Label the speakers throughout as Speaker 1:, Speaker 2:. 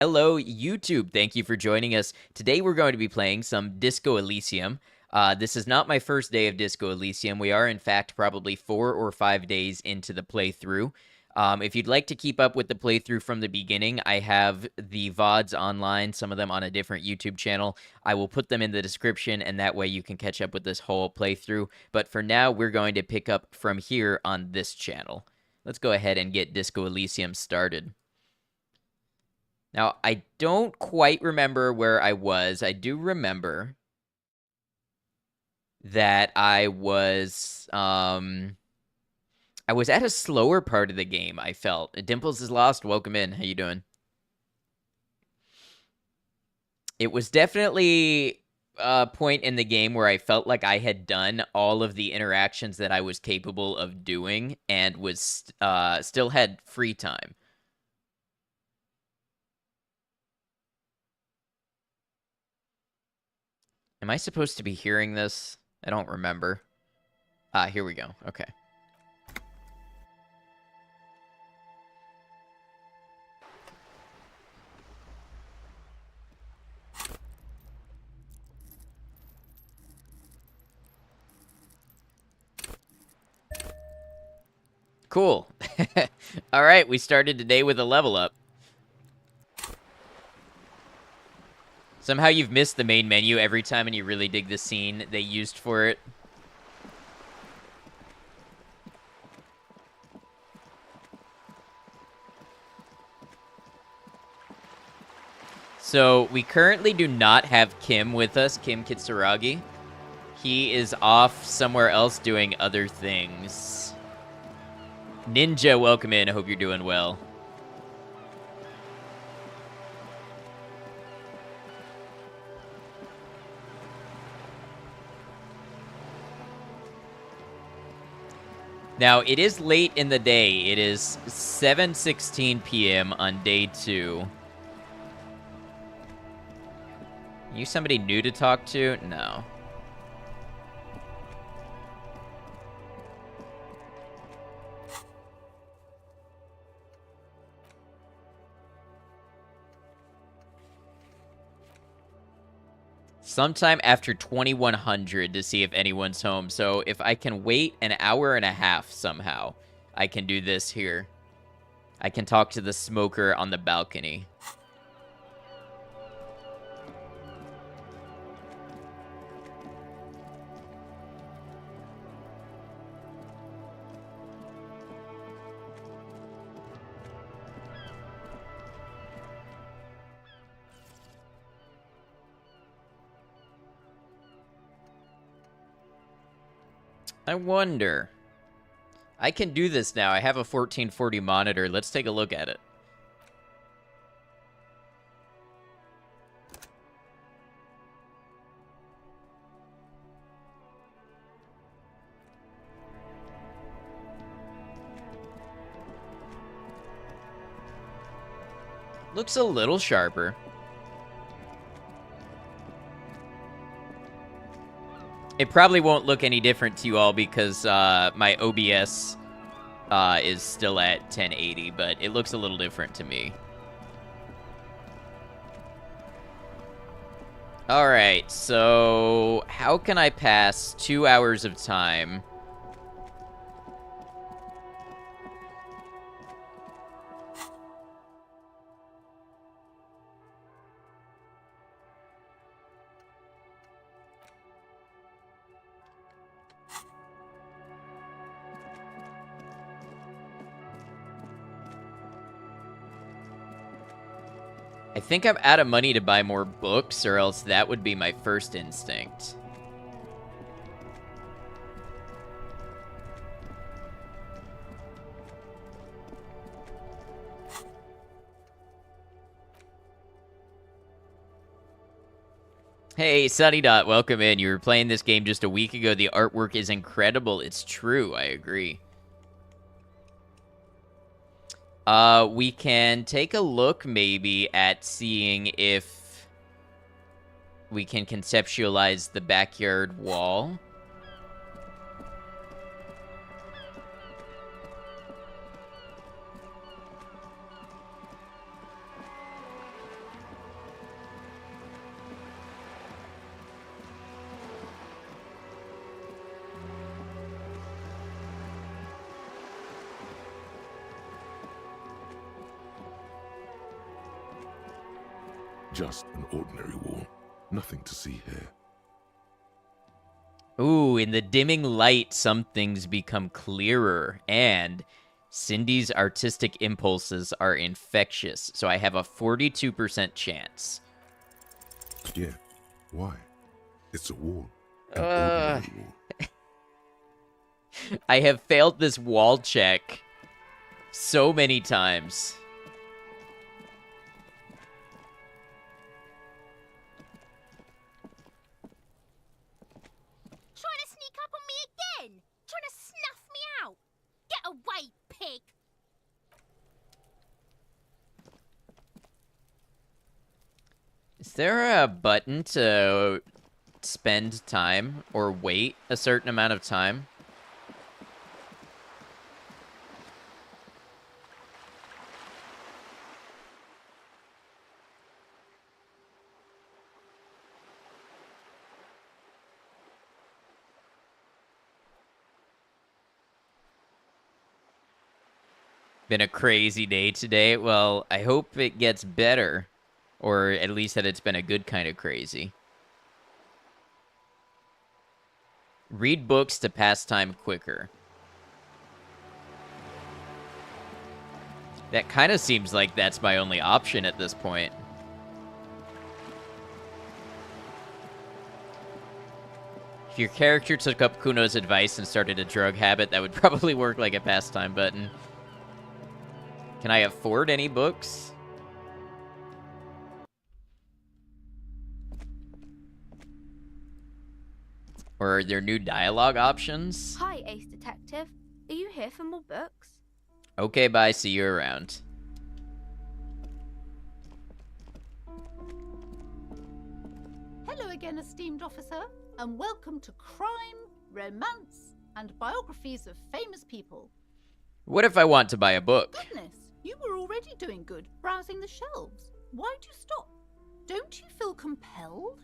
Speaker 1: Hello, YouTube. Thank you for joining us. Today we're going to be playing some Disco Elysium. This is not my first day of Disco Elysium. We are, in fact, probably 4 or 5 days into the playthrough. If you'd like to keep up with the playthrough from the beginning, I have the VODs online, some of them on a different YouTube channel. I will put them in the description, and that way you can catch up with this whole playthrough. But for now, we're going to pick up from here on this channel. Let's go ahead and get Disco Elysium started. Now, I don't quite remember where I was. I do remember that I was at a slower part of the game, I felt. Dimples is lost. Welcome in. How you doing? It was definitely a point in the game where I felt like I had done all of the interactions that I was capable of doing and was still had free time. Am I supposed to be hearing this? I don't remember. Here we go. Okay. Cool. All right, we started today with a level up. Somehow you've missed the main menu every time and you really dig the scene they used for it. So we currently do not have Kim with us, Kim Kitsuragi. He is off somewhere else doing other things. Ninja, welcome in. I hope you're doing well. Now, it is late in the day. It is 7:16 p.m. on day 2. You somebody new to talk to? No. Sometime after 2100 to see if anyone's home. So if I can wait an hour and a half somehow, I can do this here. I can talk to the smoker on the balcony. I wonder. I can do this now. I have a 1440 monitor. Let's take a look at it. Looks a little sharper. It probably won't look any different to you all because my OBS is still at 1080, but it looks a little different to me. All right, so how can I pass 2 hours of time? I think I'm out of money to buy more books, or else that would be my first instinct. Hey, Sunny Dot, welcome in. You were playing this game just a week ago. The artwork is incredible. It's true, I agree. We can take a look maybe at seeing if we can conceptualize the backyard wall.
Speaker 2: Just an ordinary wall. Nothing to see here.
Speaker 1: Ooh, in the dimming light, some things become clearer, and Cindy's artistic impulses are infectious, so I have a 42% chance.
Speaker 2: Yeah. Why? It's a wall. An
Speaker 1: Uh,
Speaker 2: ordinary wall.
Speaker 1: I have failed this wall check so many times.
Speaker 3: Trying to sneak up on me again? Trying to snuff me out? Get away, pig!
Speaker 1: Is there a button to spend time or wait a certain amount of time? Been a crazy day today. Well, I hope it gets better, or at least that it's been a good kind of crazy. Read books to pass time quicker. That kind of seems like that's my only option at this point. If your character took up Kuno's advice and started a drug habit, that would probably work like a pastime button. Can I afford any books? Or are there new dialogue options?
Speaker 4: Hi, Ace Detective. Are you here for more books?
Speaker 1: Okay, bye. See you around.
Speaker 5: Hello again, esteemed officer, and welcome to Crime, Romance, and Biographies of Famous People.
Speaker 1: What if I want to buy a book?
Speaker 5: Goodness, you were already doing good, browsing the shelves. Why'd you stop? Don't you feel compelled?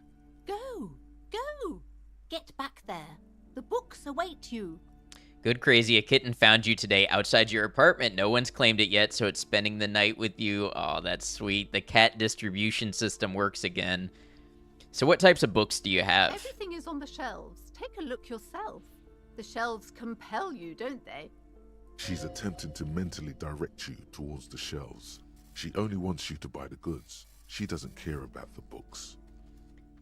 Speaker 5: Go, go! Get back there. The books await you.
Speaker 1: Good crazy, a kitten found you today outside your apartment. No one's claimed it yet, so it's spending the night with you. Oh, that's sweet. The cat distribution system works again. So what types of books do you have?
Speaker 5: Everything is on the shelves. Take a look yourself. The shelves compel you, don't they?
Speaker 2: She's attempting to mentally direct you towards the shelves. She only wants you to buy the goods. She doesn't care about the books.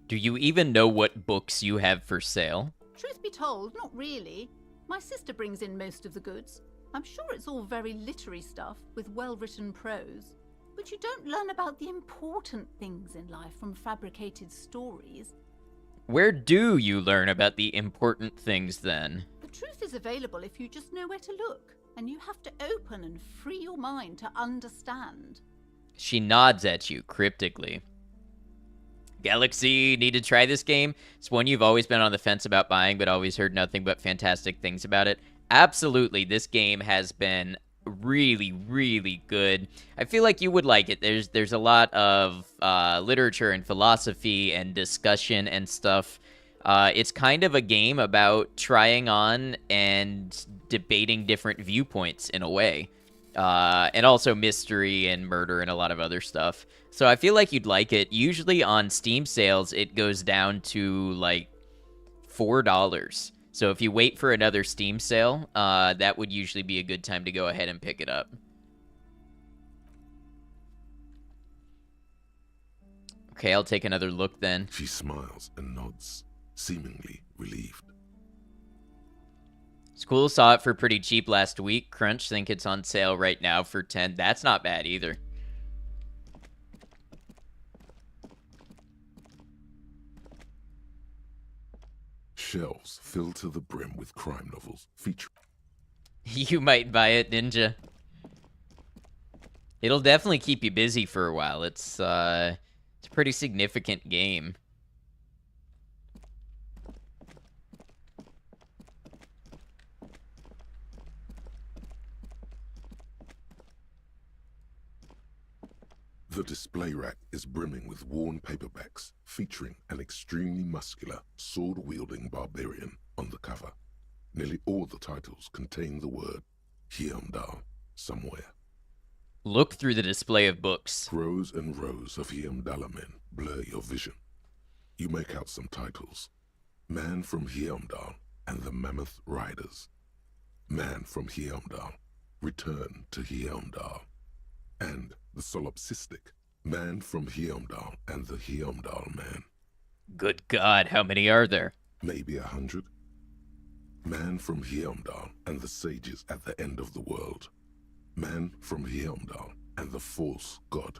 Speaker 1: Do you even know what books you have for sale?
Speaker 5: Truth be told, not really. My sister brings in most of the goods. I'm sure it's all very literary stuff with well-written prose. But you don't learn about the important things in life from fabricated stories.
Speaker 1: Where do you learn about the important things then?
Speaker 5: The truth is available if you just know where to look. And you have to open and free your mind to understand.
Speaker 1: She nods at you cryptically. Galaxy, need to try this game? It's one you've always been on the fence about buying, but always heard nothing but fantastic things about it. Absolutely, this game has been really, really good. I feel like you would like it. There's a lot of literature and philosophy and discussion and stuff. It's kind of a game about trying on and debating different viewpoints in a way. And also mystery and murder and a lot of other stuff. So I feel like you'd like it. Usually on Steam sales, it goes down to like $4. So if you wait for another Steam sale, that would usually be a good time to go ahead and pick it up. Okay, I'll take another look then.
Speaker 2: She smiles and nods, seemingly relieved.
Speaker 1: School saw it for pretty cheap last week. Crunch think it's on sale right now for 10. That's not bad either.
Speaker 2: Shelves filled to the brim with crime novels featuring.
Speaker 1: You might buy it, Ninja. It'll definitely keep you busy for a while. It's a pretty significant game.
Speaker 2: The display rack is brimming with worn paperbacks featuring an extremely muscular, sword-wielding barbarian on the cover. Nearly all the titles contain the word Hyundai somewhere.
Speaker 1: Look through the display of books.
Speaker 2: Rows and rows of Heimdallar blur your vision. You make out some titles. Man from Heimdall and the Mammoth Riders. Man from Heimdall, Return to Heimdall. And the solipsistic, Man from Heimdall and the Heimdall Man.
Speaker 1: Good God, how many are there?
Speaker 2: Maybe 100. Man from Heimdall and the sages at the end of the world. Man from Heimdall and the false god.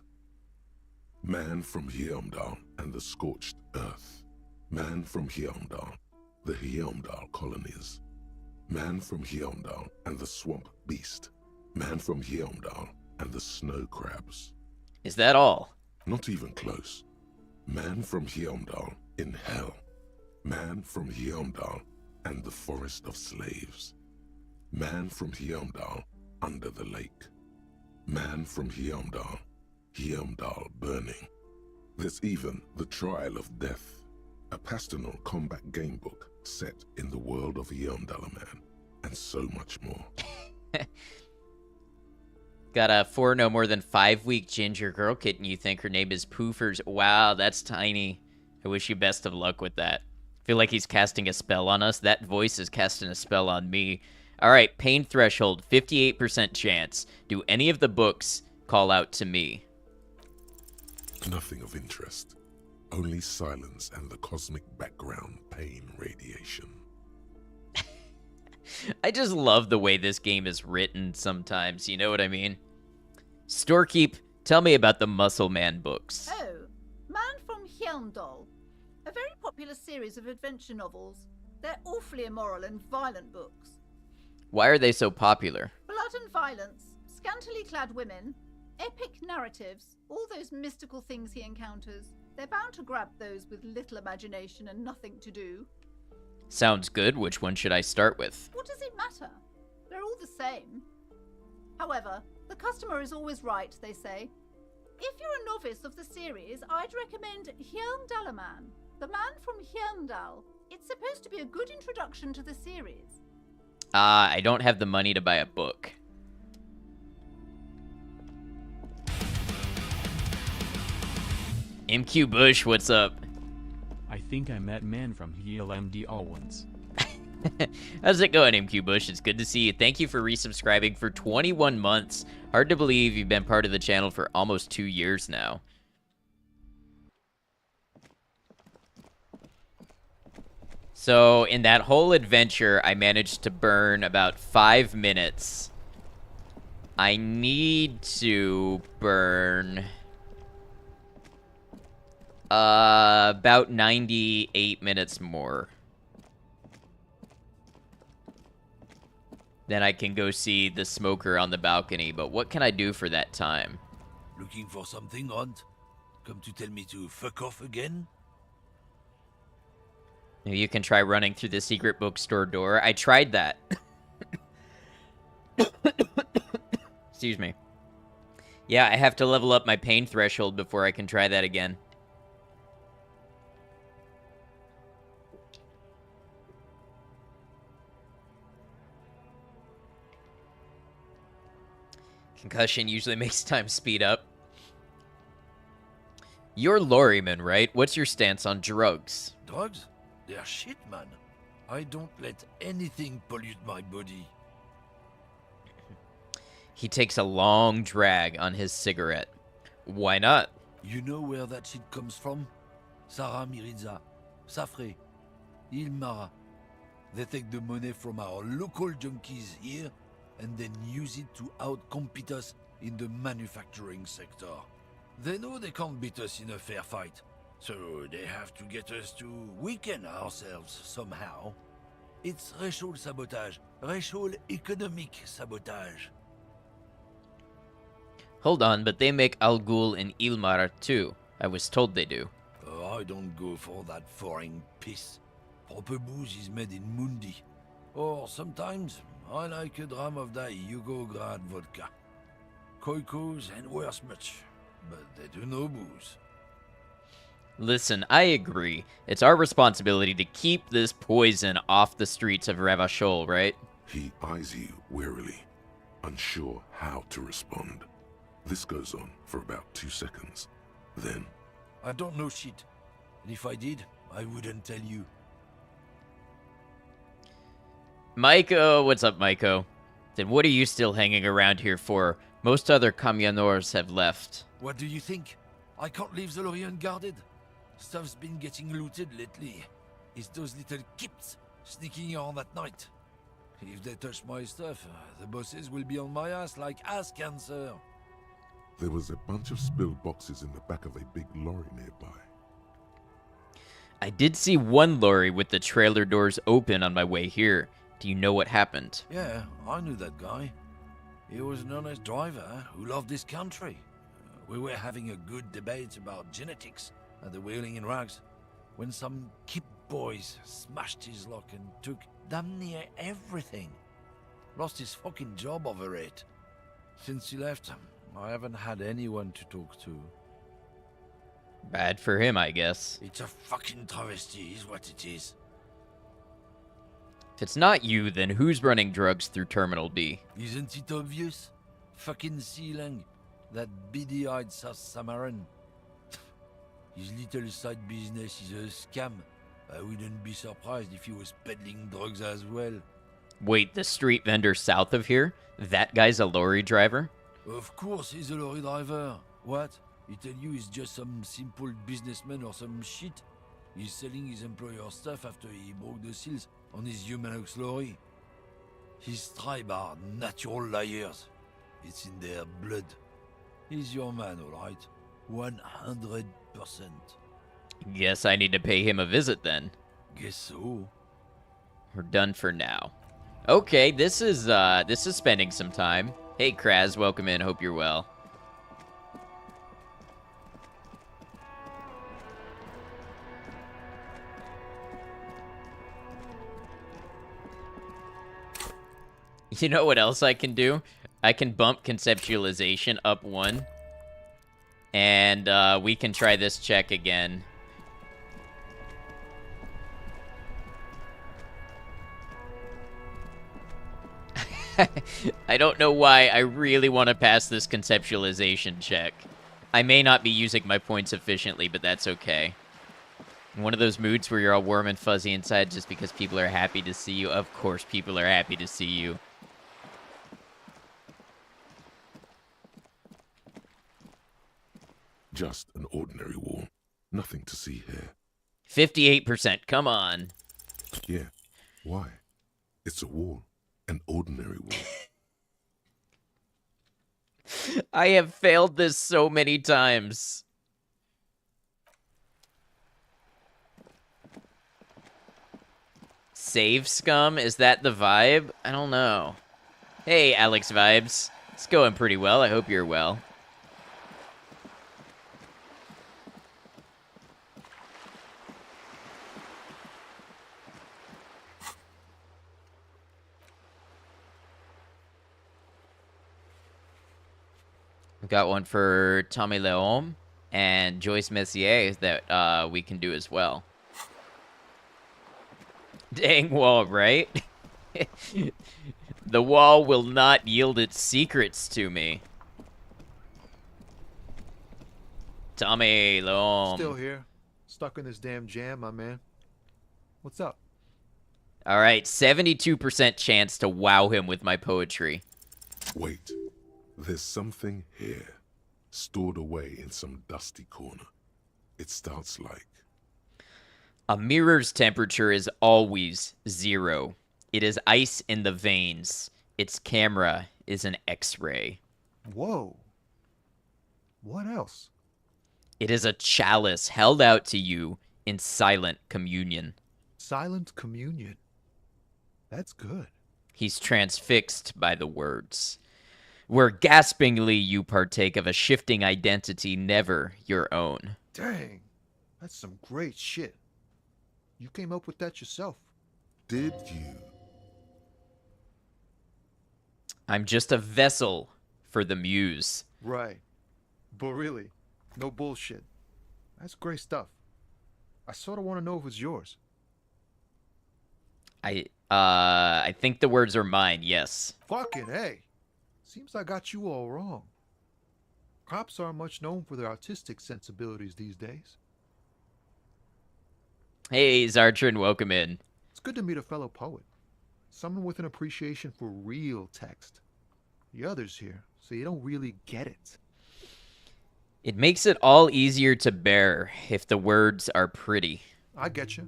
Speaker 2: Man from Heimdall and the scorched earth. Man from Heimdall, the Heimdall colonies. Man from Heimdall and the swamp beast. Man from Heimdall and the snow crabs.
Speaker 1: Is that all?
Speaker 2: Not even close. Man from Heimdall in hell. Man from Heimdall and the forest of slaves. Man from Heimdall under the lake. Man from Heimdall, Heimdall burning. There's even The Trial of Death, a Pastanal combat game book set in the world of Heimdallar Man, and so much more.
Speaker 1: Got a 4 no more than 5-week ginger girl kitten. You think her name is Poofers. Wow, that's tiny. I wish you best of luck with that. Feel like he's casting a spell on us. That voice is casting a spell on me. All right, pain threshold, 58% chance. Do any of the books call out to me?
Speaker 2: Nothing of interest. Only silence and the cosmic background pain radiation.
Speaker 1: I just love the way this game is written sometimes, you know what I mean? Storekeep, tell me about the Muscle Man books.
Speaker 5: Oh, Man from Heimdall. A very popular series of adventure novels. They're awfully immoral and violent books.
Speaker 1: Why are they so popular?
Speaker 5: Blood and violence, scantily clad women, epic narratives, all those mystical things he encounters. They're bound to grab those with little imagination and nothing to do.
Speaker 1: Sounds good. Which one should I start with?
Speaker 5: What does it matter? They're all the same. However, the customer is always right, they say. If you're a novice of the series, I'd recommend Heimdallar Man, the Man from Heimdall. It's supposed to be a good introduction to the series.
Speaker 1: I don't have the money to buy a book. MQ Bush, what's up?
Speaker 6: I think I met man from HLMDR once.
Speaker 1: How's it going, MQ Bush? It's good to see you. Thank you for resubscribing for 21 months. Hard to believe you've been part of the channel for almost 2 years now. So, in that whole adventure, I managed to burn about 5 minutes. I need to burn about 98 minutes more. Then I can go see the smoker on the balcony, but what can I do for that time?
Speaker 7: Looking for something, Hunt? Come to tell me to fuck off again?
Speaker 1: You can try running through the secret bookstore door. I tried that. Excuse me. Yeah, I have to level up my pain threshold before I can try that again. Concussion usually makes time speed up. You're lorryman, right? What's your stance on drugs?
Speaker 7: Drugs? They're shit, man. I don't let anything pollute my body.
Speaker 1: He takes a long drag on his cigarette. Why not?
Speaker 7: You know where that shit comes from? Sarah Miriza, Safre, Ilmara. They take the money from our local junkies here and then use it to outcompete us in the manufacturing sector. They know they can't beat us in a fair fight, so they have to get us to weaken ourselves somehow. It's racial sabotage, racial economic sabotage.
Speaker 1: Hold on, but they make Al Ghul in Ilmar too. I was told they do.
Speaker 7: Oh, I don't go for that foreign piss. Proper booze is made in Mundi. Or sometimes, I like a dram of that Yugograd vodka. Koikos and worse much, but they do no booze.
Speaker 1: Listen, I agree. It's our responsibility to keep this poison off the streets of Ravachol, right?
Speaker 2: He eyes you warily, unsure how to respond. This goes on for about 2 seconds. Then,
Speaker 7: I don't know shit. And if I did, I wouldn't tell you.
Speaker 1: Maiko, what's up, Maiko? Then what are you still hanging around here for? Most other camioners have left.
Speaker 7: What do you think? I can't leave the lorry unguarded. Stuff's been getting looted lately. It's those little kips sneaking around at night. If they touch my stuff, the bosses will be on my ass like ass cancer.
Speaker 2: there was a bunch of spilled boxes in the back of a big lorry nearby.
Speaker 1: I did see one lorry with the trailer doors open on my way here. Do you know what happened?
Speaker 7: Yeah, I knew that guy. He was an honest driver who loved this country. We were having a good debate about genetics at the Wheeling in Rags when some kip boys smashed his lock and took damn near everything. Lost his fucking job over it. Since he left, I haven't had anyone to talk to.
Speaker 1: Bad for him, I guess.
Speaker 7: It's a fucking travesty, is what it is.
Speaker 1: If it's not you, then who's running drugs through Terminal B?
Speaker 7: Isn't it obvious? Fucking Sealang, that beady-eyed South Samaran. His little side business is a scam. I wouldn't be surprised if he was peddling drugs as well.
Speaker 1: Wait, the street vendor south of here? That guy's a lorry driver?
Speaker 7: Of course he's a lorry driver. What? He tell you he's just some simple businessman or some shit? He's selling his employer stuff after he broke the seals on his Humanox lorry. His tribe are natural liars. It's in their blood. He's your man, alright? 100%.
Speaker 1: Guess I need to pay him a visit then.
Speaker 7: Guess so.
Speaker 1: We're done for now. Okay, this is spending some time. Hey Kraz, welcome in, hope you're well. You know what else I can do? I can bump conceptualization up 1. And we can try this check again. I don't know why I really want to pass this conceptualization check. I may not be using my points efficiently, but that's okay. One of those moods where you're all warm and fuzzy inside just because people are happy to see you. Of course people are happy to see you.
Speaker 2: Just an ordinary wall. Nothing to see here.
Speaker 1: 58%, come on.
Speaker 2: Yeah. Why? It's a wall. An ordinary wall.
Speaker 1: I have failed this so many times. Save scum? Is that the vibe? I don't know. Hey, Alex Vibes. It's going pretty well. I hope you're well. We've got one for Tommy Leome and Joyce Messier that we can do as well. Dang wall, right? The wall will not yield its secrets to me. Tommy Leome.
Speaker 8: Still here. Stuck in this damn jam, my man. What's up?
Speaker 1: All right, 72% chance to wow him with my poetry.
Speaker 2: Wait. There's something here, stored away in some dusty corner. It starts like...
Speaker 1: A mirror's temperature is always 0. It is ice in the veins. Its camera is an X-ray.
Speaker 8: Whoa. What else?
Speaker 1: It is a chalice held out to you in silent communion.
Speaker 8: Silent communion. That's good.
Speaker 1: He's transfixed by the words. Where gaspingly you partake of a shifting identity never your own.
Speaker 8: Dang. That's some great shit. You came up with that yourself.
Speaker 2: Did you?
Speaker 1: I'm just a vessel for the muse.
Speaker 8: Right. But really, no bullshit. That's great stuff. I sort of want to know if it's yours.
Speaker 1: I think the words are mine, yes.
Speaker 8: Fucking hey. Seems I got you all wrong. Cops aren't much known for their artistic sensibilities these days.
Speaker 1: Hey, Zartrin, welcome in.
Speaker 8: It's good to meet a fellow poet. Someone with an appreciation for real text. The others here, so you don't really get it.
Speaker 1: It makes it all easier to bear if the words are pretty.
Speaker 8: I get you.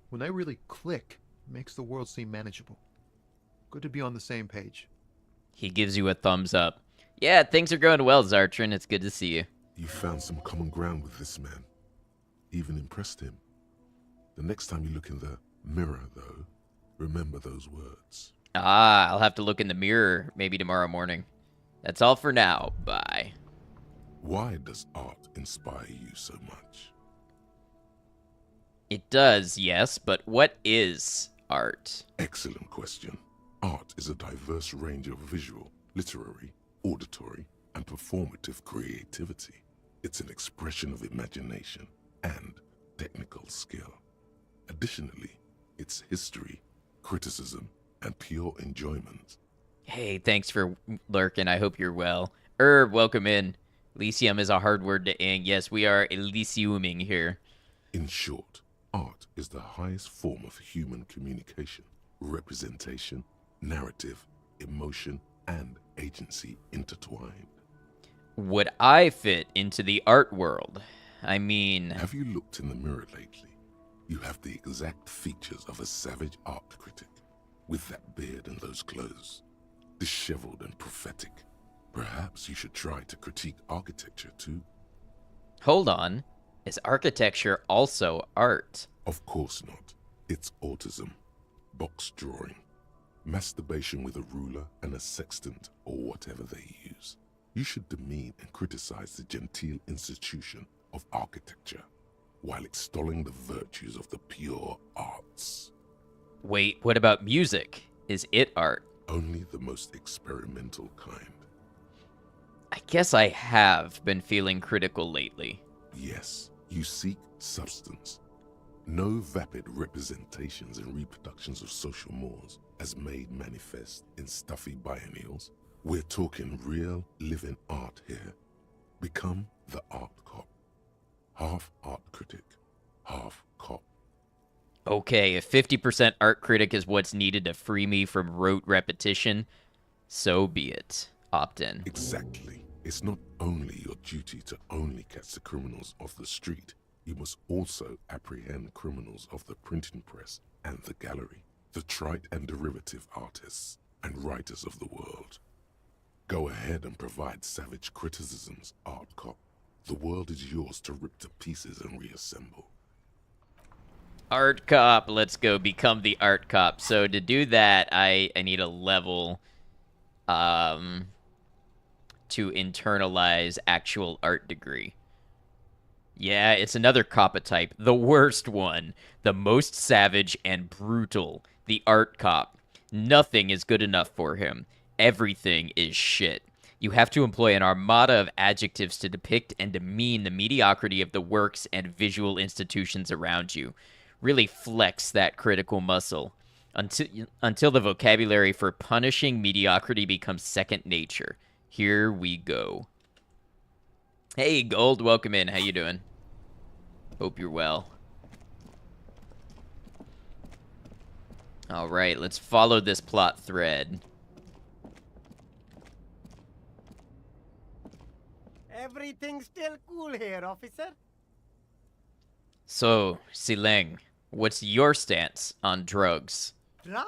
Speaker 8: When they really click, it makes the world seem manageable. Good to be on the same page.
Speaker 1: He gives you a thumbs up. Yeah, things are going well, Zartrin. It's good to see you.
Speaker 2: You found some common ground with this man. Even impressed him. The next time you look in the mirror, though, remember those words.
Speaker 1: Ah, I'll have to look in the mirror maybe tomorrow morning. That's all for now. Bye.
Speaker 2: Why does art inspire you so much?
Speaker 1: It does, yes, but what is art?
Speaker 2: Excellent question. Art is a diverse range of visual, literary, auditory, and performative creativity. It's an expression of imagination and technical skill. Additionally, it's history, criticism, and pure enjoyment.
Speaker 1: Hey, thanks for lurking. I hope you're well. Welcome in. Elysium is a hard word to ing. Yes, we are Elysiuming here.
Speaker 2: In short, art is the highest form of human communication, representation, narrative, emotion, and agency intertwined.
Speaker 1: Would I fit into the art world? I mean...
Speaker 2: Have you looked in the mirror lately? You have the exact features of a savage art critic, with that beard and those clothes, disheveled and prophetic. Perhaps you should try to critique architecture too.
Speaker 1: Hold on. Is architecture also art?
Speaker 2: Of course not. It's autism, box drawing, masturbation with a ruler and a sextant or whatever they use. You should demean and criticize the genteel institution of architecture while extolling the virtues of the pure arts.
Speaker 1: Wait, what about music? Is it art?
Speaker 2: Only the most experimental kind.
Speaker 1: I guess I have been feeling critical lately.
Speaker 2: Yes, you seek substance. No vapid representations and reproductions of social mores as made manifest in stuffy biennials. We're talking real, living art here. Become the art cop. Half art critic, half cop.
Speaker 1: Okay, if 50% art critic is what's needed to free me from rote repetition, so be it. Opt in.
Speaker 2: Exactly. It's not only your duty to only catch the criminals off the street, you must also apprehend criminals of the printing press and the gallery, the trite and derivative artists and writers of the world. Go ahead and provide savage criticisms, art cop. The world is yours to rip to pieces and reassemble.
Speaker 1: Art cop, let's go become the art cop. So to do that, I need a level to internalize actual art degree. Yeah, it's another coppa type. The worst one. The most savage and brutal. The art cop. Nothing is good enough for him. Everything is shit. You have to employ an armada of adjectives to depict and demean the mediocrity of the works and visual institutions around you. Really flex that critical muscle until the vocabulary for punishing mediocrity becomes second nature. Here we go. Hey, Gold, welcome in. How you doing? Hope you're well. All right, let's follow this plot thread.
Speaker 9: Everything's still cool here, officer.
Speaker 1: So, Sileng, what's your stance on drugs?
Speaker 9: Drugs?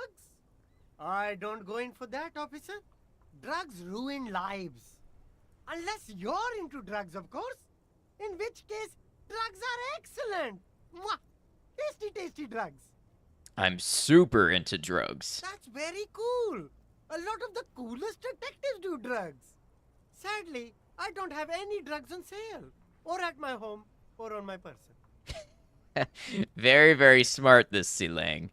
Speaker 9: I don't go in for that, officer. Drugs ruin lives. Unless you're into drugs, of course. In which case, drugs are excellent. Mwah! Tasty, tasty drugs.
Speaker 1: I'm super into drugs.
Speaker 9: That's very cool. A lot of the coolest detectives do drugs. Sadly, I don't have any drugs on sale. Or at my home, or on my person.
Speaker 1: Very, very smart, this Sileng.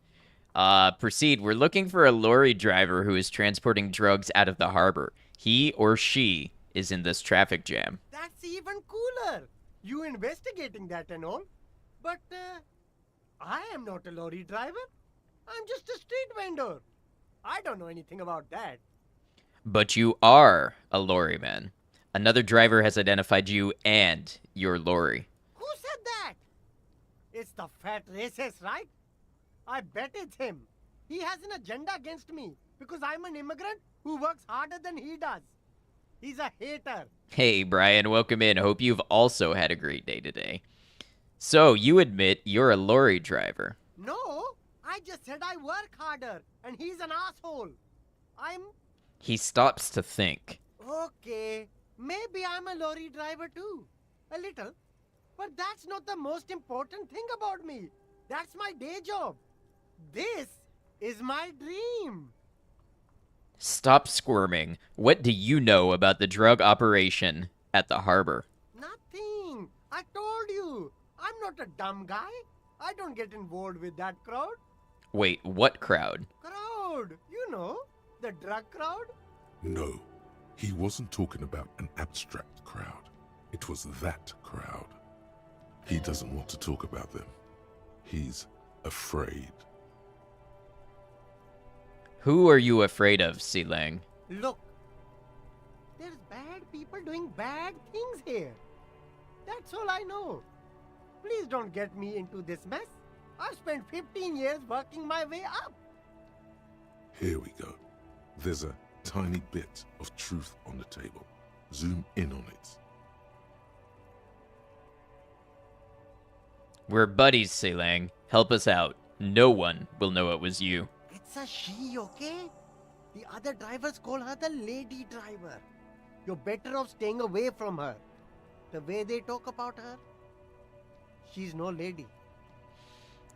Speaker 1: Proceed. We're looking for a lorry driver who is transporting drugs out of the harbor. He or she is in this traffic jam.
Speaker 9: That's even cooler. You investigating that and all. But, I am not a lorry driver. I'm just a street vendor. I don't know anything about that.
Speaker 1: But you are a lorry man. Another driver has identified you and your lorry.
Speaker 9: Who said that? It's the fat racist, right? I bet it's him. He has an agenda against me because I'm an immigrant who works harder than he does. He's a hater.
Speaker 1: Hey, Brian, welcome in. Hope you've also had a great day today. So, you admit you're a lorry driver.
Speaker 9: No, I just said I work harder and he's an asshole.
Speaker 1: He stops to think.
Speaker 9: Okay, maybe I'm a lorry driver too. A little. But that's not the most important thing about me. That's my day job. This is my dream.
Speaker 1: Stop squirming. What do you know about the drug operation at the harbor?
Speaker 9: Nothing. I told you. I'm not a dumb guy. I don't get involved with that crowd.
Speaker 1: Wait, what crowd?
Speaker 9: Crowd. You know, the drug crowd.
Speaker 2: No, he wasn't talking about an abstract crowd. It was that crowd. He doesn't want to talk about them. He's afraid.
Speaker 1: Who are you afraid of, Silang?
Speaker 9: Look, there's bad people doing bad things here. That's all I know. Please don't get me into this mess. I've spent 15 years working my way up.
Speaker 2: Here we go. There's a tiny bit of truth on the table. Zoom in on it.
Speaker 1: We're buddies, Silang. Help us out. No one will know it was you.
Speaker 9: It's a she, okay? The other drivers call her the lady driver. You're better off staying away from her. The way they talk about her, she's no lady.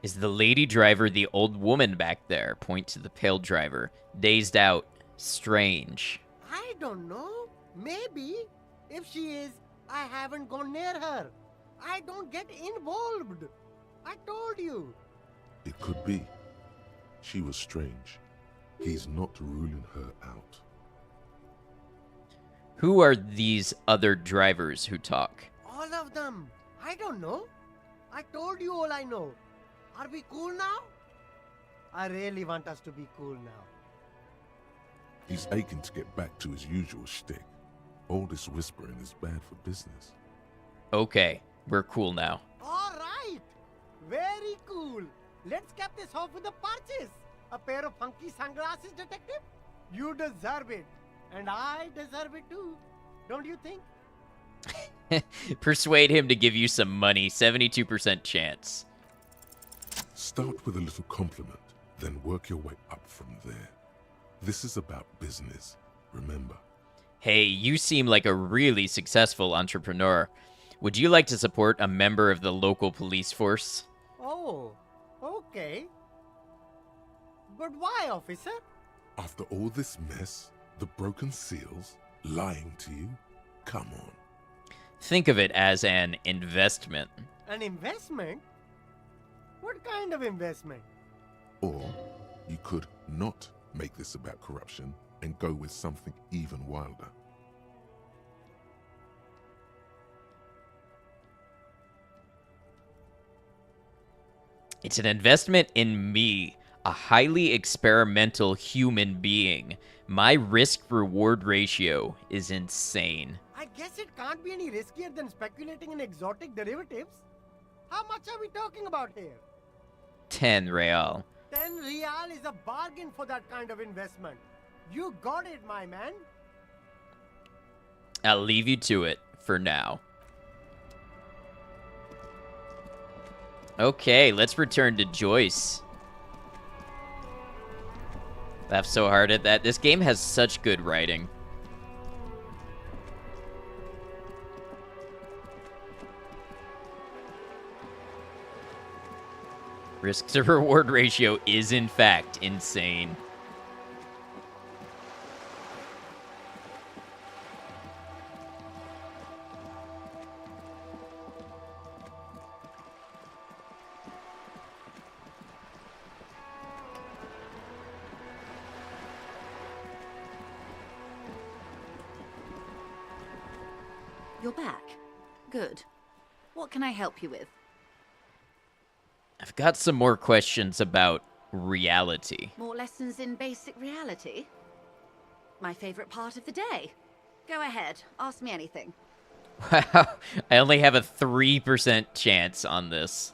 Speaker 1: Is the lady driver the old woman back there? Point to the pale driver. Dazed out. Strange.
Speaker 9: I don't know. Maybe. If she is, I haven't gone near her. I don't get involved. I told you.
Speaker 2: It could be. She was strange. He's not ruling her out.
Speaker 1: Who are these other drivers who talk?
Speaker 9: All of them. I don't know. I told you all I know. Are we cool now? I really want us to be cool now.
Speaker 2: He's aching to get back to his usual shtick. All this whispering is bad for business.
Speaker 1: Okay, we're cool now.
Speaker 9: All right. Very cool. Let's cap this off with a purchase. A pair of funky sunglasses, detective? You deserve it. And I deserve it too. Don't you think?
Speaker 1: Persuade him to give you some money. 72% chance.
Speaker 2: Start with a little compliment, then work your way up from there. This is about business, remember.
Speaker 1: Hey, you seem like a really successful entrepreneur. Would you like to support a member of the local police force?
Speaker 9: Oh, okay. But why, officer?
Speaker 2: After all this mess, the broken seals, lying to you, come on.
Speaker 1: Think of it as an investment.
Speaker 9: An investment? What kind of investment?
Speaker 2: Or you could not make this about corruption and go with something even wilder.
Speaker 1: It's an investment in me, a highly experimental human being. My risk-reward ratio is insane.
Speaker 9: I guess it can't be any riskier than speculating in exotic derivatives. How much are we talking about here?
Speaker 1: 10 real.
Speaker 9: 10 real is a bargain for that kind of investment. You got it, my man.
Speaker 1: I'll leave you to it for now. Okay, let's return to Joyce. Laughed so hard at that. This game has such good writing. Risk to reward ratio is in fact insane.
Speaker 10: You're back. Good. What can I help you with?
Speaker 1: I've got some more questions about reality.
Speaker 10: More lessons in basic reality? My favorite part of the day. Go ahead. Ask me anything.
Speaker 1: Wow, I only have a 3% chance on this.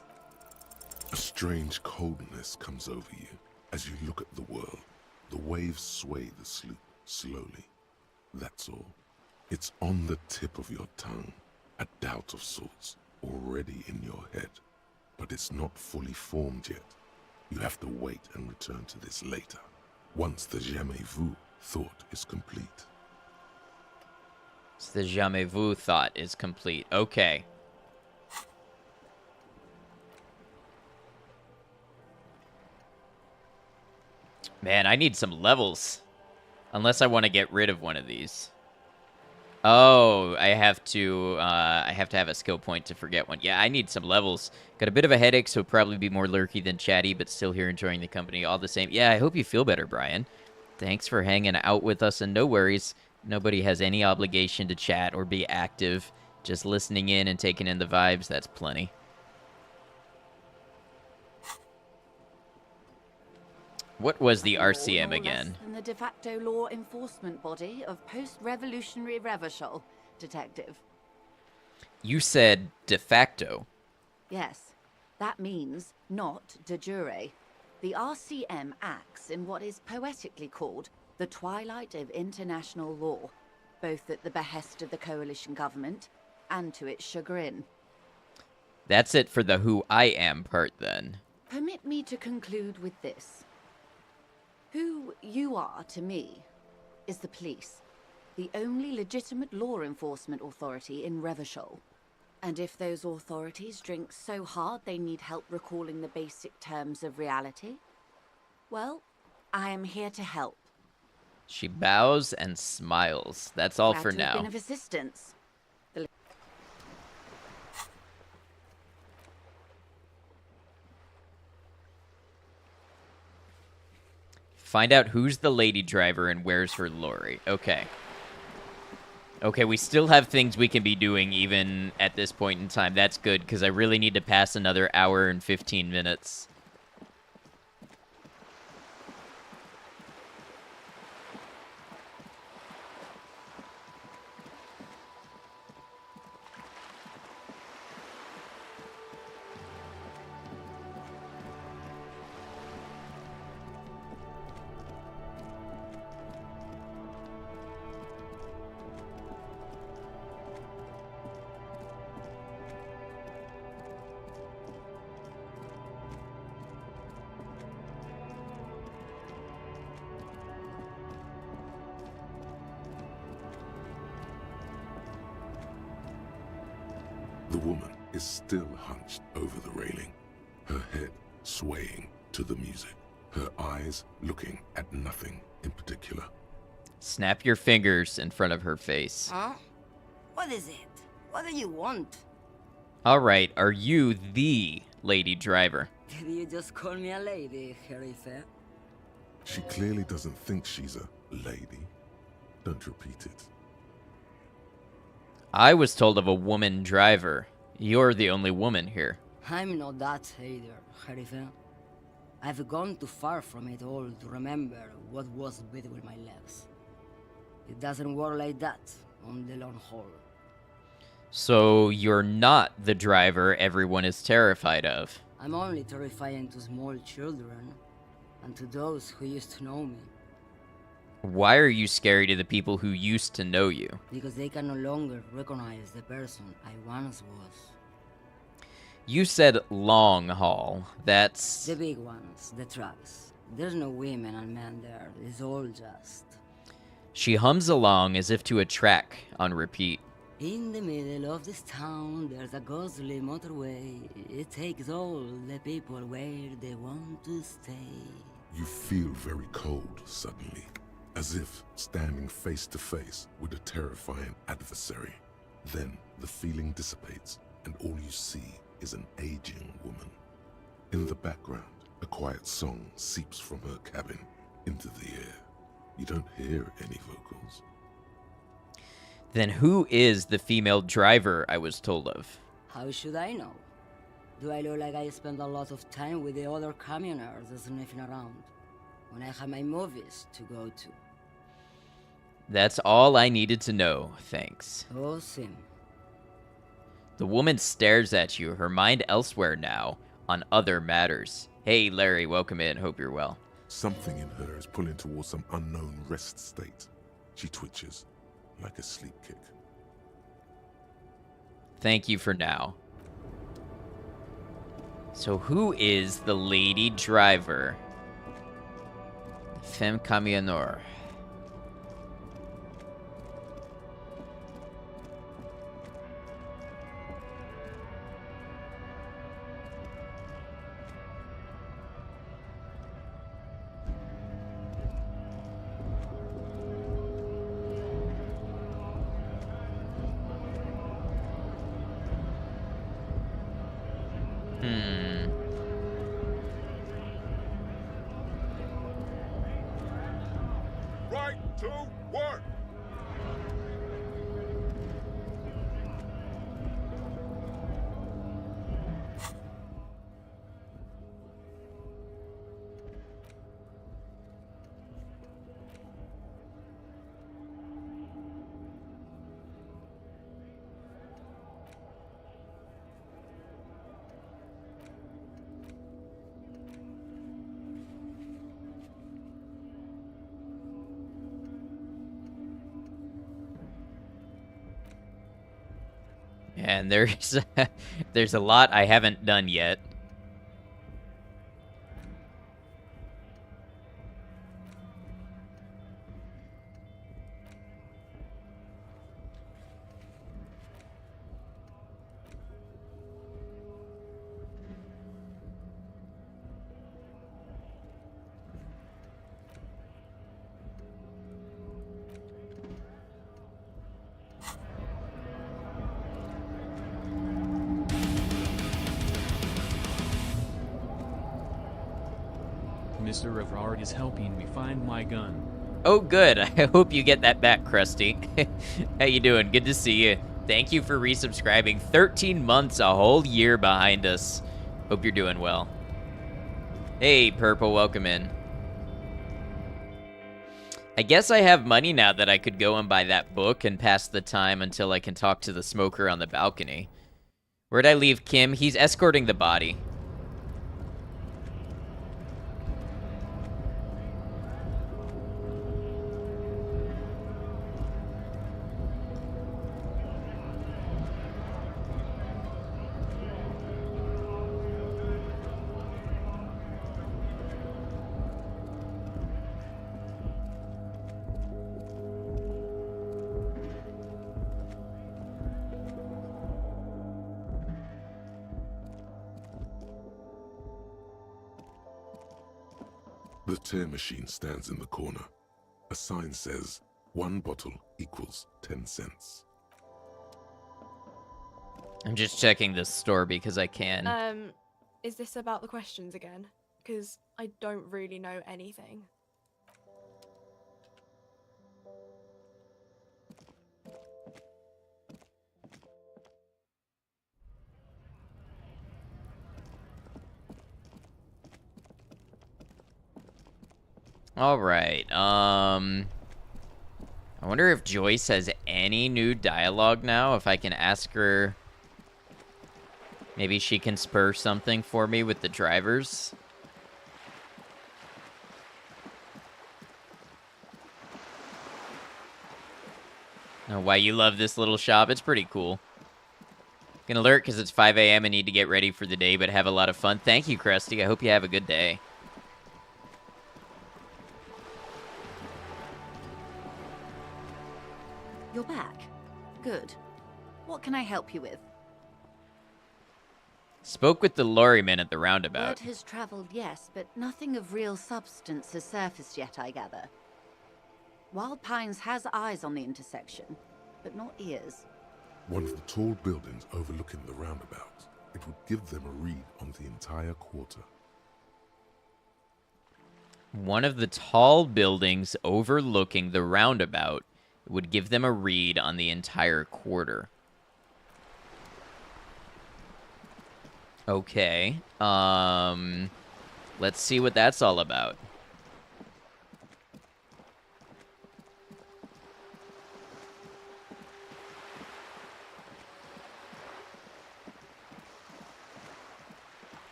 Speaker 2: A strange coldness comes over you as you look at the world. The waves sway the sloop slowly. That's all. It's on the tip of your tongue, a doubt of sorts, already in your head. But it's not fully formed yet. You have to wait and return to this later, once the jamais vu thought is complete.
Speaker 1: So the jamais vu thought is complete. Okay. Man, I need some levels. Unless I want to get rid of one of these. Oh, I have to have a skill point to forget one. Yeah, I need some levels. Got a bit of a headache, so probably be more lurky than chatty, but still here enjoying the company all the same. Yeah, I hope you feel better, Brian. Thanks for hanging out with us, and no worries. Nobody has any obligation to chat or be active. Just listening in and taking in the vibes, that's plenty. What was the RCM
Speaker 10: No
Speaker 1: again?
Speaker 10: less than the de facto law enforcement body of post-revolutionary Revachol, Detective.
Speaker 1: You said de facto.
Speaker 10: Yes, that means not de jure. The RCM acts in what is poetically called the twilight of international law, both at the behest of the coalition government and to its chagrin.
Speaker 1: That's it for the who I am part, then.
Speaker 10: Permit me to conclude with this. Who you are to me is the police, the only legitimate law enforcement authority in Revachol. And if those authorities drink so hard they need help recalling the basic terms of reality, well, I am here to help.
Speaker 1: She bows and smiles. That's all
Speaker 10: Glad
Speaker 1: for
Speaker 10: to have
Speaker 1: now.
Speaker 10: been of assistance.
Speaker 1: Find out who's the lady driver and where's her lorry. Okay. Okay, we still have things we can be doing even at this point in time. That's good, because I really need to pass another hour and 15 minutes.
Speaker 2: The woman is still hunched over the railing, her head swaying to the music, her eyes looking at nothing in particular.
Speaker 1: Snap your fingers in front of her face.
Speaker 11: Huh? What is it? What do you want?
Speaker 1: All right, are you the lady driver?
Speaker 11: Did you just call me a lady, Harry Fair?
Speaker 2: She clearly doesn't think she's a lady. Don't repeat it.
Speaker 1: I was told of a woman driver. You're the only woman here.
Speaker 11: I'm not that either, Harry Fair. I've gone too far from it all to remember what was between my legs. It doesn't work like that on the long haul.
Speaker 1: So you're not the driver everyone is terrified of.
Speaker 11: I'm only terrifying to small children and to those who used to know me.
Speaker 1: Why are you scary to the people who used to know you?
Speaker 11: Because they can no longer recognize the person I once was.
Speaker 1: You said long haul. That's...
Speaker 11: The big ones, the trucks. There's no women and men there. It's all just...
Speaker 1: She hums along as if to a track on repeat.
Speaker 11: In the middle of this town, there's a ghostly motorway. It takes all the people where they want to stay.
Speaker 2: You feel very cold suddenly, as if standing face to face with a terrifying adversary. Then the feeling dissipates, and all you see is an aging woman. In the background, a quiet song seeps from her cabin into the air. You don't hear any vocals.
Speaker 1: Then who is the female driver I was told of?
Speaker 11: How should I know? Do I look like I spend a lot of time with the other commoners sniffing around when I have my movies to go to?
Speaker 1: That's all I needed to know, thanks.
Speaker 11: Oh, Sim.
Speaker 1: The woman stares at you, her mind elsewhere now, on other matters. Hey, Larry, welcome in. Hope you're well.
Speaker 2: Something in her is pulling towards some unknown rest state. She twitches, like a sleep kick.
Speaker 1: Thank you for now. So who is the lady driver? Femme camionneur.
Speaker 2: Right to work!
Speaker 1: And there's a lot I haven't done yet.
Speaker 6: Mr. Everard is helping me find my gun.
Speaker 1: Oh, good. I hope you get that back, Krusty. How you doing? Good to see you. Thank you for resubscribing. 13 months, a whole year behind us. Hope you're doing well. Hey, Purple, welcome in. I guess I have money now that I could go and buy that book and pass the time until I can talk to the smoker on the balcony. Where'd I leave Kim? He's escorting the body.
Speaker 2: The tear machine stands in the corner. A sign says, 1 bottle equals 10 cents.
Speaker 1: I'm just checking this store because I can.
Speaker 12: Is this about the questions again? Because I don't really know anything.
Speaker 1: All right. I wonder if Joyce has any new dialogue now. If I can ask her, maybe she can spur something for me with the drivers. Oh, why you love this little shop? It's pretty cool. Gonna alert because it's 5 a.m. and need to get ready for the day, but have a lot of fun. Thank you, Krusty. I hope you have a good day.
Speaker 10: You're back. Good. What can I help you with?
Speaker 1: Spoke with the lorryman at the roundabout.
Speaker 10: Word has traveled, yes, but nothing of real substance has surfaced yet, I gather. Wild Pines has eyes on the intersection, but not ears.
Speaker 2: One of the tall buildings overlooking the roundabout. It would give them a read on the entire quarter.
Speaker 1: One of the tall buildings overlooking the roundabout would give them a read on the entire quarter. Okay. Let's see what that's all about.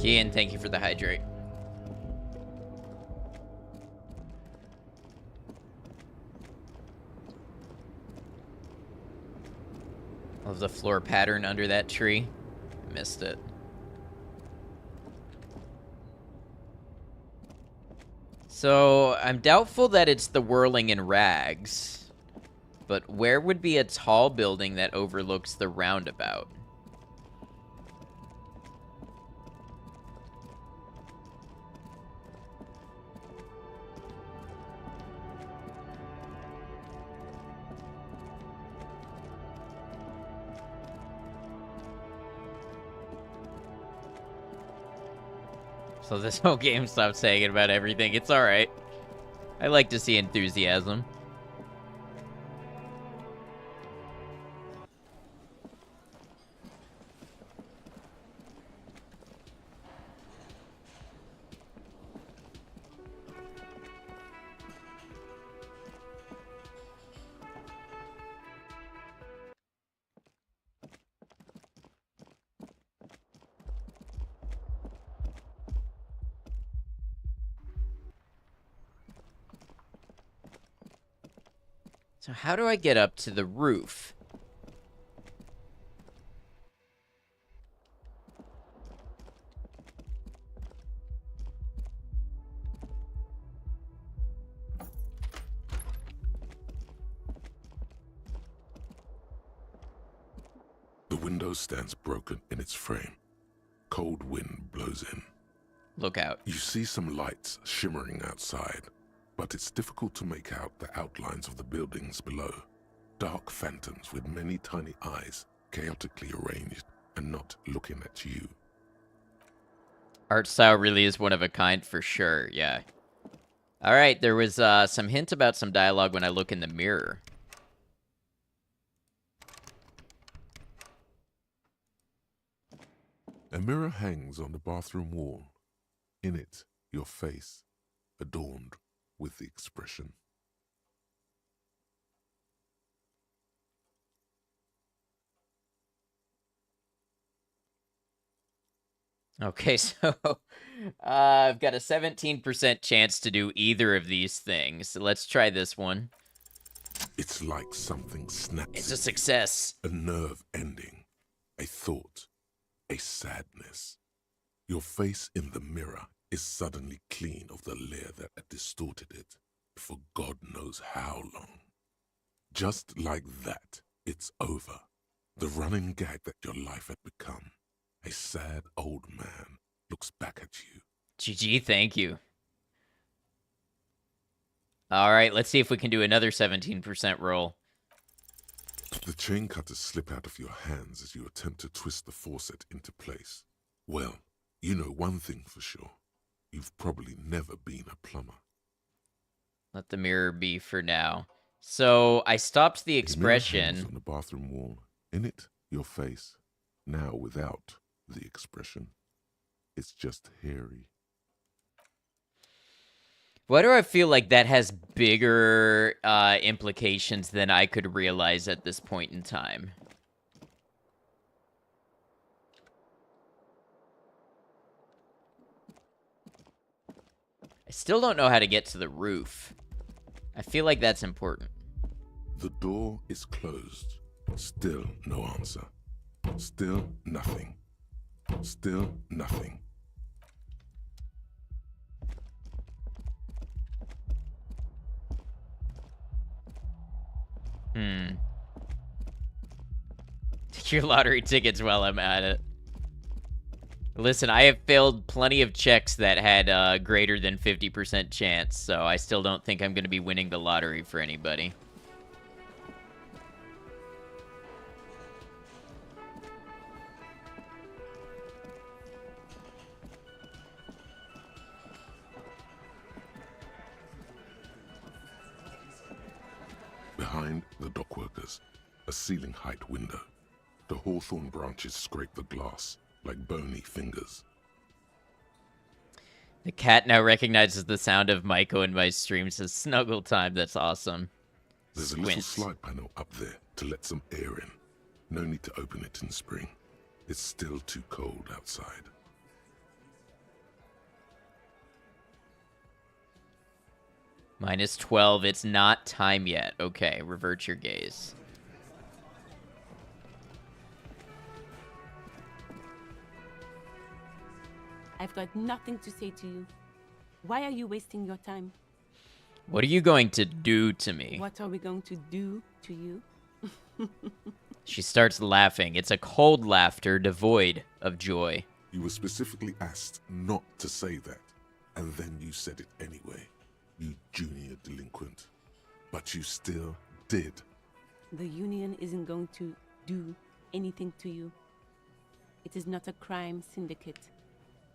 Speaker 1: Kian, thank you for the hydrate. Love the floor pattern under that tree. Missed it. So, I'm doubtful that it's the Whirling in Rags. But where would be a tall building that overlooks the roundabout? So this whole game stopped saying it about everything. It's alright. I like to see enthusiasm. So how do I get up to the roof?
Speaker 2: The window stands broken in its frame. Cold wind blows in.
Speaker 1: Look out.
Speaker 2: You see some lights shimmering outside, but it's difficult to make out the outlines of the buildings below. Dark phantoms with many tiny eyes, chaotically arranged and not looking at you.
Speaker 1: Art style really is one of a kind for sure, yeah. Alright, there was some hint about some dialogue when I look in the mirror.
Speaker 2: A mirror hangs on the bathroom wall. In it, your face, adorned with the expression.
Speaker 1: Okay, so I've got a 17% chance to do either of these things. So let's try this one.
Speaker 2: It's like something snaps.
Speaker 1: It's a success.
Speaker 2: A nerve ending, a thought, a sadness. Your face in the mirror is suddenly clean of the layer that had distorted it for God knows how long. Just like that, it's over. The running gag that your life had become. A sad old man looks back at you.
Speaker 1: GG, thank you. Alright, let's see if we can do another 17% roll.
Speaker 2: The chain cutters slip out of your hands as you attempt to twist the faucet into place. Well, you know one thing for sure. You've probably never been a plumber.
Speaker 1: Let the mirror be for now. So, I stopped the expression.
Speaker 2: A mirror hangs on the bathroom wall. In it, your face. Now without the expression. It's just hairy.
Speaker 1: Why do I feel like that has bigger implications than I could realize at this point in time? I still don't know how to get to the roof. I feel like that's important.
Speaker 2: The door is closed. Still no answer. Still nothing. Still nothing.
Speaker 1: Take your lottery tickets while I'm at it. Listen, I have failed plenty of checks that had greater than 50% chance, so I still don't think I'm going to be winning the lottery for anybody.
Speaker 2: Behind the dockworkers, a ceiling-height window. The hawthorn branches scrape the glass like bony fingers.
Speaker 1: The cat now recognizes the sound of Maiko in my stream, says snuggle time. That's awesome.
Speaker 2: There's a little slide panel up there to let some air in. No need to open it in spring. It's still too cold outside.
Speaker 1: Minus 12. It's not time yet. Okay, revert your gaze.
Speaker 13: I've got nothing to say to you. Why are you wasting your time?
Speaker 1: What are you going to do to me?
Speaker 13: What are we going to do to you?
Speaker 1: She starts laughing. It's a cold laughter devoid of joy.
Speaker 2: You were specifically asked not to say that, and then you said it anyway, you junior delinquent. But you still did.
Speaker 13: The union isn't going to do anything to you. It is not a crime syndicate.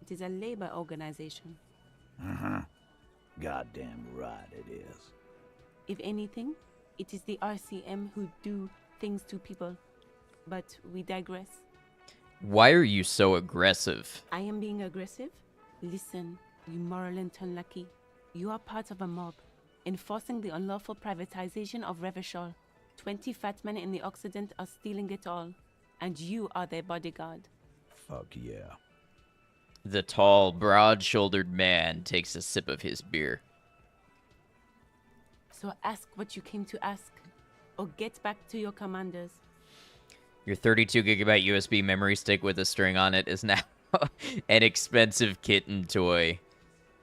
Speaker 13: It is a labor organization.
Speaker 14: Uh-huh. Goddamn right it is.
Speaker 13: If anything, it is the RCM who do things to people. But we digress.
Speaker 1: Why are you so aggressive?
Speaker 13: I am being aggressive? Listen, you moral and unlucky. You are part of a mob, enforcing the unlawful privatization of Revachol. 20 fat men in the Occident are stealing it all, and you are their bodyguard.
Speaker 14: Fuck yeah.
Speaker 1: The tall, broad-shouldered man takes a sip of his beer.
Speaker 13: So ask what you came to ask, or get back to your commanders.
Speaker 1: Your 32 gigabyte USB memory stick with a string on it is now an expensive kitten toy.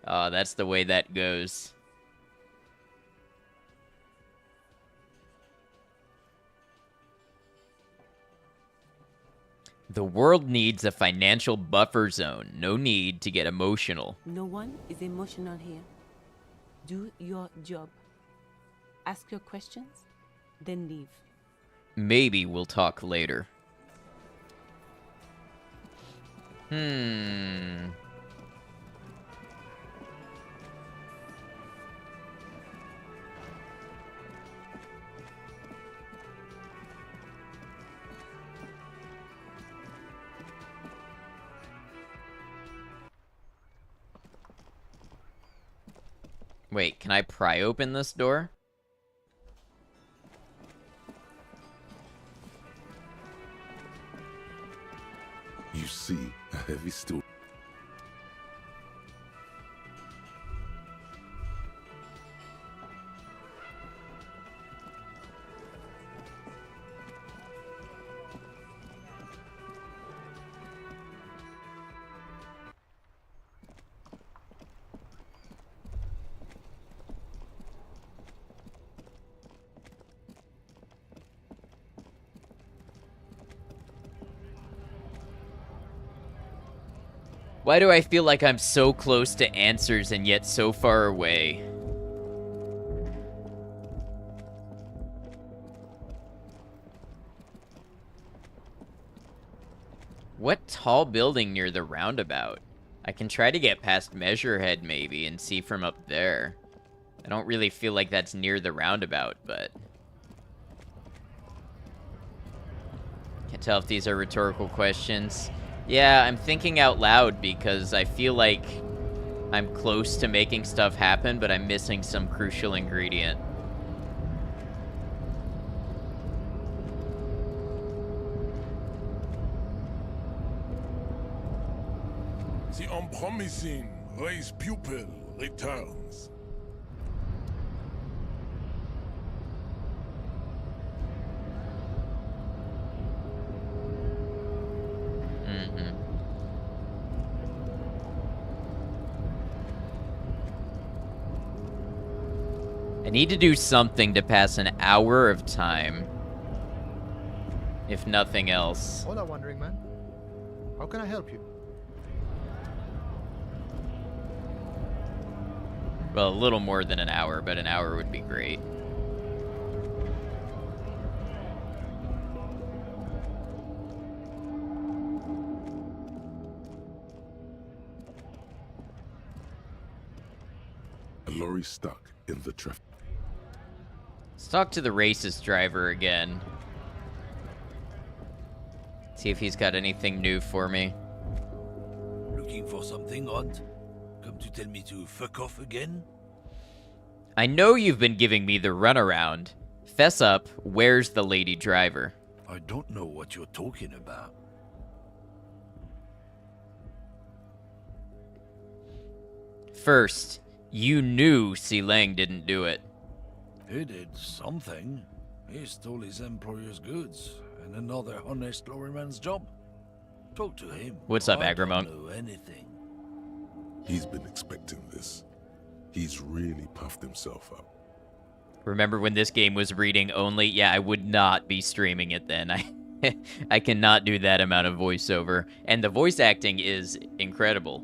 Speaker 1: That's the way that goes. The world needs a financial buffer zone. No need to get emotional.
Speaker 13: No one is emotional here. Do your job. Ask your questions, then leave.
Speaker 1: Maybe we'll talk later. Wait, can I pry open this door?
Speaker 2: You see a heavy steel.
Speaker 1: Why do I feel like I'm so close to answers and yet so far away? What tall building near the roundabout? I can try to get past Measurehead maybe and see from up there. I don't really feel like that's near the roundabout, but... Can't tell if these are rhetorical questions. Yeah, I'm thinking out loud because I feel like I'm close to making stuff happen, but I'm missing some crucial ingredient.
Speaker 2: The unpromising race pupil returns.
Speaker 1: I need to do something to pass an hour of time. If nothing else.
Speaker 8: Hola, Wandering Man. How can I help you?
Speaker 1: Well, a little more than an hour, but an hour would be great.
Speaker 2: A lorry stuck in the traffic.
Speaker 1: Let's talk to the racist driver again. See if he's got anything new for me.
Speaker 7: Looking for something, Hunt? Come to tell me to fuck off again?
Speaker 1: I know you've been giving me the runaround. Fess up, where's the lady driver?
Speaker 7: I don't know what you're talking about.
Speaker 1: First, You knew Si Lang didn't do it.
Speaker 7: He did something. He stole his employer's goods and another honest lorryman's job. Talk to him.
Speaker 1: What's up,
Speaker 7: I don't
Speaker 1: Agramont?
Speaker 7: know anything.
Speaker 2: He's been expecting this. He's really puffed himself up.
Speaker 1: Remember when this game was reading only? Yeah, I would not be streaming it then. I cannot do that amount of voiceover. And the voice acting is incredible.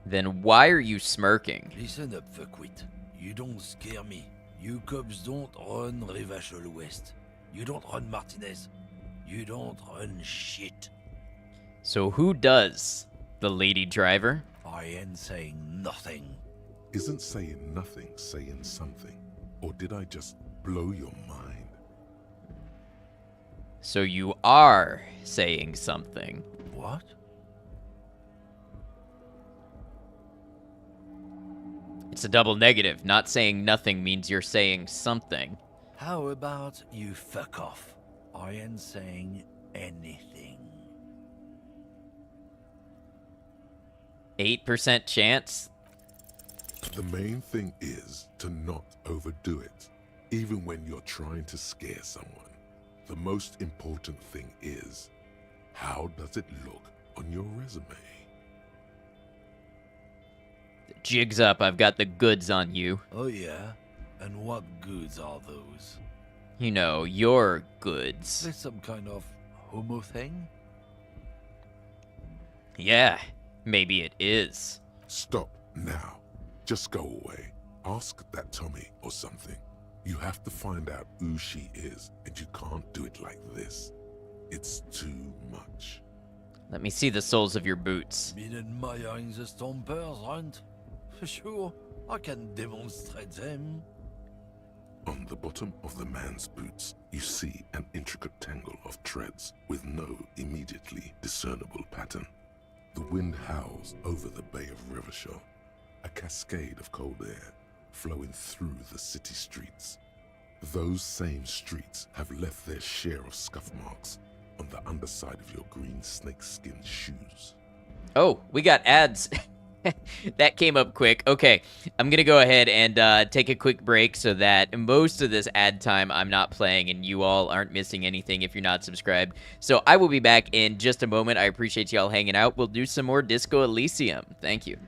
Speaker 1: Then why are you smirking?
Speaker 7: Listen up, fuckwit. You don't scare me. You cops don't run Revachol West. You don't run Martinez. You don't run shit.
Speaker 1: So who does? The lady driver?
Speaker 7: I ain't saying nothing.
Speaker 2: Isn't saying nothing saying something? Or did I just blow your mind?
Speaker 1: So you are saying something.
Speaker 7: What?
Speaker 1: It's a double negative. Not saying nothing means you're saying something.
Speaker 7: How about you fuck off? I ain't saying anything.
Speaker 1: 8% chance?
Speaker 2: The main thing is to not overdo it, even when you're trying to scare someone. The most important thing is, how does it look on your resume?
Speaker 1: The jig's up. I've got the goods on you.
Speaker 7: Oh yeah? And what goods are those?
Speaker 1: You know, your goods.
Speaker 7: Is some kind of homo thing?
Speaker 1: Yeah, maybe it is.
Speaker 2: Stop now. Just go away. Ask that Tommy or something. You have to find out who she is, and you can't do it like this. It's too much.
Speaker 1: Let me see the soles of your boots.
Speaker 7: Meaning Maya in the Stompers, right? For sure, I can demonstrate them.
Speaker 2: On the bottom of the man's boots, you see an intricate tangle of treads with no immediately discernible pattern. The wind howls over the Bay of Revachol, a cascade of cold air flowing through the city streets. Those same streets have left their share of scuff marks on the underside of your green snakeskin shoes.
Speaker 1: Oh, we got ads. That came up quick. Okay, I'm going to go ahead and take a quick break so that most of this ad time I'm not playing and you all aren't missing anything if you're not subscribed. So I will be back in just a moment. I appreciate you all hanging out. We'll do some more Disco Elysium. Thank you.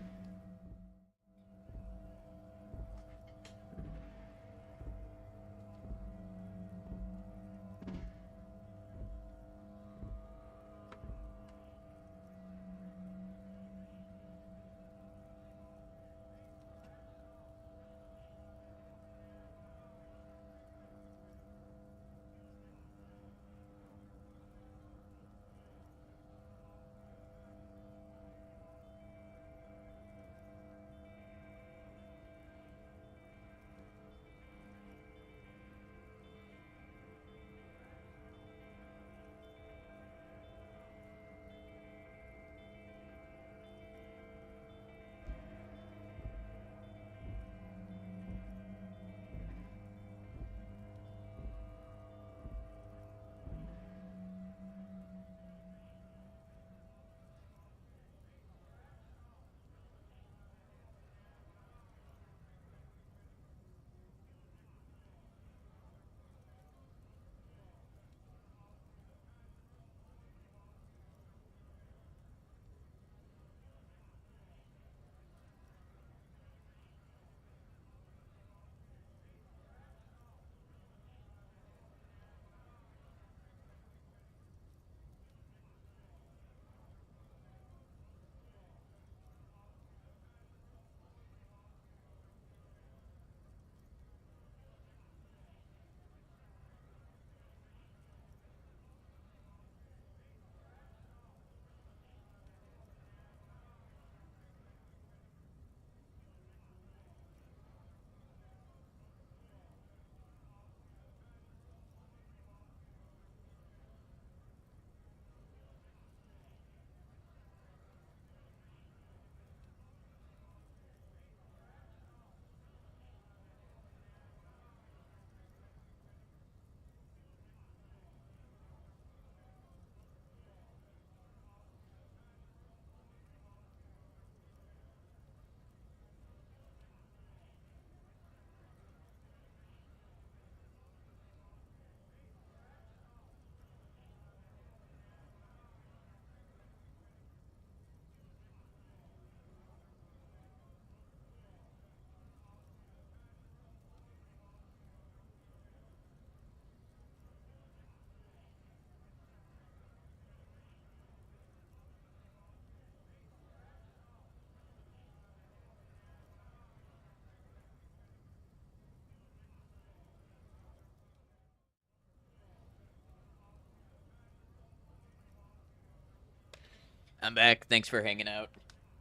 Speaker 1: I'm back. Thanks for hanging out.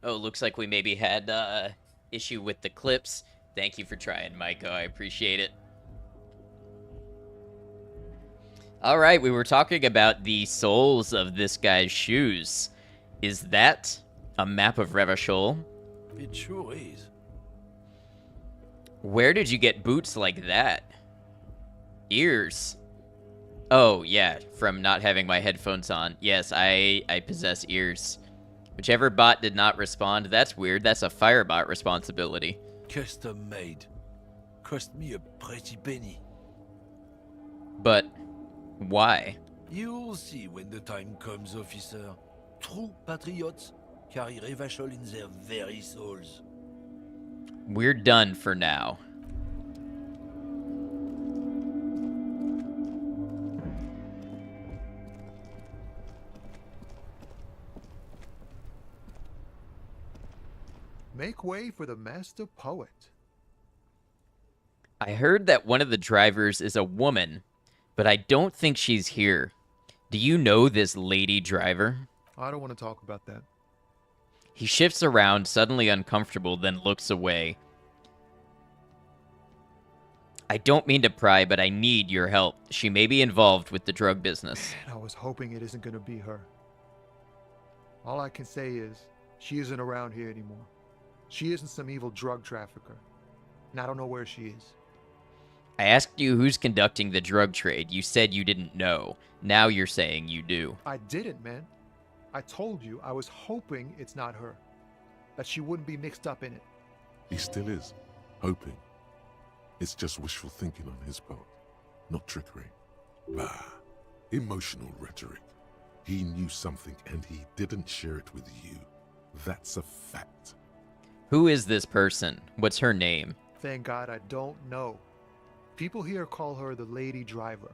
Speaker 1: Oh, looks like we maybe had issue with the clips. Thank you for trying, Maiko. I appreciate it. All right, we were talking about the soles of this guy's shoes. Is that a map of Revachol?
Speaker 7: It sure is.
Speaker 1: Where did you get boots like that? Ears. Oh, yeah, from not having my headphones on. Yes, I possess ears. Whichever bot did not respond, that's weird. That's a Firebot responsibility.
Speaker 7: Custom made. Cost me a pretty penny.
Speaker 1: But why?
Speaker 7: You'll see when the time comes, officer. True patriots carry Revachol in their very souls.
Speaker 1: We're done for now.
Speaker 8: Make way for the master poet.
Speaker 1: I heard that one of the drivers is a woman, but I don't think she's here. Do you know this lady driver?
Speaker 8: I don't want to talk about that.
Speaker 1: He shifts around, suddenly uncomfortable, then looks away. I don't mean to pry, but I need your help. She may be involved with the drug business.
Speaker 8: Man, I was hoping it isn't going to be her. All I can say is, she isn't around here anymore. She isn't some evil drug trafficker. And I don't know where she is.
Speaker 1: I asked you who's conducting the drug trade. You said you didn't know. Now you're saying you do.
Speaker 8: I didn't, man. I told you I was hoping it's not her. That she wouldn't be mixed up in it.
Speaker 2: He still is. Hoping. It's just wishful thinking on his part. Not trickery. Bah. Emotional rhetoric. He knew something and he didn't share it with you. That's a fact.
Speaker 1: Who is this person? What's her name?
Speaker 8: Thank God I don't know. People here call her the Lady Driver.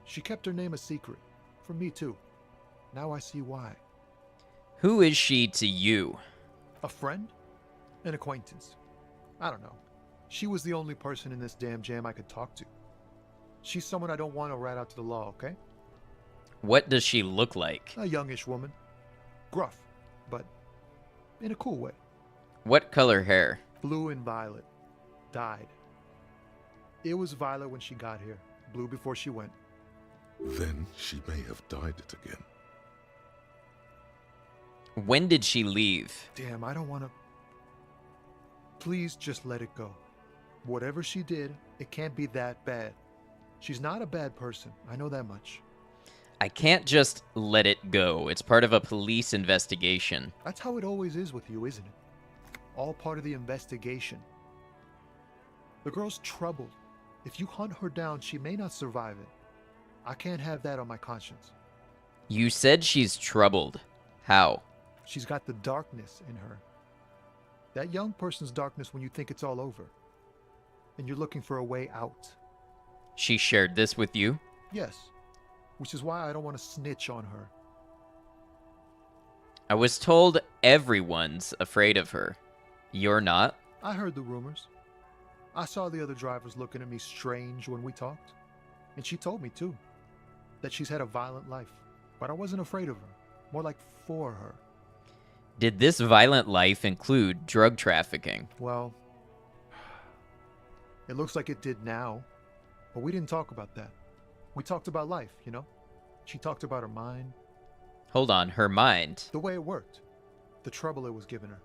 Speaker 8: She kept her name a secret. From me too. Now I see why.
Speaker 1: Who is she to you?
Speaker 8: A friend? An acquaintance. I don't know. She was the only person in this damn jam I could talk to. She's someone I don't want to rat out to the law, okay?
Speaker 1: What does she look like?
Speaker 8: A youngish woman. Gruff, but in a cool way.
Speaker 1: What color hair?
Speaker 8: Blue and violet. Dyed. It was violet when she got here. Blue before she went.
Speaker 2: Then she may have dyed it again.
Speaker 1: When did she leave?
Speaker 8: Damn, I don't want to... Please just let it go. Whatever she did, it can't be that bad. She's not a bad person. I know that much.
Speaker 1: I can't just let it go. It's part of a police investigation.
Speaker 8: That's how it always is with you, isn't it? All part of the investigation. The girl's troubled. If you hunt her down, she may not survive it. I can't have that on my conscience.
Speaker 1: You said she's troubled. How?
Speaker 8: She's got the darkness in her. That young person's darkness when you think it's all over. And you're looking for a way out.
Speaker 1: She shared this with you?
Speaker 8: Yes. Which is why I don't want to snitch on her.
Speaker 1: I was told everyone's afraid of her. You're not?
Speaker 8: I heard the rumors. I saw the other drivers looking at me strange when we talked. And she told me, too, that she's had a violent life. But I wasn't afraid of her. More like for her.
Speaker 1: Did this violent life include drug trafficking?
Speaker 8: Well, it looks like it did now. But we didn't talk about that. We talked about life, you know? She talked about her mind.
Speaker 1: Hold on, her mind.
Speaker 8: The way it worked. The trouble it was giving her.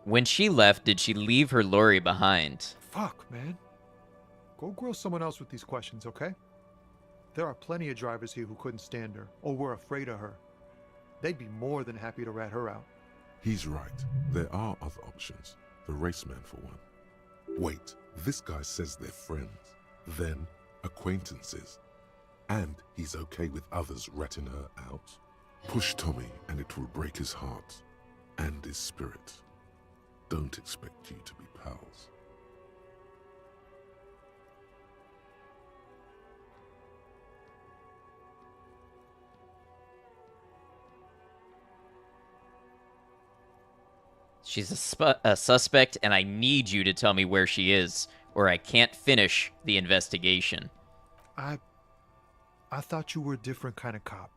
Speaker 1: When she left, did she leave her lorry behind?
Speaker 8: Fuck, man. Go grill someone else with these questions, okay? There are plenty of drivers here who couldn't stand her, or were afraid of her. They'd be more than happy to rat her out.
Speaker 2: He's right. There are other options. The raceman, for one. Wait, this guy says they're friends. Then, acquaintances. And he's okay with others ratting her out. Push Tommy and it will break his heart. And his spirit. Don't expect you to be pals.
Speaker 1: She's a suspect, and I need you to tell me where she is, or I can't finish the investigation.
Speaker 8: I thought you were a different kind of cop.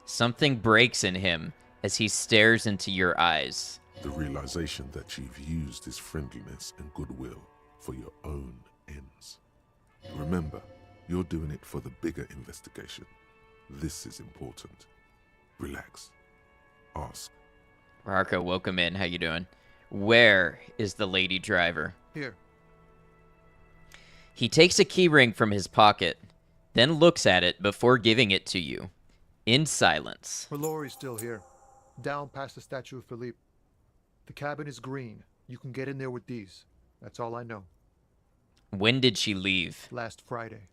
Speaker 1: Something breaks in him as he stares into your eyes.
Speaker 2: The realization that you've used his friendliness and goodwill for your own ends. Remember, you're doing it for the bigger investigation. This is important. Relax. Ask.
Speaker 1: Rarko, welcome in. How you doing? Where is the lady driver?
Speaker 8: Here.
Speaker 1: He takes a keyring from his pocket, then looks at it before giving it to you. In silence.
Speaker 8: Her lorry's still here. Down past the statue of Philippe. The cabin is green. You can get in there with these. That's all I know.
Speaker 1: When did she leave?
Speaker 8: Last Friday.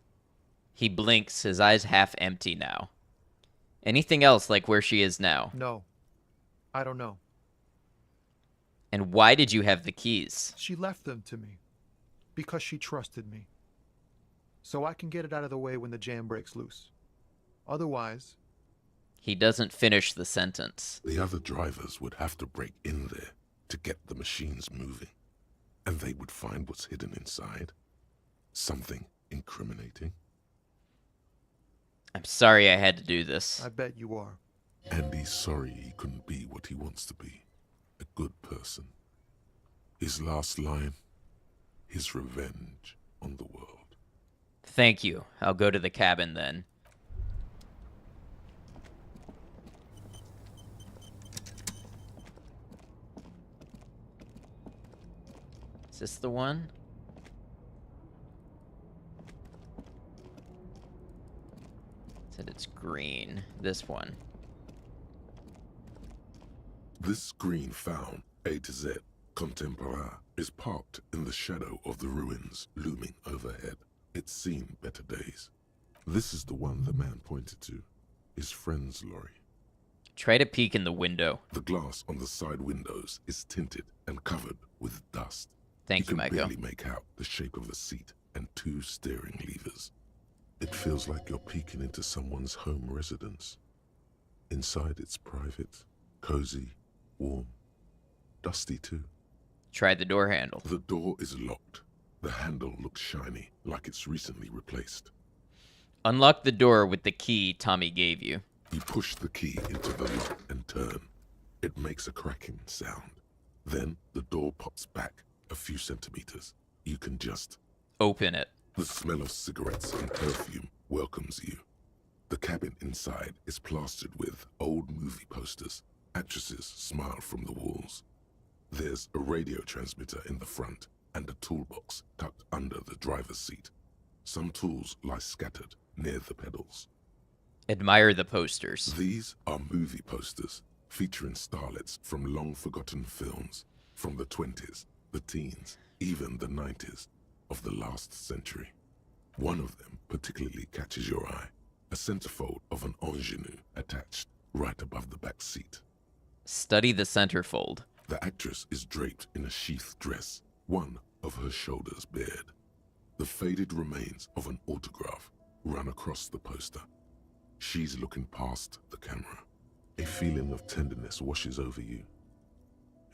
Speaker 1: He blinks, his eyes half empty now. Anything else like where she is now?
Speaker 8: No. I don't know.
Speaker 1: And why did you have the keys?
Speaker 8: She left them to me. Because she trusted me. So I can get it out of the way when the jam breaks loose. Otherwise...
Speaker 1: He doesn't finish the sentence.
Speaker 2: The other drivers would have to break in there to get the machines moving. And they would find what's hidden inside. Something incriminating.
Speaker 1: I'm sorry I had to do this.
Speaker 8: I bet you are.
Speaker 2: And he's sorry he couldn't be what he wants to be. A good person. His last line, his revenge on the world.
Speaker 1: Thank you. I'll go to the cabin then. Is this the one? Said it's green. This one.
Speaker 2: This green found, A to Z, Contemporain, is parked in the shadow of the ruins looming overhead. It's seen better days. This is the one the man pointed to. His friend's lorry.
Speaker 1: Try to peek in the window.
Speaker 2: The glass on the side windows is tinted and covered with dust.
Speaker 1: Thank you,
Speaker 2: You can
Speaker 1: Michael.
Speaker 2: barely make out the shape of a seat and two steering levers. It feels like you're peeking into someone's home residence. Inside it's private, cozy, warm, dusty too.
Speaker 1: Try the door handle.
Speaker 2: The door is locked. The handle looks shiny, like it's recently replaced.
Speaker 1: Unlock the door with the key Tommy gave you.
Speaker 2: You push the key into the lock and turn. It makes a cracking sound. Then the door pops back a few centimeters. You can just
Speaker 1: open it.
Speaker 2: The smell of cigarettes and perfume welcomes you. The cabin inside is plastered with old movie posters. Actresses smile from the walls. There's a radio transmitter in the front and a toolbox tucked under the driver's seat. Some tools lie scattered near the pedals.
Speaker 1: Admire the posters.
Speaker 2: These are movie posters featuring starlets from long-forgotten films from the 20s, the teens, even the 90s of the last century. One of them particularly catches your eye, a centerfold of an ingenue attached right above the back seat.
Speaker 1: Study the centerfold.
Speaker 2: The actress is draped in a sheath dress, one of her shoulders bared. The faded remains of an autograph run across the poster. She's looking past the camera. A feeling of tenderness washes over you.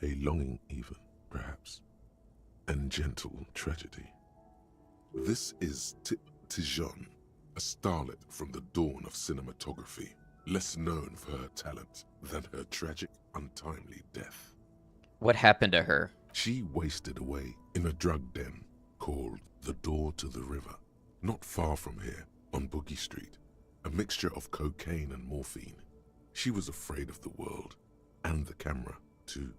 Speaker 2: A longing even, perhaps. And gentle tragedy. This is Tip Tijon, a starlet from the dawn of cinematography, less known for her talent than her tragic, untimely death.
Speaker 1: What happened to her?
Speaker 2: She wasted away in a drug den called the Door to the River, not far from here, on Boogie Street, a mixture of cocaine and morphine. She was afraid of the world, and the camera, too.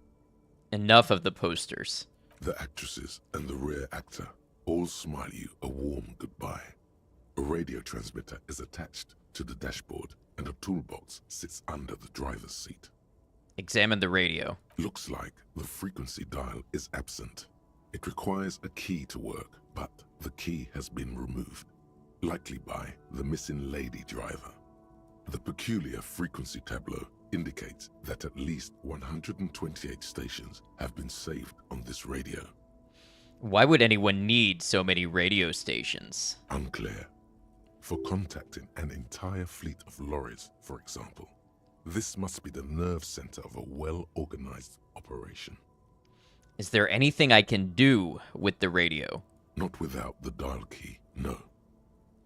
Speaker 1: Enough of the posters.
Speaker 2: The actresses and the rear actor all smile you a warm goodbye. A radio transmitter is attached to the dashboard, and a toolbox sits under the driver's seat.
Speaker 1: Examine the radio.
Speaker 2: Looks like the frequency dial is absent. It requires a key to work, but the key has been removed, likely by the missing lady driver. The peculiar frequency tableau indicates that at least 128 stations have been saved on this radio.
Speaker 1: Why would anyone need so many radio stations?
Speaker 2: Unclear. For contacting an entire fleet of lorries, for example. This must be the nerve center of a well-organized operation.
Speaker 1: Is there anything I can do with the radio?
Speaker 2: Not without the dial key, no.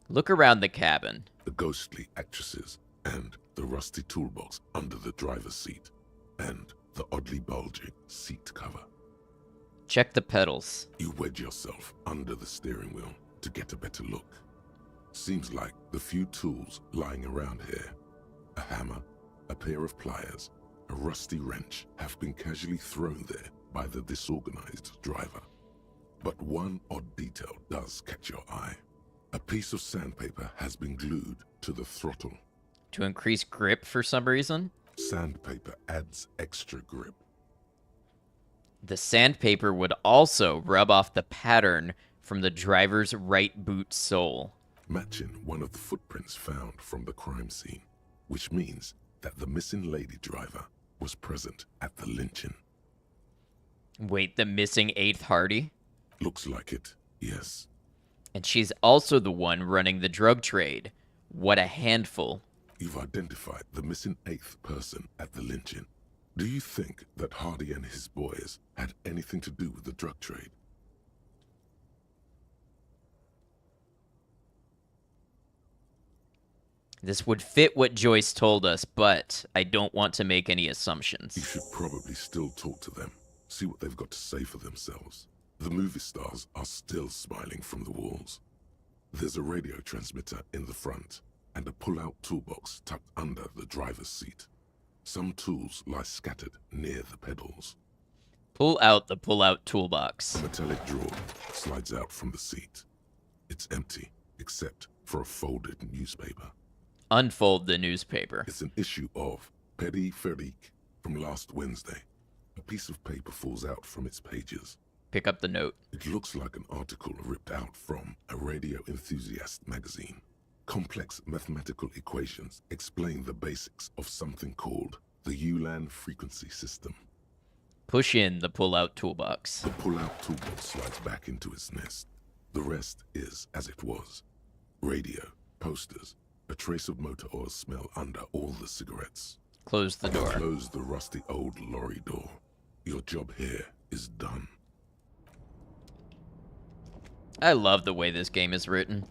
Speaker 1: Look around the cabin.
Speaker 2: The ghostly actresses and the rusty toolbox under the driver's seat, and the oddly bulging seat cover.
Speaker 1: Check the pedals.
Speaker 2: You wedge yourself under the steering wheel to get a better look. Seems like the few tools lying around here, a hammer, a pair of pliers, a rusty wrench, have been casually thrown there by the disorganized driver. But one odd detail does catch your eye. A piece of sandpaper has been glued to the throttle.
Speaker 1: To increase grip for some reason?
Speaker 2: Sandpaper adds extra grip.
Speaker 1: The sandpaper would also rub off the pattern from the driver's right boot sole,
Speaker 2: matching one of the footprints found from the crime scene, which means that the missing lady driver was present at the lynching.
Speaker 1: Wait, the missing 8th Hardy?
Speaker 2: Looks like it, yes.
Speaker 1: And she's also the one running the drug trade. What a handful.
Speaker 2: You've identified the missing 8th person at the lynching. Do you think that Hardy and his boys had anything to do with the drug trade?
Speaker 1: This would fit what Joyce told us, but I don't want to make any assumptions.
Speaker 2: You should probably still talk to them, see what they've got to say for themselves. The movie stars are still smiling from the walls. There's a radio transmitter in the front, and a pull-out toolbox tucked under the driver's seat. Some tools lie scattered near the pedals.
Speaker 1: Pull out the pull-out toolbox.
Speaker 2: A metallic drawer slides out from the seat. It's empty, except for a folded newspaper.
Speaker 1: Unfold the newspaper.
Speaker 2: It's an issue of Petit Ferique from last Wednesday. A piece of paper falls out from its pages.
Speaker 1: Pick up the note.
Speaker 2: It looks like an article ripped out from a radio enthusiast magazine. Complex mathematical equations explain the basics of something called the Ulan frequency system.
Speaker 1: Push in the pull-out toolbox.
Speaker 2: The pull-out toolbox slides back into its nest. The rest is as it was. Radio, posters, a trace of motor oil smell under all the cigarettes.
Speaker 1: Close the door.
Speaker 2: Close the rusty old lorry door. Your job here is done.
Speaker 1: I love the way this game is written.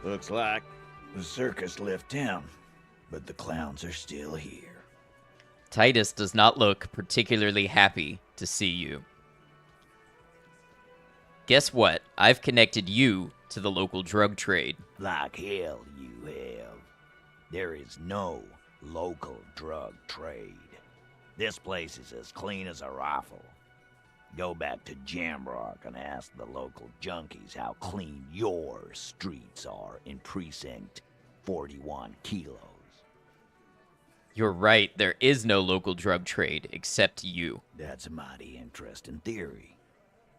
Speaker 14: Looks like the circus left town, but the clowns are still here.
Speaker 1: Titus does not look particularly happy to see you. Guess what? I've connected you to the local drug trade.
Speaker 14: Like hell you have. There is no local drug trade. This place is as clean as a rifle. Go back to Jamrock and ask the local junkies how clean your streets are in Precinct 41 Kilos.
Speaker 1: You're right, there is no local drug trade except you.
Speaker 14: That's a mighty interesting theory.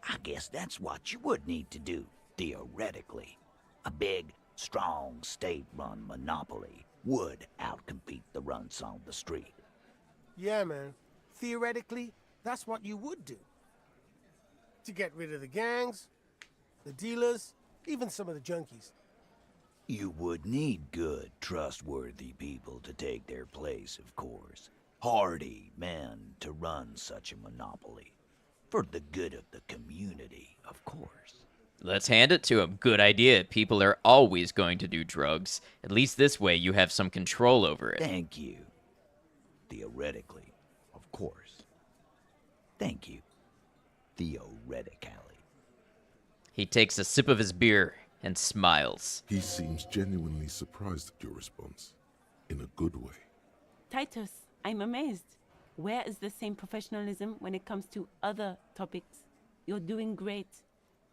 Speaker 14: I guess that's what you would need to do, theoretically. A big, strong, state-run monopoly would outcompete the runts on the street.
Speaker 9: Yeah, man. Theoretically, that's what you would do. To get rid of the gangs, the dealers, even some of the junkies.
Speaker 14: You would need good, trustworthy people to take their place, of course. Hardy men to run such a monopoly. For the good of the community, of course.
Speaker 1: Let's hand it to him. Good idea. People are always going to do drugs. At least this way you have some control over it.
Speaker 14: Thank you. Theoretically, of course. Thank you. Theoretically.
Speaker 1: He takes a sip of his beer and smiles.
Speaker 2: He seems genuinely surprised at your response, in a good way.
Speaker 13: Titus, I'm amazed. Where is the same professionalism when it comes to other topics? You're doing great.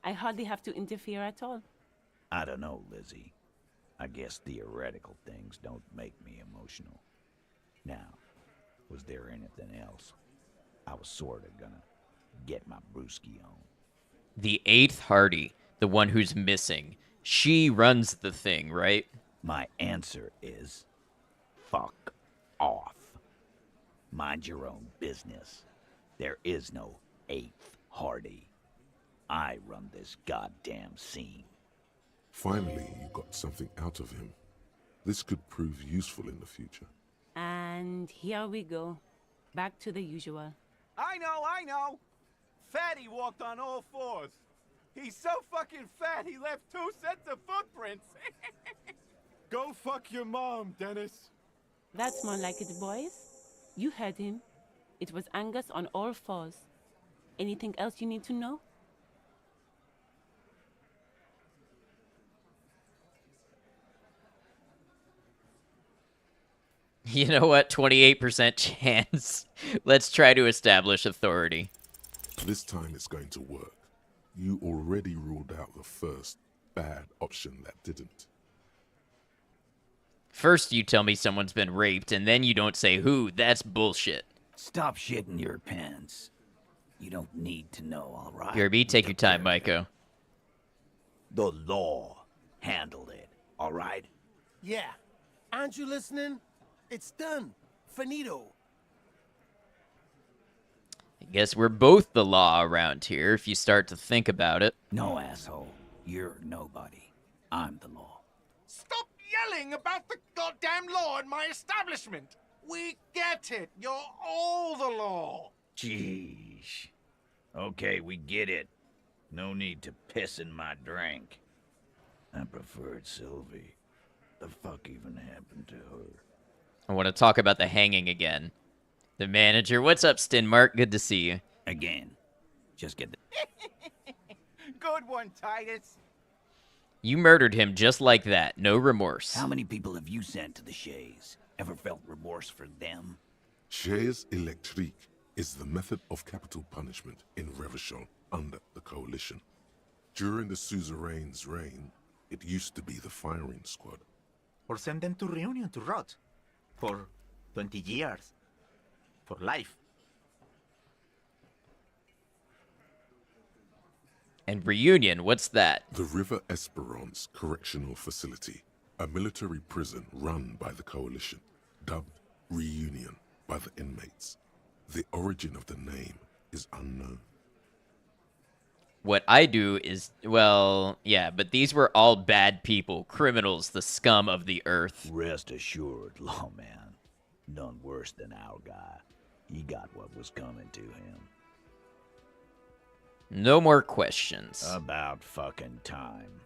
Speaker 13: I hardly have to interfere at all.
Speaker 14: I don't know, Lizzie. I guess theoretical things don't make me emotional. Now, was there anything else? I was sort of gonna get my brewski on.
Speaker 1: The 8th Hardy, the one who's missing. She runs the thing, right?
Speaker 14: My answer is fuck off. Mind your own business. There is no 8th Hardy. I run this goddamn scene.
Speaker 2: Finally, you got something out of him. This could prove useful in the future.
Speaker 13: And here we go. Back to the usual.
Speaker 15: I know! Fatty walked on all fours. He's so fucking fat he left 2 sets of footprints.
Speaker 6: Go fuck your mom, Dennis.
Speaker 13: That's more like it, boys. You heard him. It was Angus on all fours. Anything else you need to know?
Speaker 1: You know what? 28% chance. Let's try to establish authority.
Speaker 2: This time it's going to work. You already ruled out the first bad option that didn't.
Speaker 1: First you tell me someone's been raped, and then you don't say who. That's bullshit.
Speaker 14: Stop shitting your pants. You don't need to know, all right?
Speaker 1: BRB, take your time, Maiko.
Speaker 14: The law handled it, all right?
Speaker 9: Yeah. Aren't you listening? It's done. Finito.
Speaker 1: I guess we're both the law around here, if you start to think about it.
Speaker 14: No, asshole. You're nobody. I'm the law.
Speaker 15: Stop yelling about the goddamn law in my establishment. We get it. You're all the law.
Speaker 14: Jeez. Okay, we get it. No need to piss in my drink. I preferred Sylvie. The fuck even happened to her?
Speaker 1: I want to talk about the hanging again. The manager. What's up, Stinmark? Good to see you.
Speaker 14: Again. Just get the...
Speaker 15: Good one, Titus.
Speaker 1: You murdered him just like that. No remorse.
Speaker 14: How many people have you sent to the Shays? Ever felt remorse for them?
Speaker 2: Chaise électrique is the method of capital punishment in Revachol under the Coalition. During the suzerain's reign, it used to be the firing squad.
Speaker 16: Or send them to Reunion to rot. For 20 years. For life.
Speaker 1: And Reunion, what's that?
Speaker 2: The River Esperance Correctional Facility, a military prison run by the Coalition, dubbed Reunion by the inmates. The origin of the name is unknown.
Speaker 1: What I do is, well, yeah, but these were all bad people, criminals, the scum of the earth.
Speaker 14: Rest assured, lawman. None worse than our guy. He got what was coming to him.
Speaker 1: No more questions.
Speaker 14: About fucking time.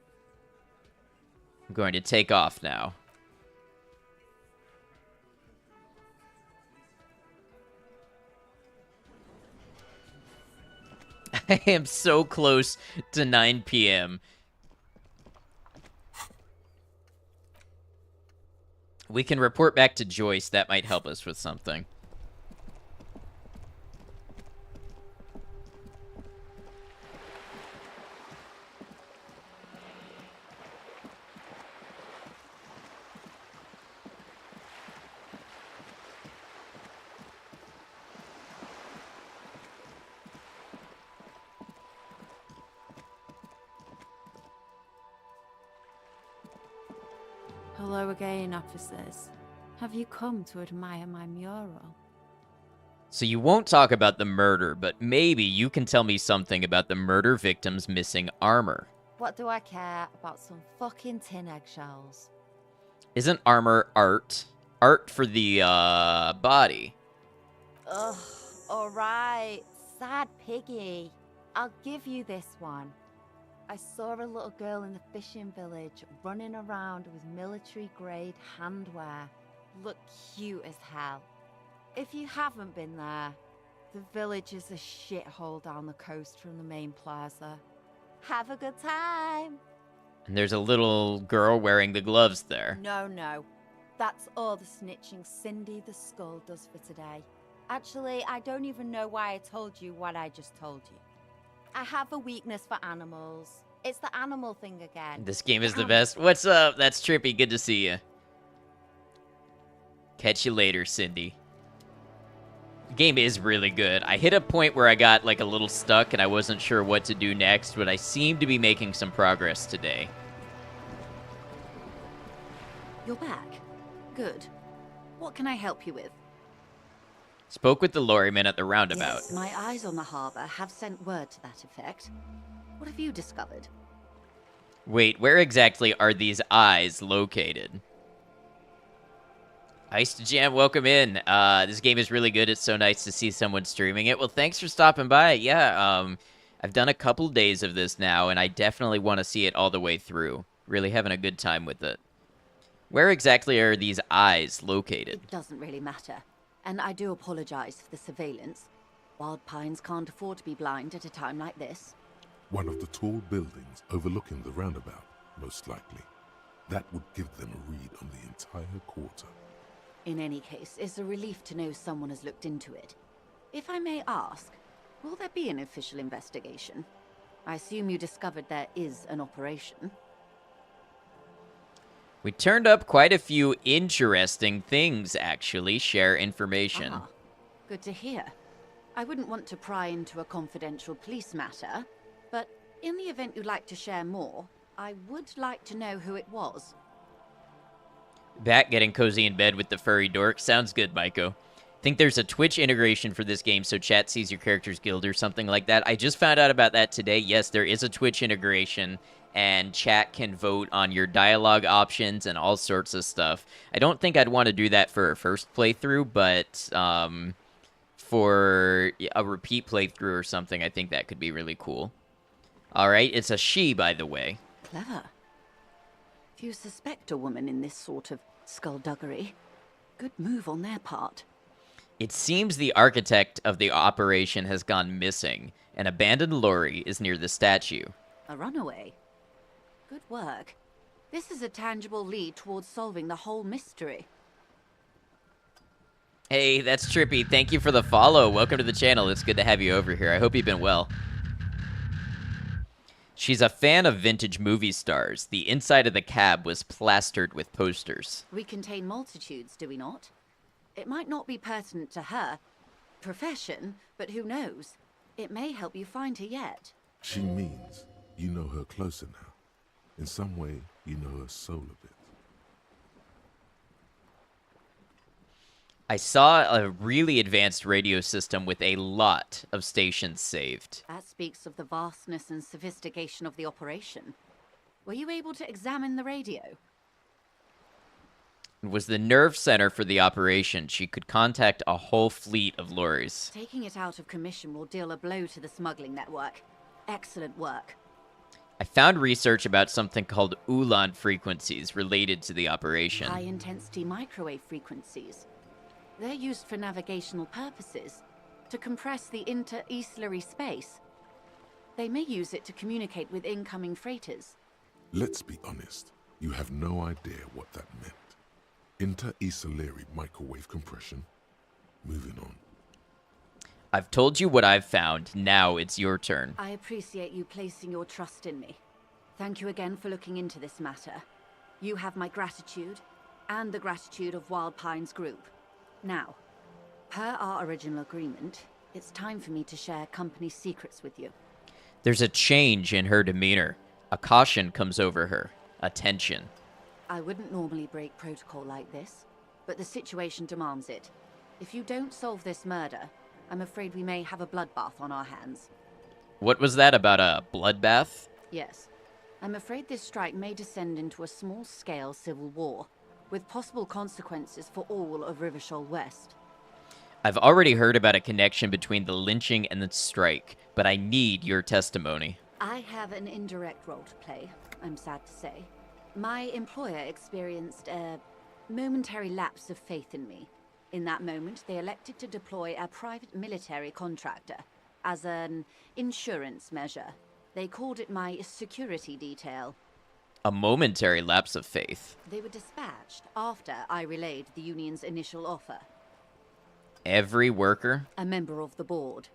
Speaker 1: I'm going to take off now. I am so close to 9 p.m. We can report back to Joyce. That might help us with something.
Speaker 17: Hello again, officers. Have you come to admire my mural?
Speaker 1: So you won't talk about the murder, but maybe you can tell me something about the murder victim's missing armor.
Speaker 17: What do I care about some fucking tin eggshells?
Speaker 1: Isn't armor art? Art for the, body.
Speaker 17: Ugh, alright. Sad piggy. I'll give you this one. I saw a little girl in the fishing village running around with military-grade handwear. Looked cute as hell. If you haven't been there, the village is a shithole down the coast from the main plaza. Have a good time!
Speaker 1: And there's a little girl wearing the gloves there.
Speaker 17: No. That's all the snitching Cindy the Skull does for today. Actually, I don't even know why I told you what I just told you. I have a weakness for animals. It's the animal thing again.
Speaker 1: This game is the best. What's up? That's Trippy. Good to see you. Catch you later, Cindy. The game is really good. I hit a point where I got like a little stuck and I wasn't sure what to do next, but I seem to be making some progress today.
Speaker 17: You're back. Good. What can I help you with?
Speaker 1: Spoke with the lorryman at the roundabout.
Speaker 10: Yes, my eyes on the harbour have sent word to that effect. What have you discovered?
Speaker 1: Wait, where exactly are these eyes located? Ice to Jam, welcome in. This game is really good. It's so nice to see someone streaming it. Well, thanks for stopping by. Yeah, I've done a couple days of this now, and I definitely want to see it all the way through. Really having a good time with it. Where exactly are these eyes located?
Speaker 10: It doesn't really matter. And I do apologize for the surveillance. Wild Pines can't afford to be blind at a time like this.
Speaker 2: One of the tall buildings overlooking the roundabout, most likely. That would give them a read on the entire quarter.
Speaker 10: In any case, it's a relief to know someone has looked into it. If I may ask, will there be an official investigation? I assume you discovered there is an operation.
Speaker 1: We turned up quite a few interesting things, actually. Share information.
Speaker 10: Ah, good to hear. I wouldn't want to pry into a confidential police matter, but in the event you'd like to share more, I would like to know who it was.
Speaker 1: Back getting cozy in bed with the furry dork. Sounds good, Maiko. Think there's a Twitch integration for this game so chat sees your character's guild or something like that. I just found out about that today. Yes, there is a Twitch integration, and chat can vote on your dialogue options and all sorts of stuff. I don't think I'd want to do that for a first playthrough, but for a repeat playthrough or something, I think that could be really cool. All right, it's a she, by the way.
Speaker 10: Clever. If you suspect a woman in this sort of skullduggery, good move on their part.
Speaker 1: It seems the architect of the operation has gone missing. An abandoned lorry is near the statue.
Speaker 10: A runaway. Good work. This is a tangible lead towards solving the whole mystery.
Speaker 1: Hey, that's Trippy. Thank you for the follow. Welcome to the channel. It's good to have you over here. I hope you've been well. She's a fan of vintage movie stars. The inside of the cab was plastered with posters.
Speaker 10: We contain multitudes, do we not? It might not be pertinent to her profession, but who knows? It may help you find her yet.
Speaker 2: She means you know her closer now. In some way, you know her soul a bit.
Speaker 1: I saw a really advanced radio system with a lot of stations saved.
Speaker 10: That speaks of the vastness and sophistication of the operation. Were you able to examine the radio?
Speaker 1: It was the nerve center for the operation. She could contact a whole fleet of lorries.
Speaker 10: Taking it out of commission will deal a blow to the smuggling network. Excellent work.
Speaker 1: I found research about something called Ulan frequencies related to the operation.
Speaker 10: High-intensity microwave frequencies. They're used for navigational purposes, to compress the inter-eastlery space. They may use it to communicate with incoming freighters.
Speaker 2: Let's be honest. You have no idea what that meant. Inter-eastlery microwave compression. Moving on.
Speaker 1: I've told you what I've found. Now it's your turn.
Speaker 10: I appreciate you placing your trust in me. Thank you again for looking into this matter. You have my gratitude, and the gratitude of Wild Pines Group. Now, per our original agreement, it's time for me to share company secrets with you.
Speaker 1: There's a change in her demeanor. A caution comes over her. A tension.
Speaker 10: I wouldn't normally break protocol like this, but the situation demands it. If you don't solve this murder, I'm afraid we may have a bloodbath on our hands.
Speaker 1: What was that about, a bloodbath?
Speaker 10: Yes. I'm afraid this strike may descend into a small-scale civil war, with possible consequences for all of Rivershoal West.
Speaker 1: I've already heard about a connection between the lynching and the strike, but I need your testimony.
Speaker 10: I have an indirect role to play, I'm sad to say. My employer experienced a momentary lapse of faith in me. In that moment, they elected to deploy a private military contractor as an insurance measure. They called it my security detail.
Speaker 1: A momentary lapse of faith.
Speaker 10: They were dispatched after I relayed the union's initial offer.
Speaker 1: Every worker?
Speaker 10: A member of the board.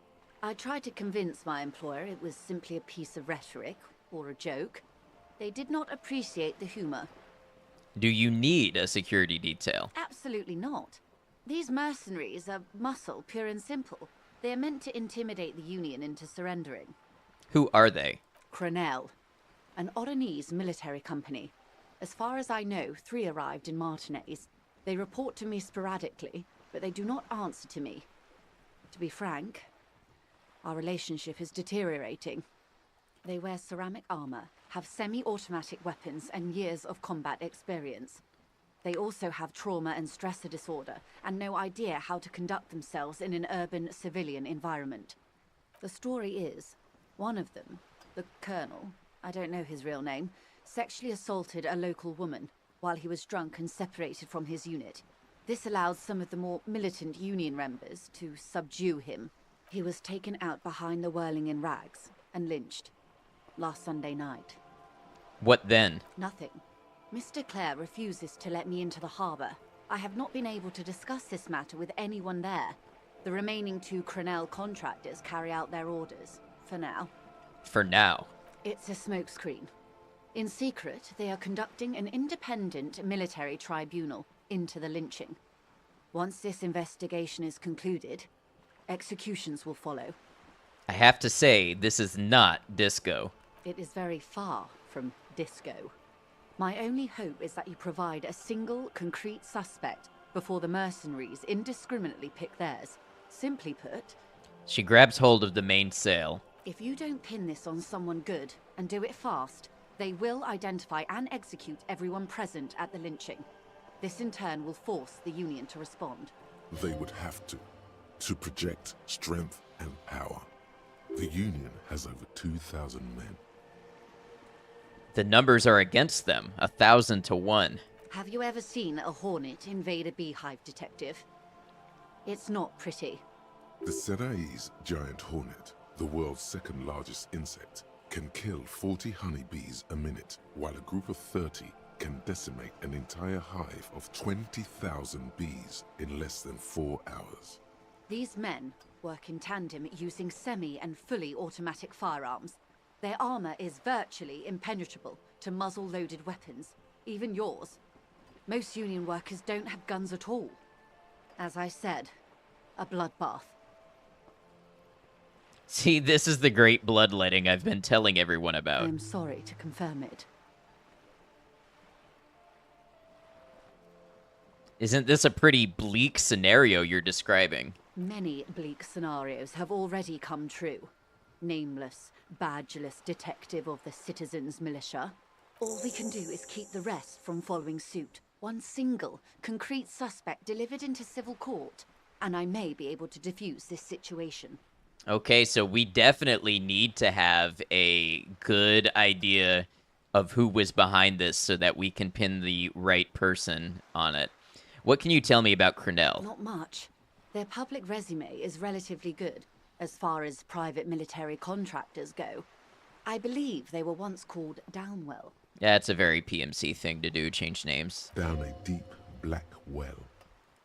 Speaker 10: I tried to convince my employer it was simply a piece of rhetoric or a joke. They did not appreciate the humor.
Speaker 1: Do you need a security detail?
Speaker 10: Absolutely not. These mercenaries are muscle, pure and simple. They are meant to intimidate the Union into surrendering.
Speaker 1: Who are they?
Speaker 10: Cronell, an Oronese military company. As far as I know, 3 arrived in Martinez. They report to me sporadically, but they do not answer to me. To be frank, our relationship is deteriorating. They wear ceramic armor, have semi-automatic weapons, and years of combat experience. They also have trauma and stressor disorder, and no idea how to conduct themselves in an urban civilian environment. The story is, one of them, the Colonel, I don't know his real name, sexually assaulted a local woman while he was drunk and separated from his unit. This allowed some of the more militant Union members to subdue him. He was taken out behind the whirling in rags and lynched last Sunday night.
Speaker 1: What then?
Speaker 10: Nothing. Mr. Clare refuses to let me into the harbor. I have not been able to discuss this matter with anyone there. The remaining 2 Crenell contractors carry out their orders, for now.
Speaker 1: For now.
Speaker 10: It's a smokescreen. In secret, they are conducting an independent military tribunal into the lynching. Once this investigation is concluded, executions will follow.
Speaker 1: I have to say, this is not Disco.
Speaker 10: It is very far from Disco. My only hope is that you provide a single, concrete suspect before the mercenaries indiscriminately pick theirs. Simply put,
Speaker 1: She grabs hold of the mainsail.
Speaker 10: if you don't pin this on someone good, and do it fast, they will identify and execute everyone present at the lynching. This in turn will force the Union to respond.
Speaker 2: They would have to project strength and power. The Union has over 2,000 men.
Speaker 1: The numbers are against them, 1,000 to 1.
Speaker 10: Have you ever seen a hornet invade a beehive, detective? It's not pretty.
Speaker 2: The Serai's giant hornet, the world's second largest insect, can kill 40 honeybees a minute, while a group of 30 can decimate an entire hive of 20,000 bees in less than 4 hours.
Speaker 10: These men work in tandem using semi and fully automatic firearms. Their armor is virtually impenetrable to muzzle-loaded weapons, even yours. Most Union workers don't have guns at all. As I said, a bloodbath.
Speaker 1: See, this is the great bloodletting I've been telling everyone about.
Speaker 10: I'm sorry to confirm it.
Speaker 1: Isn't this a pretty bleak scenario you're describing?
Speaker 10: Many bleak scenarios have already come true. Nameless, badgeless detective of the citizens' militia. All we can do is keep the rest from following suit. One single, concrete suspect delivered into civil court, and I may be able to defuse this situation.
Speaker 1: Okay, so we definitely need to have a good idea of who was behind this so that we can pin the right person on it. What can you tell me about Crenell?
Speaker 10: Not much. Their public resume is relatively good, as far as private military contractors go. I believe they were once called Downwell.
Speaker 1: That's a very PMC thing to do, change names.
Speaker 2: Down a deep, black well.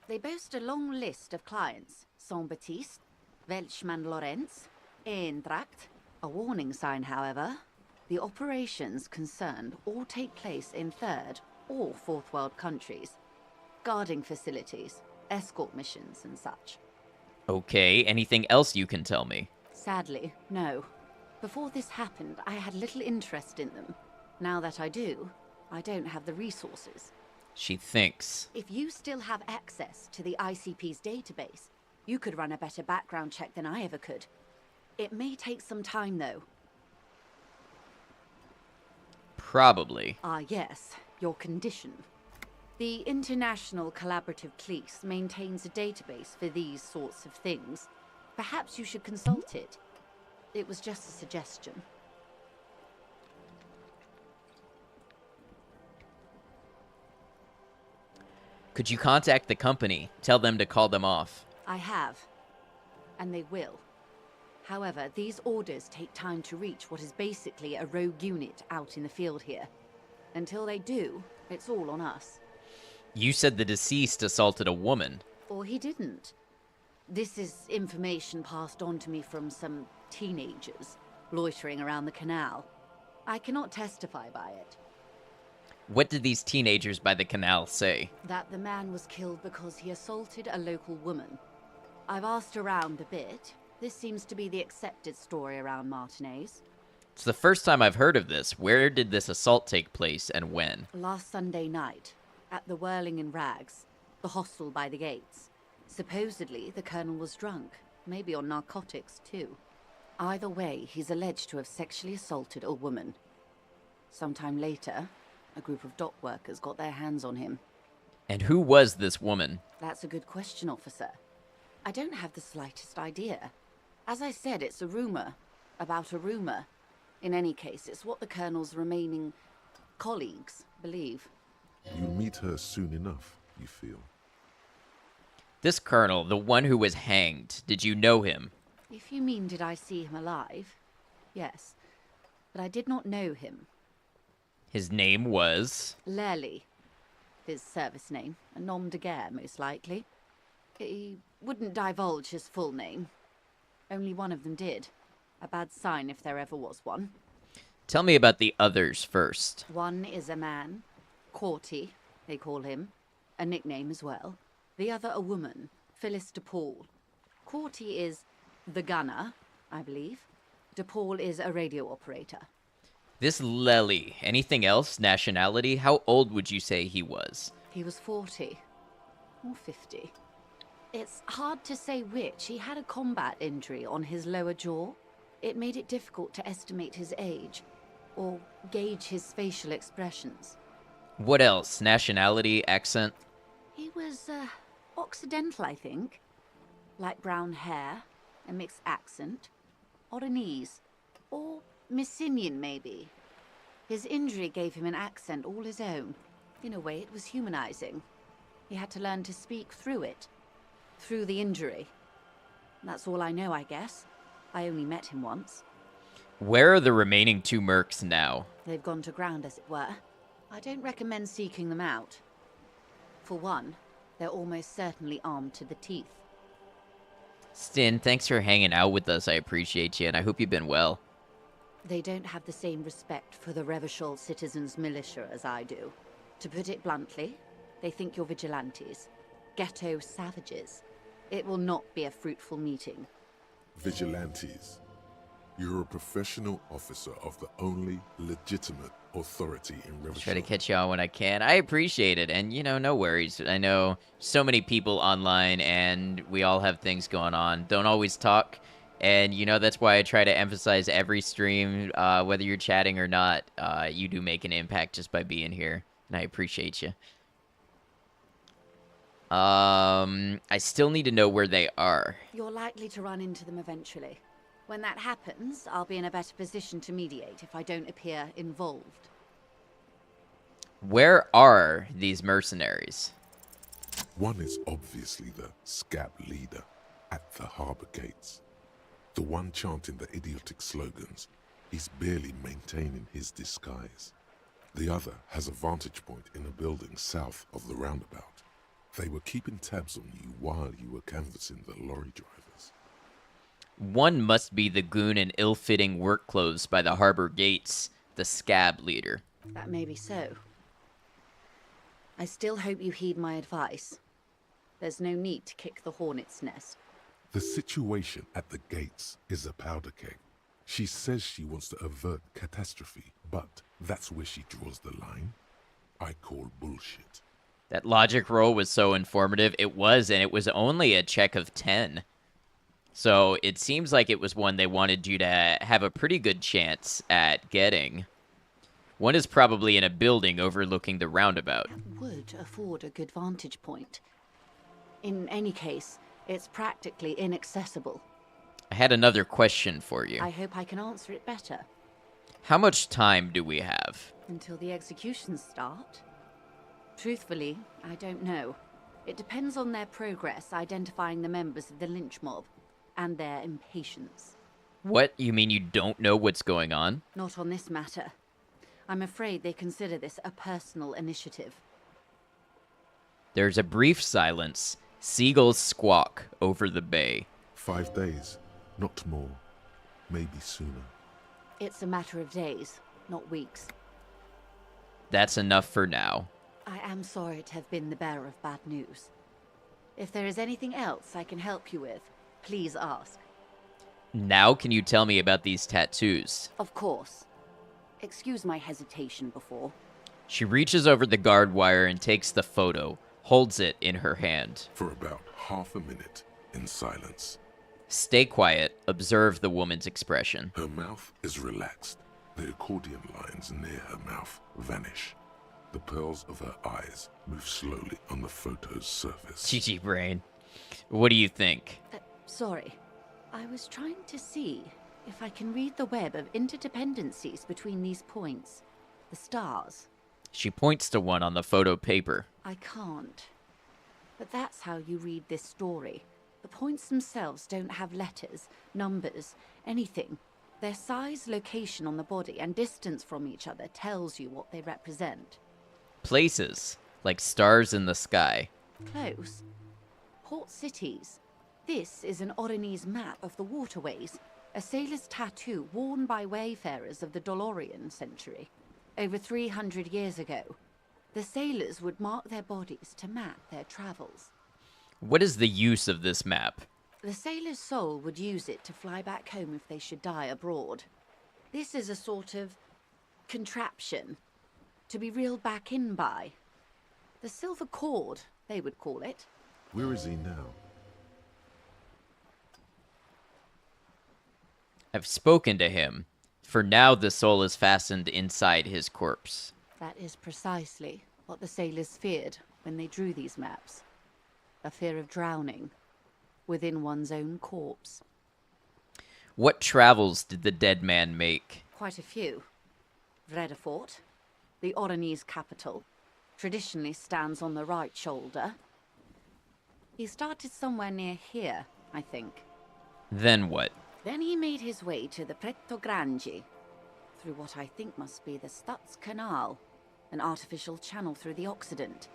Speaker 10: They boast a long list of clients. Saint-Baptiste, Welchman-Lorenz, Eintracht. A warning sign, however. The operations concerned all take place in third or fourth world countries. Guarding facilities, escort missions and such.
Speaker 1: Okay, anything else you can tell me?
Speaker 10: Sadly, no. Before this happened, I had little interest in them. Now that I do, I don't have the resources.
Speaker 1: She thinks.
Speaker 10: If you still have access to the ICP's database, you could run a better background check than I ever could. It may take some time, though.
Speaker 1: Probably.
Speaker 10: Ah, yes, your condition. The International Collaborative Police maintains a database for these sorts of things. Perhaps you should consult it. It was just a suggestion.
Speaker 1: Could you contact the company? Tell them to call them off.
Speaker 10: I have. And they will. However, these orders take time to reach what is basically a rogue unit out in the field here. Until they do, it's all on us.
Speaker 1: You said the deceased assaulted a woman.
Speaker 10: Or he didn't. This is information passed on to me from some teenagers loitering around the canal. I cannot testify by it.
Speaker 1: What did these teenagers by the canal say?
Speaker 10: That the man was killed because he assaulted a local woman. I've asked around a bit. This seems to be the accepted story around Martinez.
Speaker 1: It's the first time I've heard of this. Where did this assault take place and when?
Speaker 10: Last Sunday night, at the Whirling in Rags, the hostel by the gates. Supposedly, the colonel was drunk. Maybe on narcotics, too. Either way, he's alleged to have sexually assaulted a woman. Sometime later, a group of dock workers got their hands on him.
Speaker 1: And who was this woman?
Speaker 10: That's a good question, officer. I don't have the slightest idea. As I said, it's a rumor. About a rumor. In any case, it's what the Colonel's remaining colleagues believe.
Speaker 2: You'll meet her soon enough, you feel.
Speaker 1: This Colonel, the one who was hanged, did you know him?
Speaker 10: If you mean did I see him alive? Yes. But I did not know him.
Speaker 1: His name was?
Speaker 10: Lely. His service name. A nom de guerre, most likely. He wouldn't divulge his full name. Only one of them did. A bad sign if there ever was one.
Speaker 1: Tell me about the others first.
Speaker 10: One is a man. Corty, they call him. A nickname as well. The other a woman. Phyllis DePaul. Corty is the gunner, I believe. DePaul is a radio operator.
Speaker 1: This Lely, anything else? Nationality? How old would you say he was?
Speaker 10: He was 40. Or 50. It's hard to say which. He had a combat injury on his lower jaw. It made it difficult to estimate his age, or gauge his facial expressions.
Speaker 1: What else? Nationality? Accent?
Speaker 10: He was, Occidental, I think. Light brown hair, a mixed accent, Oranese, or Messinian, maybe. His injury gave him an accent all his own. In a way, it was humanizing. He had to learn to speak through it. Through the injury. That's all I know, I guess. I only met him once.
Speaker 1: Where are the remaining 2 mercs now?
Speaker 10: They've gone to ground, as it were. I don't recommend seeking them out. For one, they're almost certainly armed to the teeth.
Speaker 1: Stin, thanks for hanging out with us. I appreciate you, and I hope you've been well.
Speaker 10: They don't have the same respect for the Revachol citizens' militia as I do. To put it bluntly, they think you're vigilantes. Ghetto savages. It will not be a fruitful meeting.
Speaker 2: Vigilantes. You're a professional officer of the only legitimate authority in Revachol.
Speaker 1: Try to catch you on when I can. I appreciate it, and, no worries. I know so many people online, and we all have things going on. Don't always talk, and, that's why I try to emphasize every stream, whether you're chatting or not, you do make an impact just by being here, and I appreciate you. I still need to know where they are.
Speaker 10: You're likely to run into them eventually. When that happens, I'll be in a better position to mediate if I don't appear involved.
Speaker 1: Where are these mercenaries?
Speaker 2: One is obviously the scab leader at the harbor gates. The one chanting the idiotic slogans. He's barely maintaining his disguise. The other has a vantage point in a building south of the roundabout. They were keeping tabs on you while you were canvassing the lorry drivers.
Speaker 1: One must be the goon in ill-fitting work clothes by the harbor gates, the scab leader.
Speaker 10: That may be so. I still hope you heed my advice. There's no need to kick the hornet's nest.
Speaker 2: The situation at the gates is a powder keg. She says she wants to avert catastrophe, but that's where she draws the line. I call bullshit.
Speaker 1: That logic roll was so informative. It was, and it was only a check of 10. So it seems like it was one they wanted you to have a pretty good chance at getting. One is probably in a building overlooking the roundabout.
Speaker 10: That would afford a good vantage point. In any case, it's practically inaccessible.
Speaker 1: I had another question for you.
Speaker 10: I hope I can answer it better.
Speaker 1: How much time do we have?
Speaker 10: Until the executions start? Truthfully, I don't know. It depends on their progress identifying the members of the lynch mob, and their impatience.
Speaker 1: What? You mean you don't know what's going on?
Speaker 10: Not on this matter. I'm afraid they consider this a personal initiative.
Speaker 1: There's a brief silence. Seagulls squawk over the bay.
Speaker 2: 5 days, not more. Maybe sooner.
Speaker 10: It's a matter of days, not weeks.
Speaker 1: That's enough for now.
Speaker 10: I am sorry to have been the bearer of bad news. If there is anything else I can help you with, please ask.
Speaker 1: Now can you tell me about these tattoos?
Speaker 10: Of course. Excuse my hesitation before.
Speaker 1: She reaches over the guard wire and takes the photo, holds it in her hand.
Speaker 2: For about half a minute, in silence.
Speaker 1: Stay quiet. Observe the woman's expression.
Speaker 2: Her mouth is relaxed. The accordion lines near her mouth vanish. The pearls of her eyes move slowly on the photo's surface.
Speaker 1: GG brain. What do you think?
Speaker 10: Sorry. I was trying to see if I can read the web of interdependencies between these points. The stars.
Speaker 1: She points to one on the photo paper.
Speaker 10: I can't. But that's how you read this story. The points themselves don't have letters, numbers, anything. Their size, location on the body, and distance from each other tells you what they represent.
Speaker 1: Places, like stars in the sky.
Speaker 10: Close. Port cities. This is an Oronese map of the waterways, a sailor's tattoo worn by wayfarers of the Dolorian century. Over 300 years ago, the sailors would mark their bodies to map their travels.
Speaker 1: What is the use of this map?
Speaker 10: The sailor's soul would use it to fly back home if they should die abroad. This is a sort of contraption to be reeled back in by. The silver cord, they would call it.
Speaker 2: Where is he now?
Speaker 1: I've spoken to him. For now, the soul is fastened inside his corpse.
Speaker 10: That is precisely what the sailors feared when they drew these maps. A fear of drowning within one's own corpse.
Speaker 1: What travels did the dead man make?
Speaker 10: Quite a few. Vredefort, the Oronese capital, traditionally stands on the right shoulder. He started somewhere near here, I think.
Speaker 1: Then what?
Speaker 10: Then he made his way to the Pretto Grande, through what I think must be the Stutz Canal, an artificial channel through the Occident.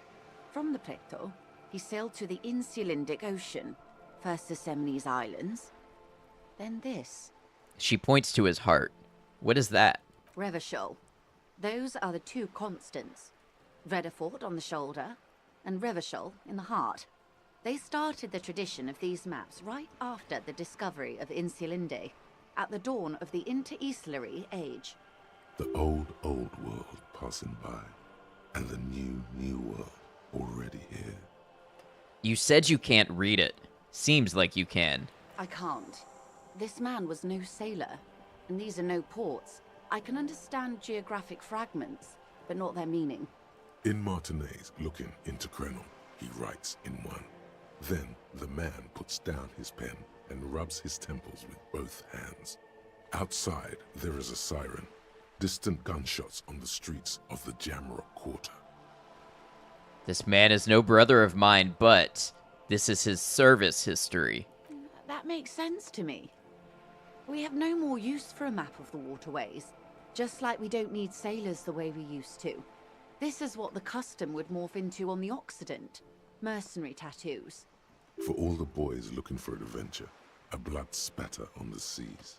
Speaker 10: From the Pretto, he sailed to the Insulindic Ocean, first the Semnes Islands, then this.
Speaker 1: She points to his heart. What is that?
Speaker 10: Revachol. Those are the two constants. Vredefort on the shoulder, and Revachol in the heart. They started the tradition of these maps right after the discovery of Insulinde, at the dawn of the Interinsulary Age.
Speaker 2: The old world passing by, and the new world already here.
Speaker 1: You said you can't read it. Seems like you can.
Speaker 10: I can't. This man was no sailor, and these are no ports. I can understand geographic fragments, but not their meaning.
Speaker 2: In Martinez, looking into Krenel, he writes in one. Then the man puts down his pen and rubs his temples with both hands. Outside, there is a siren. Distant gunshots on the streets of the Jamrock Quarter.
Speaker 1: This man is no brother of mine, but this is his service history.
Speaker 10: That makes sense to me. We have no more use for a map of the waterways, just like we don't need sailors the way we used to. This is what the custom would morph into on the Occident. Mercenary tattoos.
Speaker 2: For all the boys looking for adventure, a blood spatter on the seas.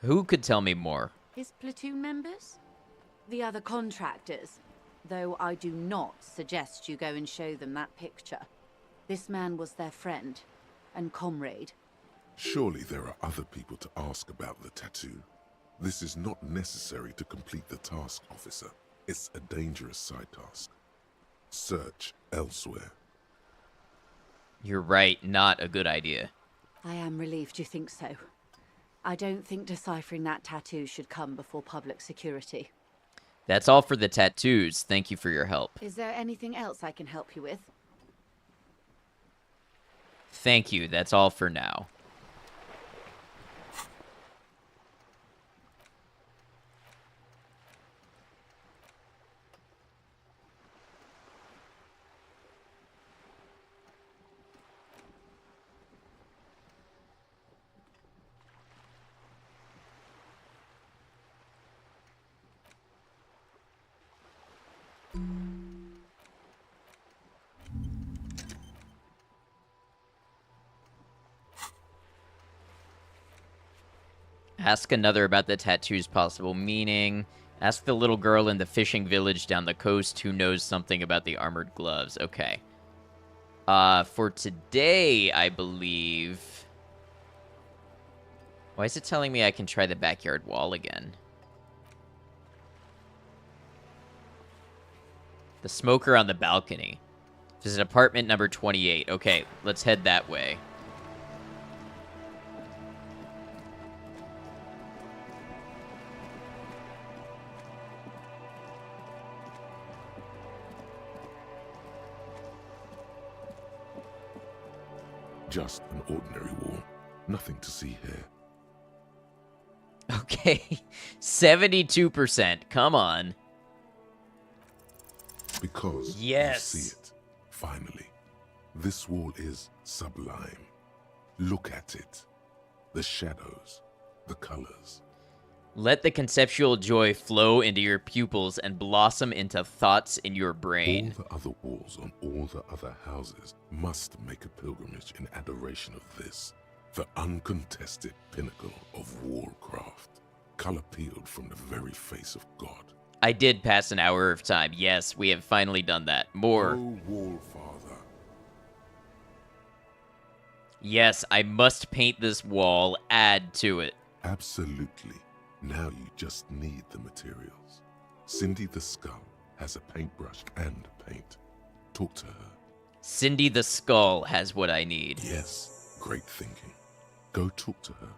Speaker 1: Who could tell me more?
Speaker 10: His platoon members? The other contractors. Though I do not suggest you go and show them that picture. This man was their friend and comrade.
Speaker 2: Surely there are other people to ask about the tattoo. This is not necessary to complete the task, officer. It's a dangerous side task. Search elsewhere.
Speaker 1: You're right, not a good idea.
Speaker 10: I am relieved you think so. I don't think deciphering that tattoo should come before public security.
Speaker 1: That's all for the tattoos. Thank you for your help.
Speaker 10: Is there anything else I can help you with?
Speaker 1: Thank you. That's all for now. Ask another about the tattoo's possible meaning. Ask the little girl in the fishing village down the coast who knows something about the armored gloves. Okay. For today, I believe... Why is it telling me I can try the backyard wall again? The smoker on the balcony. This is apartment number 28. Okay, let's head that way.
Speaker 2: Just an ordinary wall. Nothing to see here.
Speaker 1: Okay, 72%. Come on.
Speaker 2: Because
Speaker 1: yes.
Speaker 2: You see it, finally. This wall is sublime. Look at it. The shadows, the colors.
Speaker 1: Let the conceptual joy flow into your pupils and blossom into thoughts in your brain.
Speaker 2: All the other walls on all the other houses must make a pilgrimage in adoration of this, the uncontested pinnacle of wallcraft, color peeled from the very face of God.
Speaker 1: I did pass an hour of time. Yes, we have finally done that. More.
Speaker 2: Oh, Wallfather.
Speaker 1: Yes, I must paint this wall. Add to it.
Speaker 2: Absolutely. Now you just need the materials. Cindy the Skull has a paintbrush and paint. Talk to her.
Speaker 1: Cindy the Skull has what I need.
Speaker 2: Yes, great thinking. Go talk to her.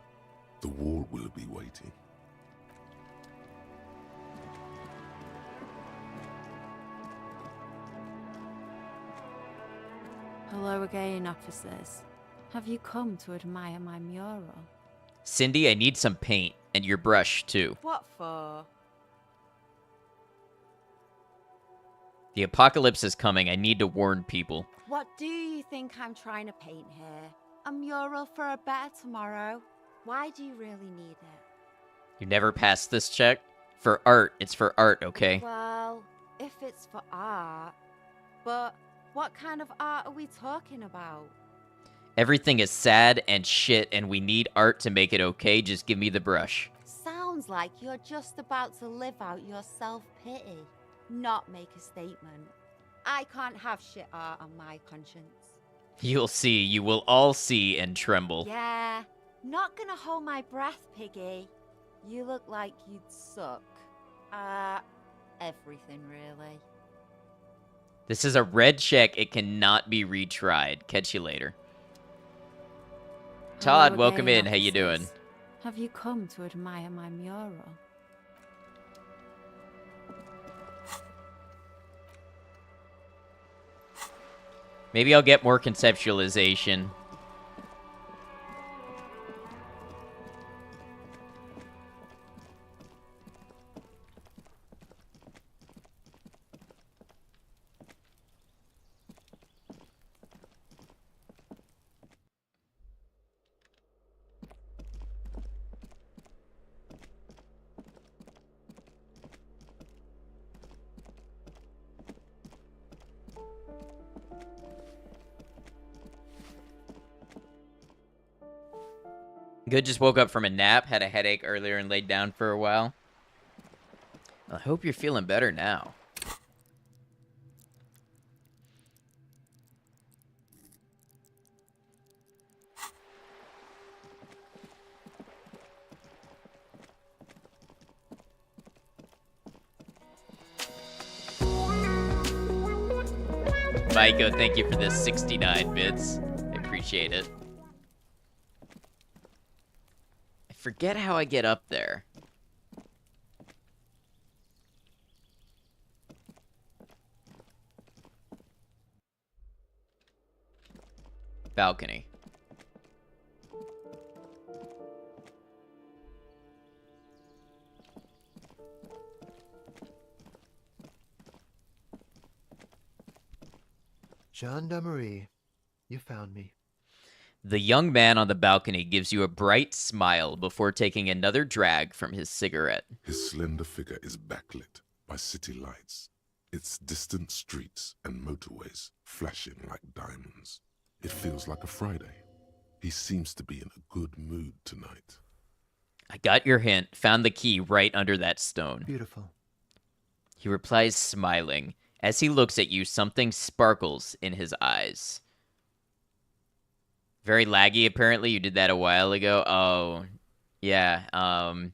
Speaker 2: The wall will be waiting.
Speaker 17: Hello again, officers. Have you come to admire my mural?
Speaker 1: Cindy, I need some paint, and your brush, too.
Speaker 17: What for?
Speaker 1: The apocalypse is coming. I need to warn people.
Speaker 17: What do you think I'm trying to paint here? A mural for a better tomorrow? Why do you really need it?
Speaker 1: You never passed this check? For art. It's for art, okay?
Speaker 17: Well, if it's for art. But what kind of art are we talking about?
Speaker 1: Everything is sad and shit, and we need art to make it okay. Just give me the brush.
Speaker 17: Sounds like you're just about to live out your self-pity, not make a statement. I can't have shit art on my conscience.
Speaker 1: You'll see. You will all see and tremble.
Speaker 17: Yeah, not gonna hold my breath, Piggy. You look like you'd suck. Everything really.
Speaker 1: This is a red check. It cannot be retried. Catch you later. Todd,
Speaker 17: Hello
Speaker 1: welcome
Speaker 17: again,
Speaker 1: in. How you doing?
Speaker 17: officers. Have you come to admire my mural?
Speaker 1: Maybe I'll get more conceptualization. Good, just woke up from a nap, had a headache earlier and laid down for a while. I hope you're feeling better now. Maiko, thank you for the 69 bits. I appreciate it. I forget how I get up there. Balcony.
Speaker 8: Gendarmerie, you found me.
Speaker 1: The young man on the balcony gives you a bright smile before taking another drag from his cigarette.
Speaker 2: His slender figure is backlit by city lights, its distant streets and motorways flashing like diamonds. It feels like a Friday. He seems to be in a good mood tonight.
Speaker 1: I got your hint. Found the key right under that stone.
Speaker 8: Beautiful.
Speaker 1: He replies smiling. As he looks at you, something sparkles in his eyes. Very laggy, apparently. You did that a while ago. Oh, yeah. I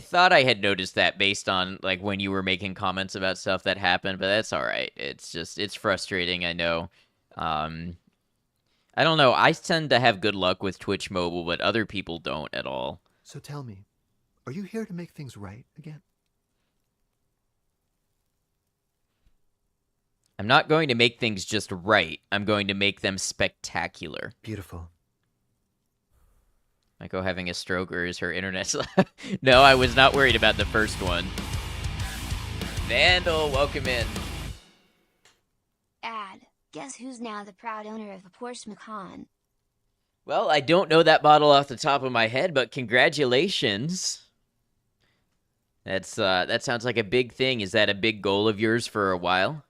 Speaker 1: thought I had noticed that based on, like, when you were making comments about stuff that happened, but that's all right. It's just, it's frustrating, I know. I don't know. I tend to have good luck with Twitch Mobile, but other people don't at all.
Speaker 8: So tell me, are you here to make things right again?
Speaker 1: I'm not going to make things just right. I'm going to make them spectacular.
Speaker 8: Beautiful.
Speaker 1: Miko having a stroke, or is her internet... No, I was not worried about the first one. Vandal, welcome in.
Speaker 18: Ad, guess who's now the proud owner of the Porsche Macan?
Speaker 1: Well, I don't know that model off the top of my head, but congratulations. That sounds like a big thing. Is that a big goal of yours for a while?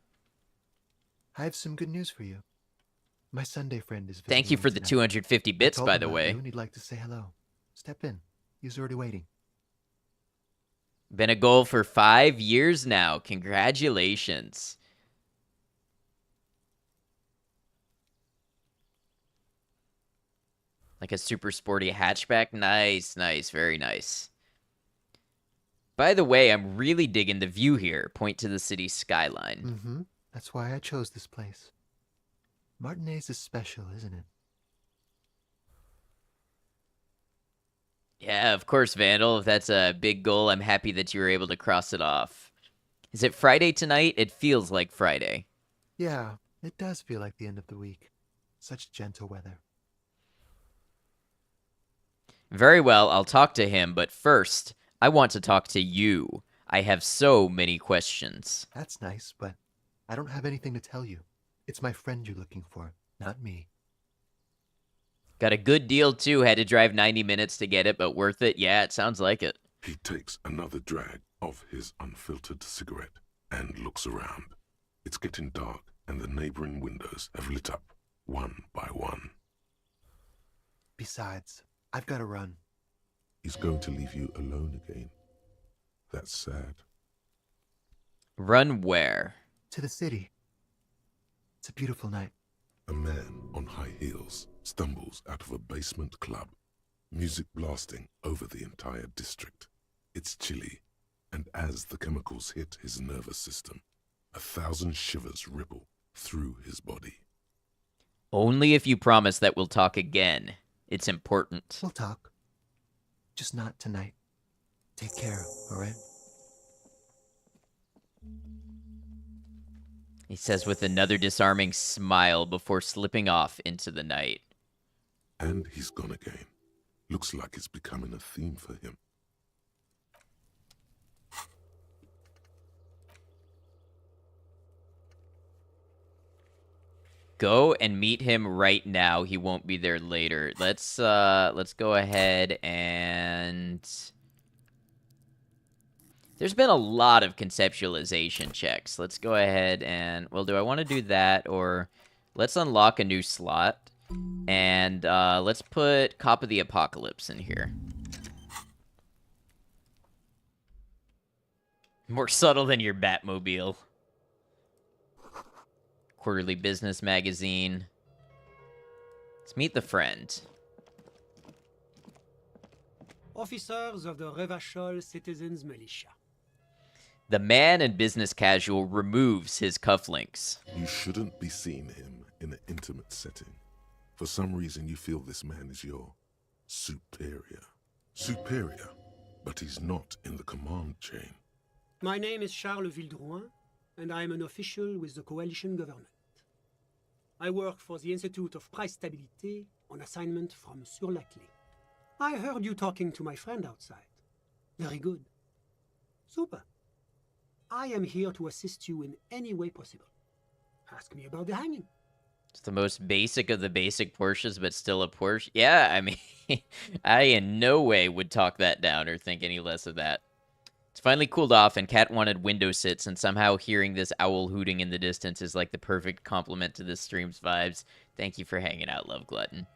Speaker 8: I have some good news for you. My Sunday friend is visiting.
Speaker 1: Thank you for the
Speaker 8: tonight.
Speaker 1: 250 bits,
Speaker 8: I told
Speaker 1: by
Speaker 8: him
Speaker 1: the
Speaker 8: about
Speaker 1: way.
Speaker 8: you and he'd like to say hello. Step in. He's already waiting.
Speaker 1: Been a goal for 5 years now. Congratulations. Like a super sporty hatchback. Nice, nice, very nice. By the way, I'm really digging the view here. Point to the city skyline.
Speaker 8: Mm-hmm. That's why I chose this place. Martinez is special, isn't it?
Speaker 1: Yeah, of course, Vandal. If that's a big goal, I'm happy that you were able to cross it off. Is it Friday tonight? It feels like Friday.
Speaker 8: Yeah, it does feel like the end of the week. Such gentle weather.
Speaker 1: Very well, I'll talk to him, but first, I want to talk to you. I have so many questions.
Speaker 8: That's nice, but I don't have anything to tell you. It's my friend you're looking for, not me.
Speaker 1: Got a good deal, too. Had to drive 90 minutes to get it, but worth it? Yeah, it sounds like it.
Speaker 2: He takes another drag of his unfiltered cigarette and looks around. It's getting dark, and the neighboring windows have lit up, one by one.
Speaker 8: Besides, I've got to run.
Speaker 2: He's going to leave you alone again. That's sad.
Speaker 1: Run where?
Speaker 8: To the city. It's a beautiful night.
Speaker 2: A man on high heels stumbles out of a basement club, music blasting over the entire district. It's chilly, and as the chemicals hit his nervous system, 1,000 shivers ripple through his body.
Speaker 1: Only if you promise that we'll talk again. It's important.
Speaker 8: We'll talk. Just not tonight. Take care, all right?
Speaker 1: He says with another disarming smile before slipping off into the night.
Speaker 2: And he's gone again. Looks like it's becoming a theme for him.
Speaker 1: Go and meet him right now. He won't be there later. Let's go ahead and... There's been a lot of conceptualization checks. Let's go ahead and... Well, do I want to do that? Or let's unlock a new slot. And let's put Cop of the Apocalypse in here. More subtle than your Batmobile. Quarterly Business Magazine. Let's meet the friend.
Speaker 19: Officers of the Revachol Citizens Militia.
Speaker 1: The man in business casual removes his cufflinks.
Speaker 2: You shouldn't be seeing him in an intimate setting. For some reason, you feel this man is your superior. Superior, but he's not in the command chain.
Speaker 19: My name is Charles Vildrouin, and I am an official with the coalition government. I work for the Institute of Price Stabilité on assignment from Sur-la-Clé. I heard you talking to my friend outside. Very good. Super. I am here to assist you in any way possible. Ask me about the hanging.
Speaker 1: It's the most basic of the basic Porsches, but still a Porsche. Yeah, I mean, I in no way would talk that down or think any less of that. It's finally cooled off, and Kat wanted window sits, and somehow hearing this owl hooting in the distance is like the perfect complement to this stream's vibes. Thank you for hanging out, Love Glutton.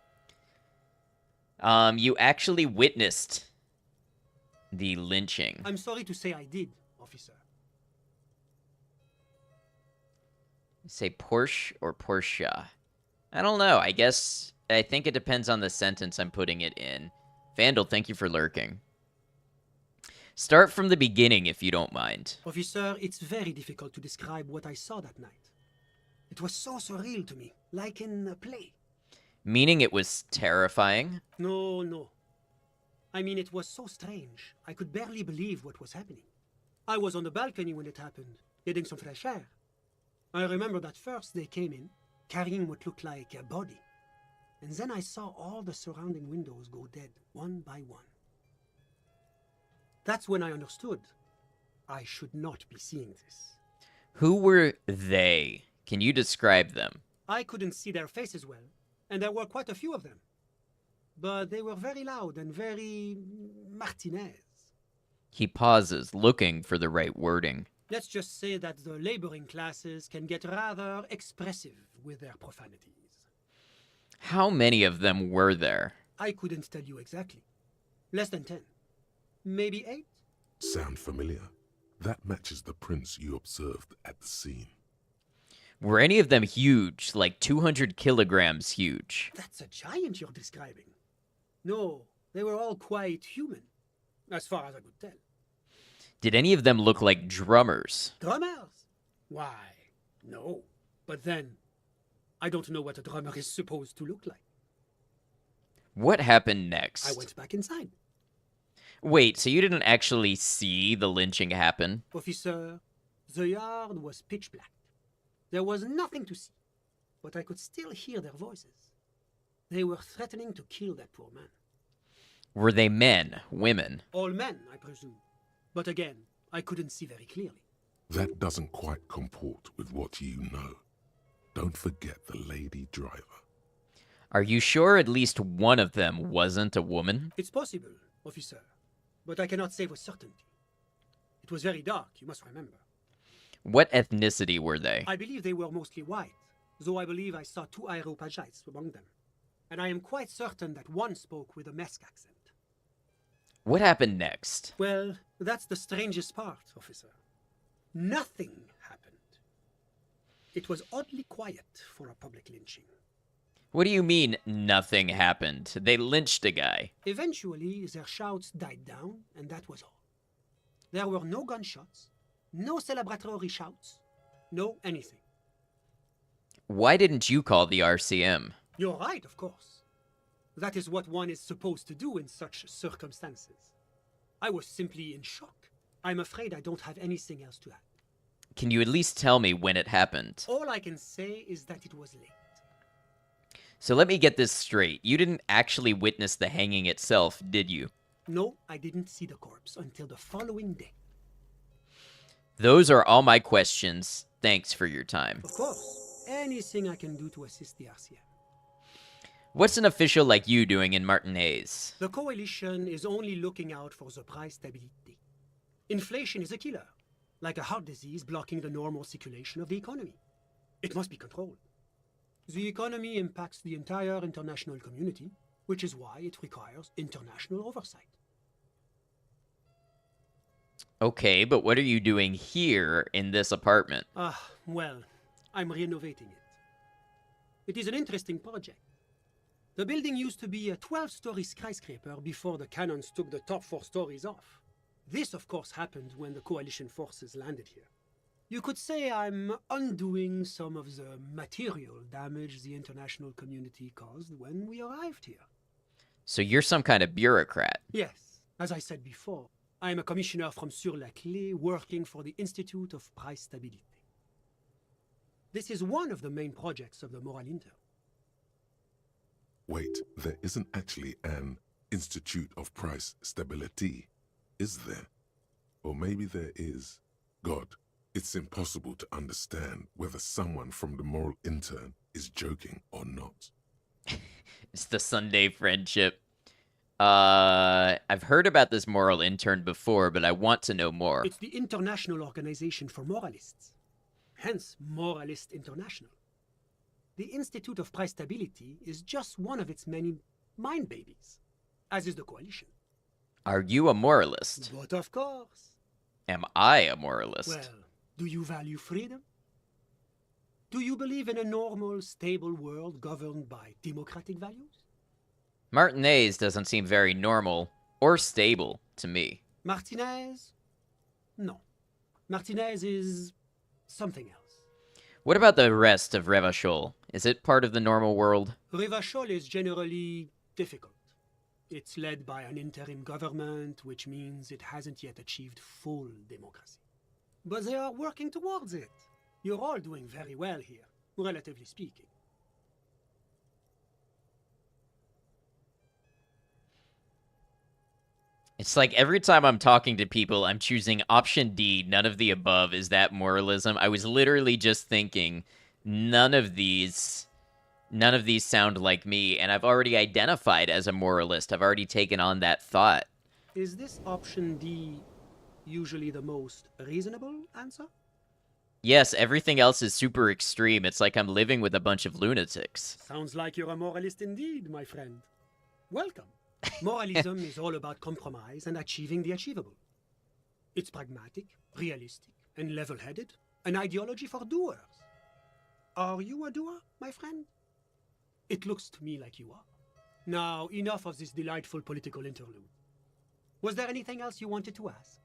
Speaker 1: You actually witnessed the lynching.
Speaker 19: I'm sorry to say I did, officer.
Speaker 1: Say Porsche or Porsche? I don't know. I think it depends on the sentence I'm putting it in. Vandal, thank you for lurking. Start from the beginning, if you don't mind.
Speaker 19: Officer, it's very difficult to describe what I saw that night. It was so surreal to me, like in a play.
Speaker 1: Meaning it was terrifying?
Speaker 19: No. I mean, it was so strange. I could barely believe what was happening. I was on the balcony when it happened, getting some fresh air. I remember that first they came in, carrying what looked like a body. And then I saw all the surrounding windows go dead, one by one. That's when I understood I should not be seeing this.
Speaker 1: Who were they? Can you describe them?
Speaker 19: I couldn't see their faces well, and there were quite a few of them. But they were very loud and very Martinez.
Speaker 1: He pauses, looking for the right wording.
Speaker 19: Let's just say that the laboring classes can get rather expressive with their profanities.
Speaker 1: How many of them were there?
Speaker 19: I couldn't tell you exactly. Less than 10. Maybe 8?
Speaker 2: Sound familiar? That matches the prints you observed at the scene.
Speaker 1: Were any of them huge, like 200 kilograms huge?
Speaker 19: That's a giant you're describing. No, they were all quite human, as far as I could tell.
Speaker 1: Did any of them look like drummers?
Speaker 19: Drummers? Why, no. But then, I don't know what a drummer is supposed to look like.
Speaker 1: What happened next?
Speaker 19: I went back inside.
Speaker 1: Wait, so you didn't actually see the lynching happen?
Speaker 19: Officer, the yard was pitch black. There was nothing to see, but I could still hear their voices. They were threatening to kill that poor man.
Speaker 1: Were they men, women?
Speaker 19: All men, I presume. But again, I couldn't see very clearly.
Speaker 2: That doesn't quite comport with what you know. Don't forget the lady driver.
Speaker 1: Are you sure at least one of them wasn't a woman?
Speaker 19: It's possible, officer, but I cannot say with certainty. It was very dark, you must remember.
Speaker 1: What ethnicity were they?
Speaker 19: I believe they were mostly white, though I believe I saw 2 Areopagites among them. And I am quite certain that one spoke with a Mesk accent.
Speaker 1: What happened next?
Speaker 19: Well, that's the strangest part, officer. Nothing happened. It was oddly quiet for a public lynching.
Speaker 1: What do you mean, nothing happened? They lynched a guy.
Speaker 19: Eventually, their shouts died down, and that was all. There were no gunshots, no celebratory shouts, no anything.
Speaker 1: Why didn't you call the RCM?
Speaker 19: You're right, of course. That is what one is supposed to do in such circumstances. I was simply in shock. I'm afraid I don't have anything else to add.
Speaker 1: Can you at least tell me when it happened?
Speaker 19: All I can say is that it was late.
Speaker 1: So let me get this straight. You didn't actually witness the hanging itself, did you?
Speaker 19: No, I didn't see the corpse until the following day.
Speaker 1: Those are all my questions. Thanks for your time.
Speaker 19: Of course. Anything I can do to assist the RCM.
Speaker 1: What's an official like you doing in Martinez?
Speaker 19: The coalition is only looking out for the price stability. Inflation is a killer, like a heart disease blocking the normal circulation of the economy. It must be controlled. The economy impacts the entire international community, which is why it requires international oversight.
Speaker 1: Okay, but what are you doing here in this apartment?
Speaker 19: Well, I'm renovating it. It is an interesting project. The building used to be a 12-story skyscraper before the cannons took the top 4 stories off. This, of course, happened when the coalition forces landed here. You could say I'm undoing some of the material damage the international community caused when we arrived here.
Speaker 1: So you're some kind of bureaucrat?
Speaker 19: Yes. As I said before, I'm a commissioner from Sur-la-Clé working for the Institute of Price Stability. This is one of the main projects of the Moral Inter.
Speaker 2: Wait, there isn't actually an Institute of Price Stability, is there? Or maybe there is. God, it's impossible to understand whether someone from the moral intern is joking or not.
Speaker 1: It's the Sunday friendship. I've heard about this moral intern before, but I want to know more.
Speaker 19: It's the International Organization for Moralists. Hence, Moralist International. The Institute of Price Stability is just one of its many mind babies, as is the coalition.
Speaker 1: Are you a moralist?
Speaker 19: But of course.
Speaker 1: Am I a moralist?
Speaker 19: Well, do you value freedom? Do you believe in a normal, stable world governed by democratic values?
Speaker 1: Martinez doesn't seem very normal or stable to me.
Speaker 19: Martinez? No. Martinez is something else.
Speaker 1: What about the rest of Revachol? Is it part of the normal world?
Speaker 19: Revachol is generally difficult. It's led by an interim government, which means it hasn't yet achieved full democracy. But they are working towards it. You're all doing very well here, relatively speaking.
Speaker 1: It's like every time I'm talking to people, I'm choosing option D, none of the above. Is that moralism? I was literally just thinking, none of these sound like me, and I've already identified as a moralist. I've already taken on that thought.
Speaker 19: Is this option D usually the most reasonable answer?
Speaker 1: Yes, everything else is super extreme. It's like I'm living with a bunch of lunatics.
Speaker 19: Sounds like you're a moralist indeed, my friend. Welcome. Moralism is all about compromise and achieving the achievable. It's pragmatic, realistic, and level-headed, an ideology for doers. Are you a doer, my friend? It looks to me like you are. Now, enough of this delightful political interlude. Was there anything else you wanted to ask?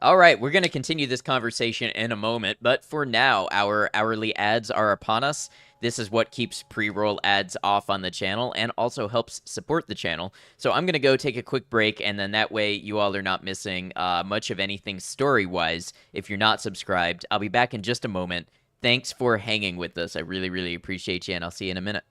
Speaker 1: All right, we're going to continue this conversation in a moment, but for now, our hourly ads are upon us. This is what keeps pre-roll ads off on the channel and also helps support the channel. So I'm going to go take a quick break, and then that way you all are not missing much of anything story-wise if you're not subscribed. I'll be back in just a moment. Thanks for hanging with us. I really, really appreciate you, and I'll see you in a minute.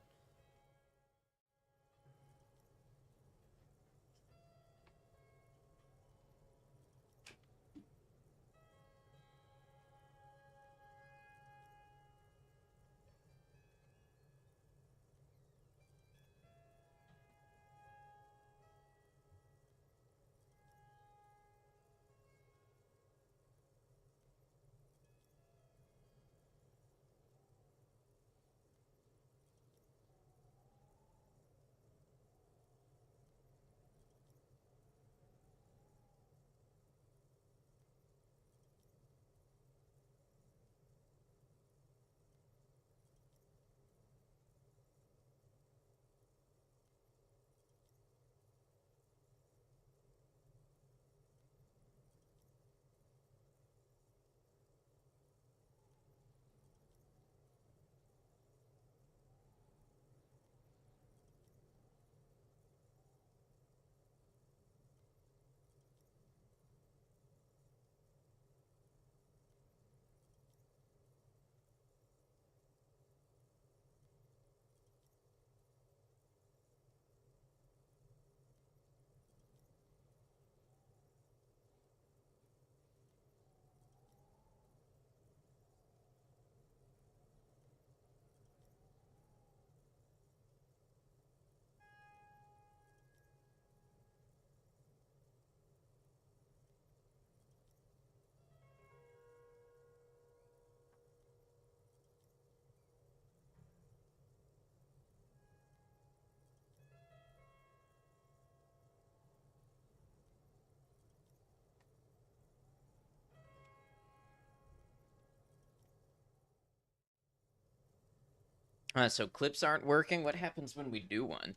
Speaker 1: So clips aren't working? What happens when we do one?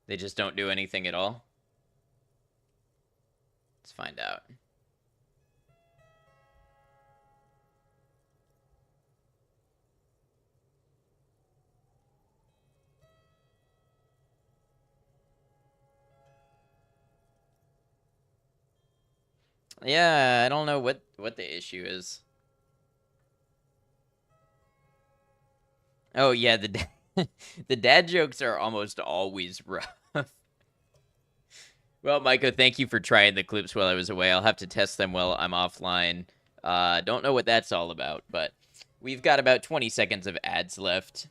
Speaker 1: They just don't do anything at all? Let's find out. Yeah, I don't know what the issue is. Oh yeah, the dad jokes are almost always rough. Well, Micah, thank you for trying the clips while I was away. I'll have to test them while I'm offline. Don't know what that's all about, but we've got about 20 seconds of ads left.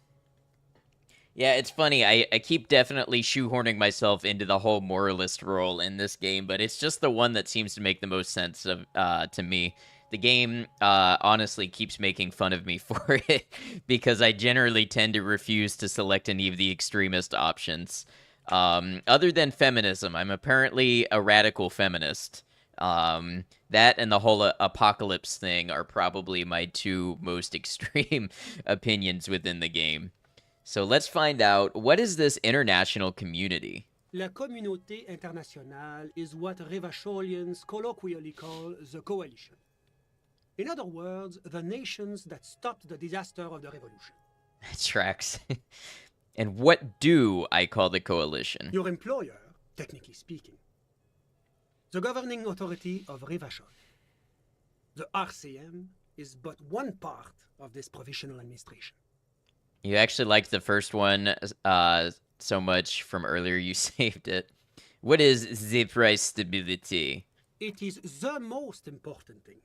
Speaker 1: Yeah, it's funny. I keep definitely shoehorning myself into the whole moralist role in this game, but it's just the one that seems to make the most sense of to me. The game honestly keeps making fun of me for it because I generally tend to refuse to select any of the extremist options. Other than feminism, I'm apparently a radical feminist. That and the whole apocalypse thing are probably my two most extreme opinions within the game. So let's find out, what is this international community?
Speaker 19: La Communauté Internationale is what Revacholians colloquially call the Coalition. In other words, the nations that stopped the disaster of the revolution.
Speaker 1: That tracks. And what do I call the coalition?
Speaker 19: Your employer, technically speaking. The governing authority of Revachol. The RCM is but one part of this provisional administration.
Speaker 1: You actually liked the first one so much from earlier you saved it. What is the price stability?
Speaker 19: It is the most important thing.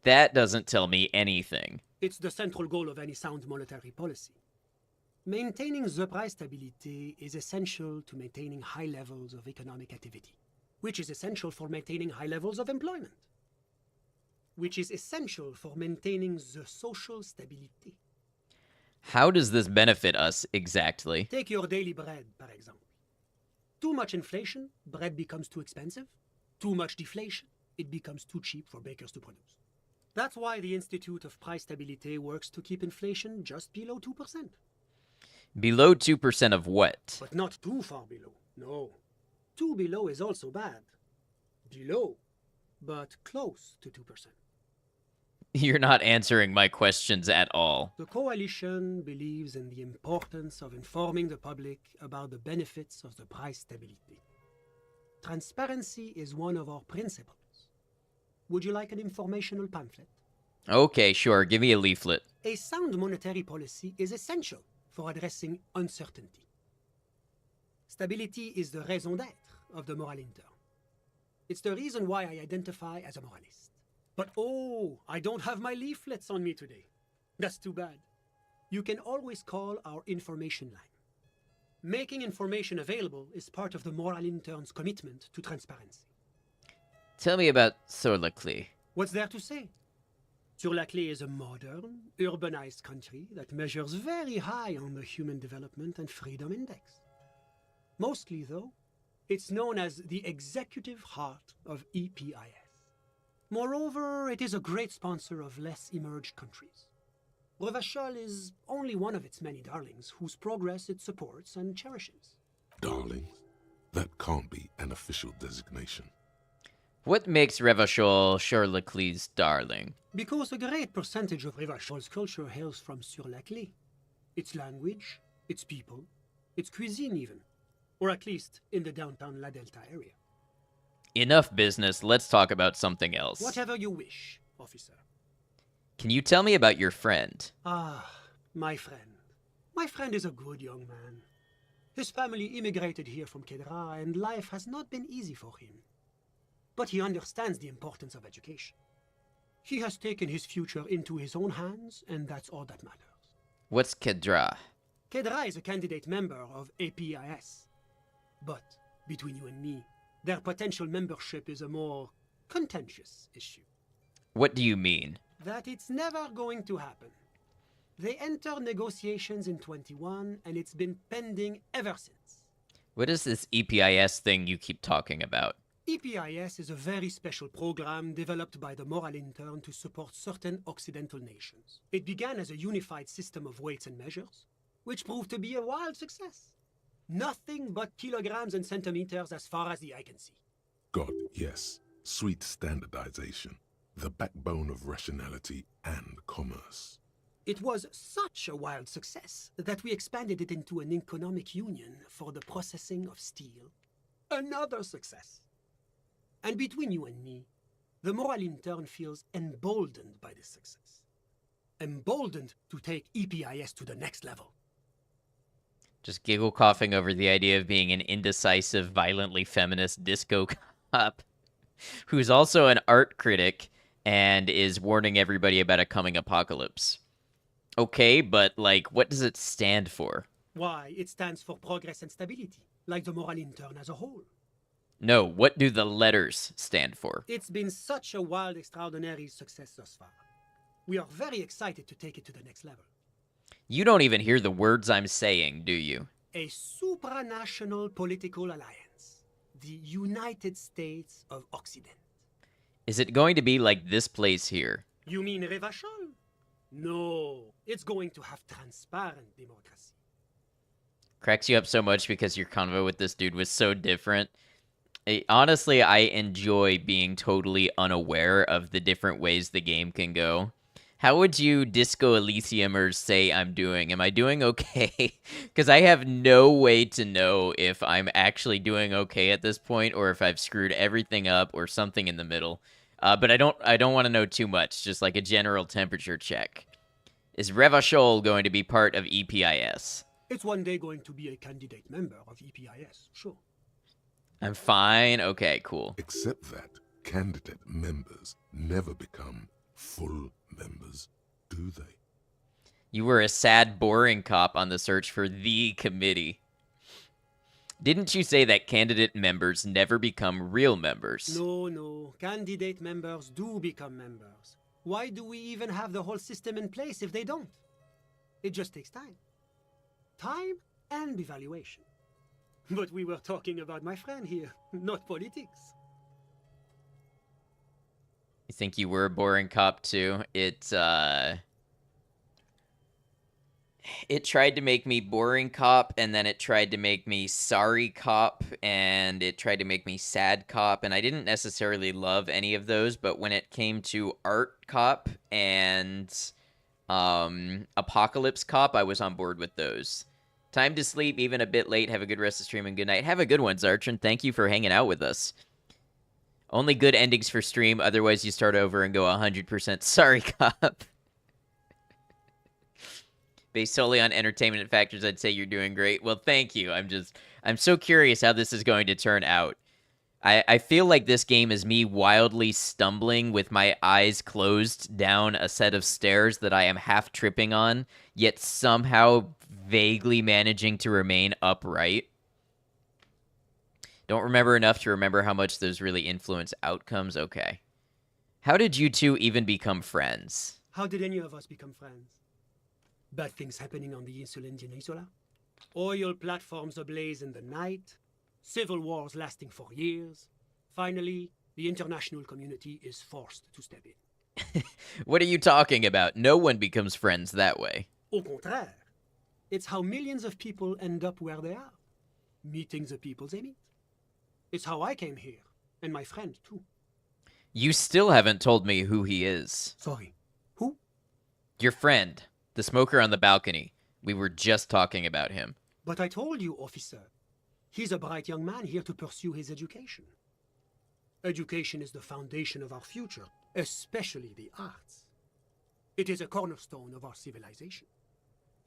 Speaker 1: That doesn't tell me anything.
Speaker 19: It's the central goal of any sound monetary policy. Maintaining the price stability is essential to maintaining high levels of economic activity, which is essential for maintaining high levels of employment, which is essential for maintaining the social stability.
Speaker 1: How does this benefit us exactly?
Speaker 19: Take your daily bread, for example. Too much inflation, bread becomes too expensive. Too much deflation, it becomes too cheap for bakers to produce. That's why the Institute of Price Stability works to keep inflation just below 2%.
Speaker 1: Below 2% of what?
Speaker 19: But not too far below, no. Too below is also bad. Below, but close to 2%.
Speaker 1: You're not answering my questions at all.
Speaker 19: The coalition believes in the importance of informing the public about the benefits of the price stability. Transparency is one of our principles. Would you like an informational pamphlet?
Speaker 1: Okay, sure. Give me a leaflet.
Speaker 19: A sound monetary policy is essential for addressing uncertainty. Stability is the raison d'être of the moral intern. It's the reason why I identify as a moralist. But oh, I don't have my leaflets on me today. That's too bad. You can always call our information line. Making information available is part of the moral intern's commitment to transparency.
Speaker 1: Tell me about Sur-la-Clé.
Speaker 19: What's there to say? Sur-la-Clé is a modern, urbanized country that measures very high on the Human Development and Freedom Index. Mostly, though, it's known as the executive heart of EPIS. Moreover, it is a great sponsor of less emerged countries. Revachol is only one of its many darlings whose progress it supports and cherishes.
Speaker 2: Darlings? That can't be an official designation.
Speaker 1: What makes Revachol Sur-la-Clé's darling?
Speaker 19: Because a great percentage of Revachol's culture hails from Sur-la-Clé. Its language, its people, its cuisine even. Or at least in the downtown La Delta area.
Speaker 1: Enough business. Let's talk about something else.
Speaker 19: Whatever you wish, officer.
Speaker 1: Can you tell me about your friend?
Speaker 19: Ah, my friend. My friend is a good young man. His family immigrated here from Kedra, and life has not been easy for him. But he understands the importance of education. He has taken his future into his own hands, and that's all that matters.
Speaker 1: What's Kedra?
Speaker 19: Kedra is a candidate member of APIS. But, between you and me, their potential membership is a more contentious issue.
Speaker 1: What do you mean?
Speaker 19: That it's never going to happen. They entered negotiations in 21, and it's been pending ever since.
Speaker 1: What is this EPIS thing you keep talking about?
Speaker 19: EPIS is a very special program developed by the Moral Intern to support certain Occidental nations. It began as a unified system of weights and measures, which proved to be a wild success. Nothing but kilograms and centimeters as far as the eye can see.
Speaker 2: God, yes. Sweet standardization. The backbone of rationality and commerce.
Speaker 19: It was such a wild success that we expanded it into an economic union for the processing of steel. Another success. And between you and me, the Moral Intern feels emboldened by this success. Emboldened to take EPIS to the next level.
Speaker 1: Just giggle coughing over the idea of being an indecisive, violently feminist disco cop who's also an art critic and is warning everybody about a coming apocalypse. Okay, but, like, what does it stand for?
Speaker 19: Why, it stands for progress and stability, like the Moral Intern as a whole.
Speaker 1: No, what do the letters stand for?
Speaker 19: It's been such a wild, extraordinary success thus far. We are very excited to take it to the next level.
Speaker 1: You don't even hear the words I'm saying, do you?
Speaker 19: A supranational political alliance. The United States of Occident.
Speaker 1: Is it going to be like this place here?
Speaker 19: You mean Revachol? No, it's going to have transparent democracy.
Speaker 1: Cracks you up so much because your convo with this dude was so different. Honestly, I enjoy being totally unaware of the different ways the game can go. How would you Disco Elysiumers say I'm doing? Am I doing okay? Because I have no way to know if I'm actually doing okay at this point or if I've screwed everything up or something in the middle. But I don't want to know too much, just like a general temperature check. Is Revachol going to be part of EPIS?
Speaker 19: It's one day going to be a candidate member of EPIS, sure.
Speaker 1: I'm fine. Okay, cool.
Speaker 2: Except that candidate members never become full members, do they?
Speaker 1: You were a sad, boring cop on the search for the committee. Didn't you say that candidate members never become real members?
Speaker 19: No. Candidate members do become members. Why do we even have the whole system in place if they don't? It just takes time. Time and evaluation. But we were talking about my friend here, not politics.
Speaker 1: You think you were a boring cop too? It tried to make me boring cop, and then it tried to make me sorry cop, and it tried to make me sad cop, and I didn't necessarily love any of those, but when it came to art cop and apocalypse cop, I was on board with those. Time to sleep, even a bit late. Have a good rest of the stream and good night. Have a good one, Zartron. Thank you for hanging out with us. Only good endings for stream, otherwise you start over and go 100% sorry cop. Based solely on entertainment factors, I'd say you're doing great. Well, thank you. I'm so curious how this is going to turn out. I feel like this game is me wildly stumbling with my eyes closed down a set of stairs that I am half tripping on, yet somehow vaguely managing to remain upright. Don't remember enough to remember how much those really influence outcomes. Okay. How did you two even become friends?
Speaker 19: How did any of us become friends? Bad things happening on the Insulindian Isola? Oil platforms ablaze in the night? Civil wars lasting for years? Finally, the international community is forced to step in.
Speaker 1: What are you talking about? No one becomes friends that way.
Speaker 19: Au contraire. It's how millions of people end up where they are. Meeting the people they meet. It's how I came here, and my friend, too.
Speaker 1: You still haven't told me who he is.
Speaker 19: Sorry. Who?
Speaker 1: Your friend. The smoker on the balcony. We were just talking about him.
Speaker 19: But I told you, officer. He's a bright young man here to pursue his education. Education is the foundation of our future, especially the arts. It is a cornerstone of our civilization.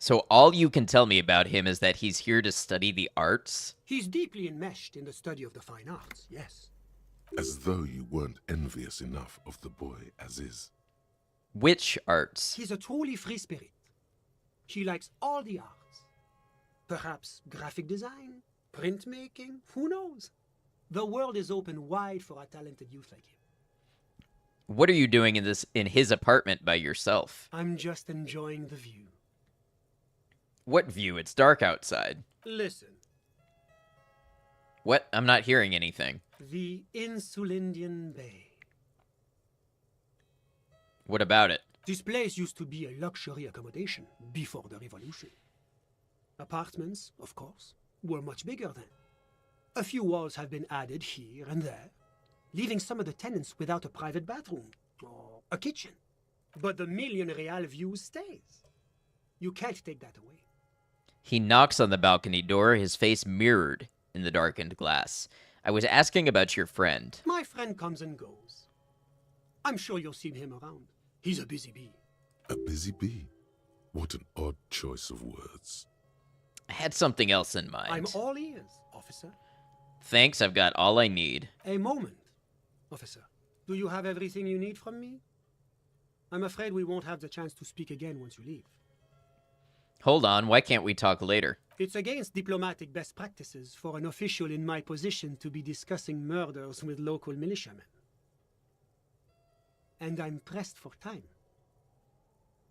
Speaker 1: So all you can tell me about him is that he's here to study the arts?
Speaker 19: He's deeply enmeshed in the study of the fine arts, yes.
Speaker 2: As though you weren't envious enough of the boy as is.
Speaker 1: Which arts?
Speaker 19: He's a truly free spirit. He likes all the arts. Perhaps graphic design, printmaking, who knows? The world is open wide for a talented youth like him.
Speaker 1: What are you doing in his apartment by yourself?
Speaker 19: I'm just enjoying the view.
Speaker 1: What view? It's dark outside.
Speaker 19: Listen.
Speaker 1: What? I'm not hearing anything.
Speaker 19: The Insulindian Bay.
Speaker 1: What about it?
Speaker 19: This place used to be a luxury accommodation before the revolution. Apartments, of course, were much bigger then. A few walls have been added here and there, leaving some of the tenants without a private bathroom or a kitchen. But the million real view stays. You can't take that away.
Speaker 1: He knocks on the balcony door, his face mirrored in the darkened glass. I was asking about your friend.
Speaker 19: My friend comes and goes. I'm sure you'll see him around. He's a busy bee.
Speaker 2: A busy bee? What an odd choice of words.
Speaker 1: I had something else in mind.
Speaker 19: I'm all ears, officer.
Speaker 1: Thanks, I've got all I need.
Speaker 19: A moment, officer. Do you have everything you need from me? I'm afraid we won't have the chance to speak again once you leave.
Speaker 1: Hold on, why can't we talk later?
Speaker 19: It's against diplomatic best practices for an official in my position to be discussing murders with local militiamen. And I'm pressed for time.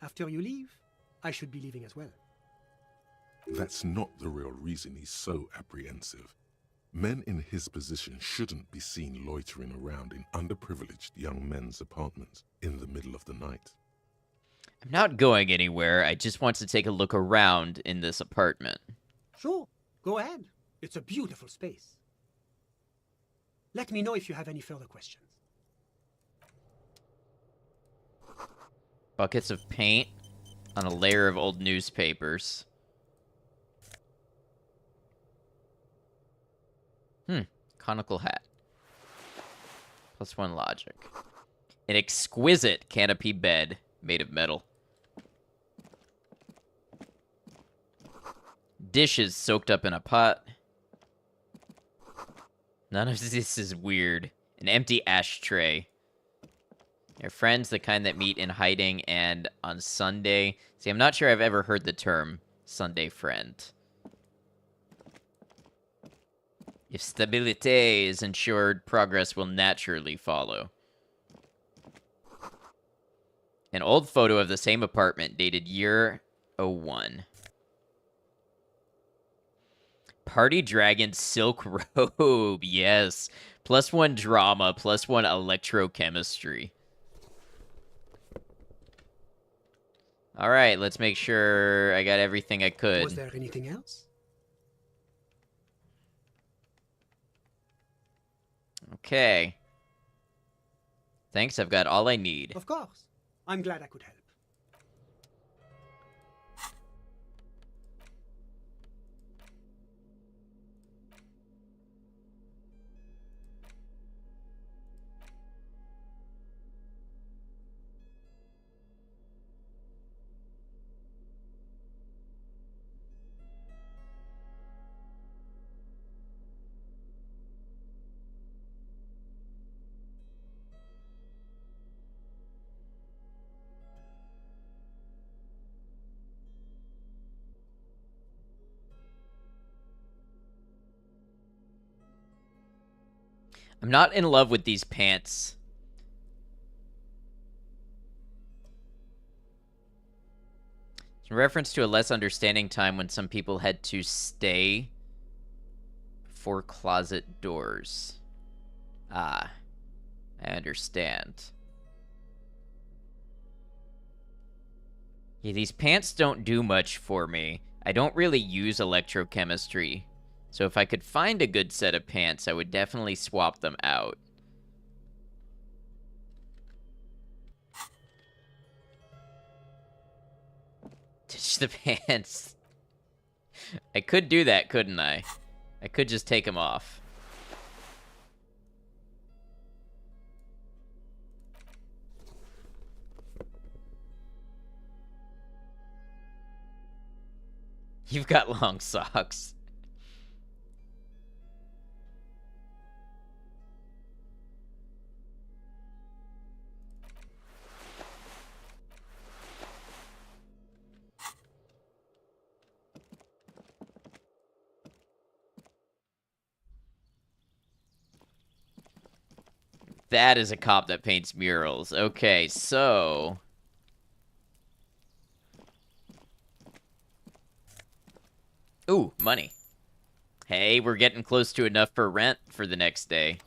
Speaker 19: After you leave, I should be leaving as well.
Speaker 2: That's not the real reason he's so apprehensive. Men in his position shouldn't be seen loitering around in underprivileged young men's apartments in the middle of the night.
Speaker 1: I'm not going anywhere. I just want to take a look around in this apartment.
Speaker 19: Sure, go ahead. It's a beautiful space. Let me know if you have any further questions.
Speaker 1: Buckets of paint on a layer of old newspapers. Conical hat. +1 logic. An exquisite canopy bed made of metal. Dishes soaked up in a pot. None of this is weird. An empty ashtray. They're friends, the kind that meet in hiding and on Sunday. See, I'm not sure I've ever heard the term Sunday friend. If stabilité is ensured, progress will naturally follow. An old photo of the same apartment dated year 01. Party Dragon Silk Robe, yes. +1 drama, +1 electrochemistry. Alright, let's make sure I got everything I could.
Speaker 19: Was there anything else?
Speaker 1: Okay. Thanks, I've got all I need.
Speaker 19: Of course. I'm glad I could help.
Speaker 1: I'm not in love with these pants. It's in reference to a less understanding time when some people had to stay before closet doors. Ah, I understand. Yeah, these pants don't do much for me. I don't really use electrochemistry. So if I could find a good set of pants, I would definitely swap them out. Ditch the pants. I could do that, couldn't I? I could just take them off. You've got long socks. That is a cop that paints murals. Okay, so... Ooh, money. Hey, we're getting close to enough for rent for the next day.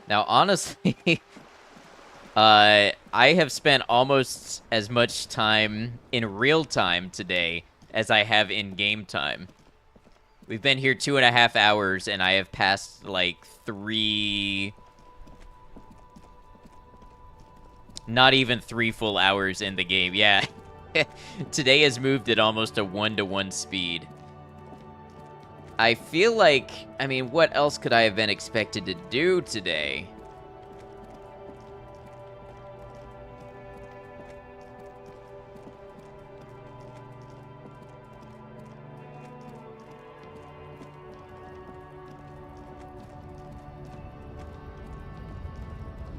Speaker 1: Now, honestly, I have spent almost as much time in real time today as I have in game time. We've been here 2.5 hours, and I have passed, like, 3... Not even 3 full hours in the game, yeah. Today has moved at almost a 1-to-1 speed. I feel like, I mean, what else could I have been expected to do today?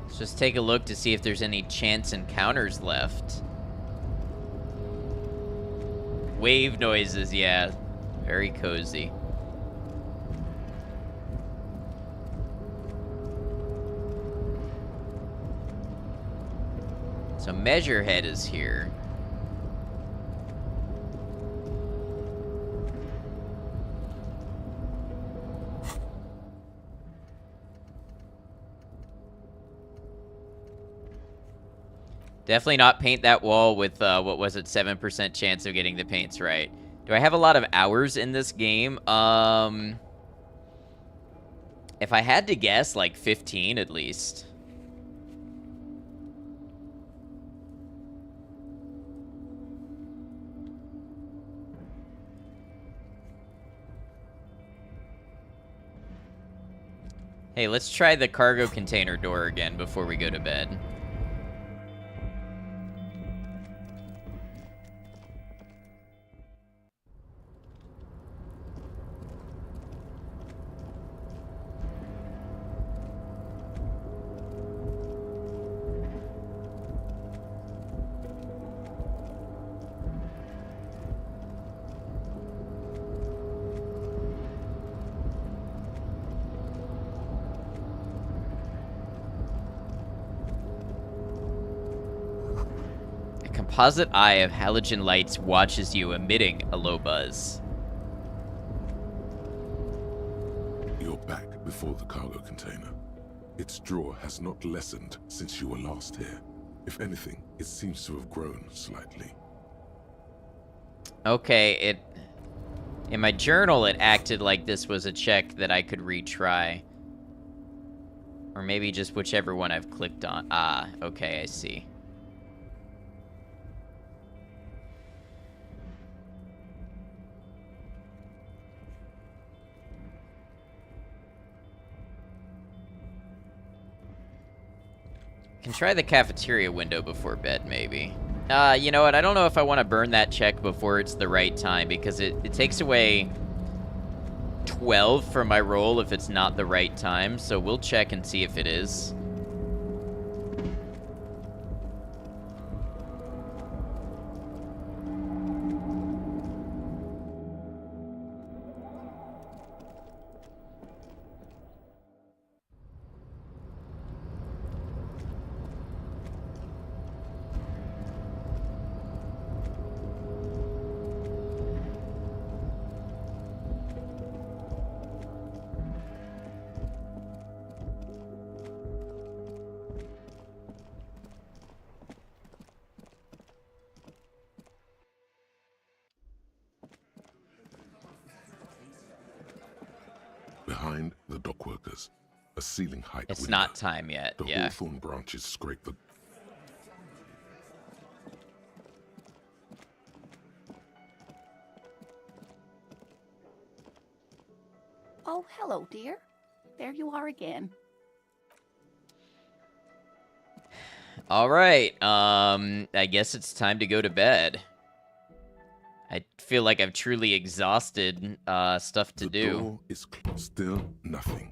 Speaker 1: Let's just take a look to see if there's any chance encounters left. Wave noises, yeah. Very cozy. So Measurehead is here. Definitely not paint that wall with, what was it, 7% chance of getting the paints right. Do I have a lot of hours in this game? If I had to guess, like 15 at least. Hey, let's try the cargo container door again before we go to bed. Composite eye of halogen lights watches you, emitting a low buzz.
Speaker 2: You're back before the cargo container. Its draw has not lessened since you were last here. If anything, it seems to have grown slightly.
Speaker 1: Okay, in my journal, it acted like this was a check that I could retry. Or maybe just whichever one I've clicked on. Ah, okay, I see. Can try the cafeteria window before bed, maybe. You know what? I don't know if I want to burn that check before it's the right time, because it takes away 12 from my roll if it's not the right time, so we'll check and see if it is.
Speaker 2: Behind the dockworkers, a ceiling height
Speaker 1: It's
Speaker 2: window.
Speaker 1: not time yet,
Speaker 2: The
Speaker 1: yeah.
Speaker 2: hawthorn branches scrape the...
Speaker 20: Oh, hello, dear. There you are again.
Speaker 1: All right, I guess it's time to go to bed. I feel like I've truly exhausted stuff to do.
Speaker 2: The door is closed. Still nothing.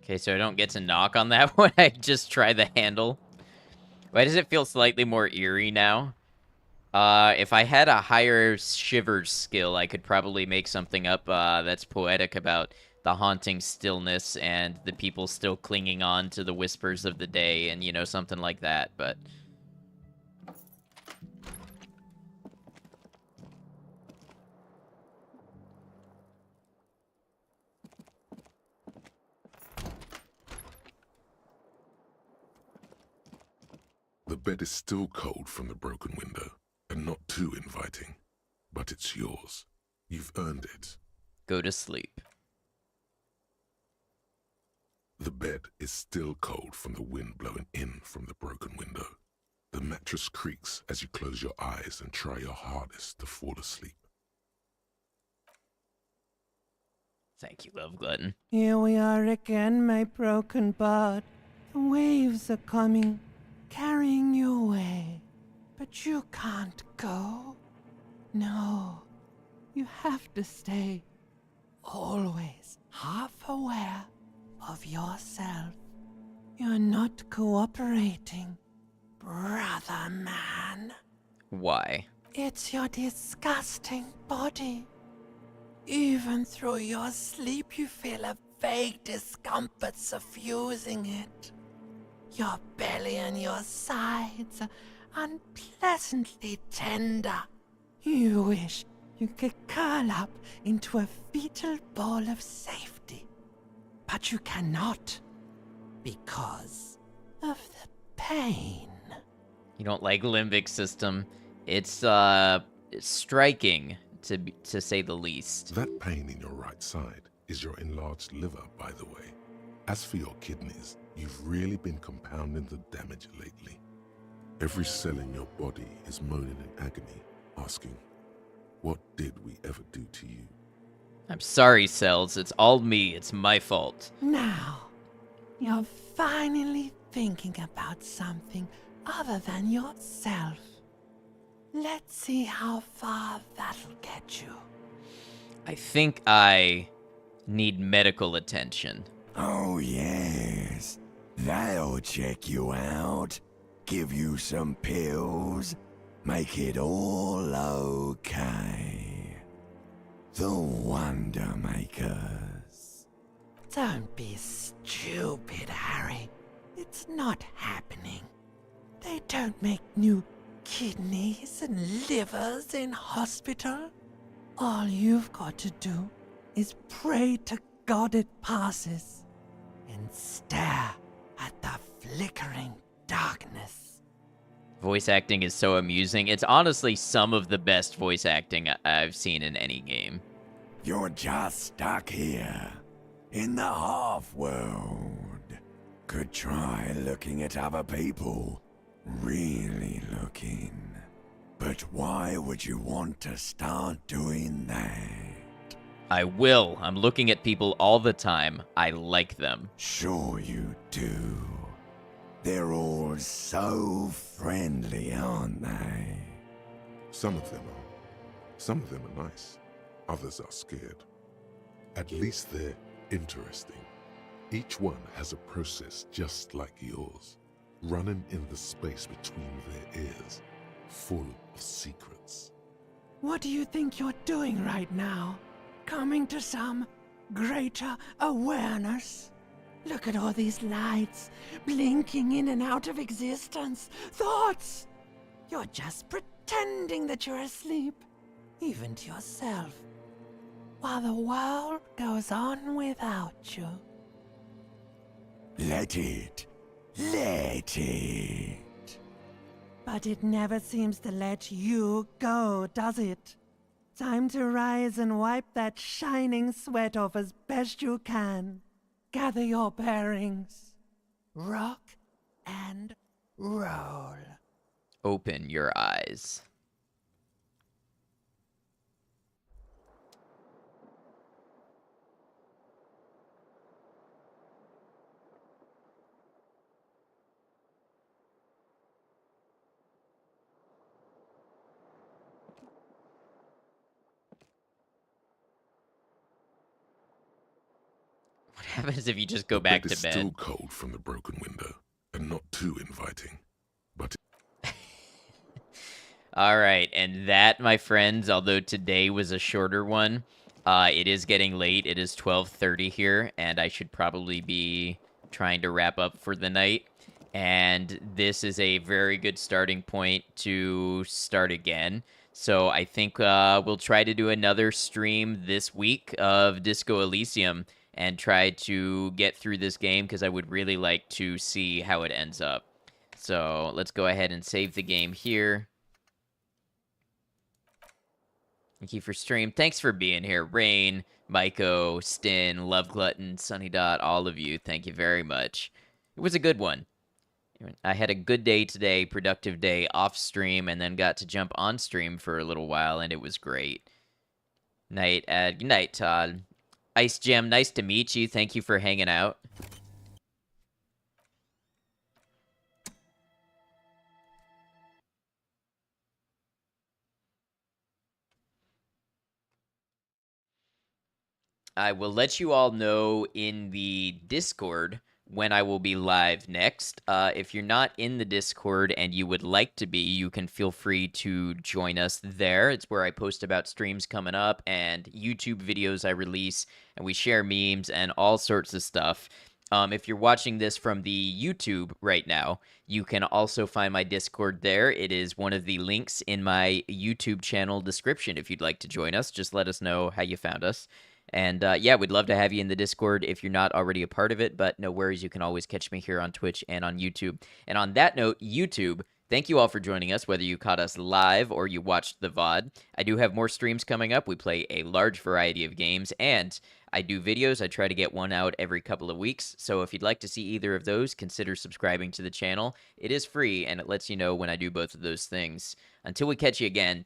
Speaker 1: Okay, so I don't get to knock on that one. I just try the handle. Why does it feel slightly more eerie now? If I had a higher shivers skill, I could probably make something up that's poetic about the haunting stillness and the people still clinging on to the whispers of the day and, you know, something like that, but...
Speaker 2: The bed is still cold from the broken window, and not too inviting. But it's yours. You've earned it.
Speaker 1: Go to sleep.
Speaker 2: The bed is still cold from the wind blowing in from the broken window. The mattress creaks as you close your eyes and try your hardest to fall asleep.
Speaker 1: Thank you, Love Glutton.
Speaker 21: Here we are again, my broken bud. The waves are coming, carrying you away. But you can't go. No, you have to stay. Always half aware of yourself. You're not cooperating, brother man.
Speaker 1: Why?
Speaker 21: It's your disgusting body. Even through your sleep, you feel a vague discomfort suffusing it. Your belly and your sides are unpleasantly tender. You wish you could curl up into a fetal ball of safety. But you cannot, because of the pain.
Speaker 1: You don't like limbic system. It's striking, to say the least.
Speaker 2: That pain in your right side is your enlarged liver, by the way. As for your kidneys, you've really been compounding the damage lately. Every cell in your body is moaning in agony, asking, what did we ever do to you?
Speaker 1: I'm sorry, Cells. It's all me. It's my fault.
Speaker 21: Now, you're finally thinking about something other than yourself. Let's see how far that'll get you.
Speaker 1: I think I need medical attention.
Speaker 3: Oh, yes. That'll check you out. Give you some pills. Make it all okay. The Wonder Makers.
Speaker 21: Don't be stupid, Harry. It's not happening. They don't make new kidneys and livers in hospital. All you've got to do is pray to God it passes and stare at the flickering darkness.
Speaker 1: Voice acting is so amusing. It's honestly some of the best voice acting I've seen in any game.
Speaker 3: You're just stuck here, in the half-world. Could try looking at other people. Really looking. But why would you want to start doing that?
Speaker 1: I will. I'm looking at people all the time. I like them.
Speaker 3: Sure you do. They're all so friendly, aren't they?
Speaker 2: Some of them are. Some of them are nice. Others are scared. At least they're interesting. Each one has a process just like yours, running in the space between their ears, full of secrets.
Speaker 21: What do you think you're doing right now? Coming to some greater awareness? Look at all these lights, blinking in and out of existence. Thoughts! You're just pretending that you're asleep, even to yourself, while the world goes on without you.
Speaker 3: Let it. Let it.
Speaker 21: But it never seems to let you go, does it? Time to rise and wipe that shining sweat off as best you can. Gather your bearings. Rock and roll.
Speaker 1: Open your eyes. What happens if you just go back to
Speaker 2: It's
Speaker 1: bed?
Speaker 2: still cold from the broken window, and not too inviting. But
Speaker 1: All right, and that, my friends, although today was a shorter one, it is getting late. It is 12:30 here, and I should probably be trying to wrap up for the night. And this is a very good starting point to start again. So I think we'll try to do another stream this week of Disco Elysium and try to get through this game because I would really like to see how it ends up. So let's go ahead and save the game here. Thank you for stream. Thanks for being here. Rain, Maiko, Stin, Love Glutton, Sunny Dot, all of you. Thank you very much. It was a good one. I had a good day today, productive day off stream, and then got to jump on stream for a little while, and it was great. Good night, Todd. Ice Gem, nice to meet you. Thank you for hanging out. I will let you all know in the Discord when I will be live next. If you're not in the Discord and you would like to be, you can feel free to join us there. It's where I post about streams coming up and YouTube videos I release, and we share memes and all sorts of stuff. If you're watching this from the YouTube right now, you can also find my Discord there. It is one of the links in my YouTube channel description. If you'd like to join us, just let us know how you found us. And yeah, we'd love to have you in the Discord if you're not already a part of it, but no worries, you can always catch me here on Twitch and on YouTube. And on that note, YouTube, thank you all for joining us, whether you caught us live or you watched the VOD. I do have more streams coming up. We play a large variety of games, and I do videos. I try to get one out every couple of weeks. So if you'd like to see either of those, consider subscribing to the channel. It is free, and it lets you know when I do both of those things. Until we catch you again,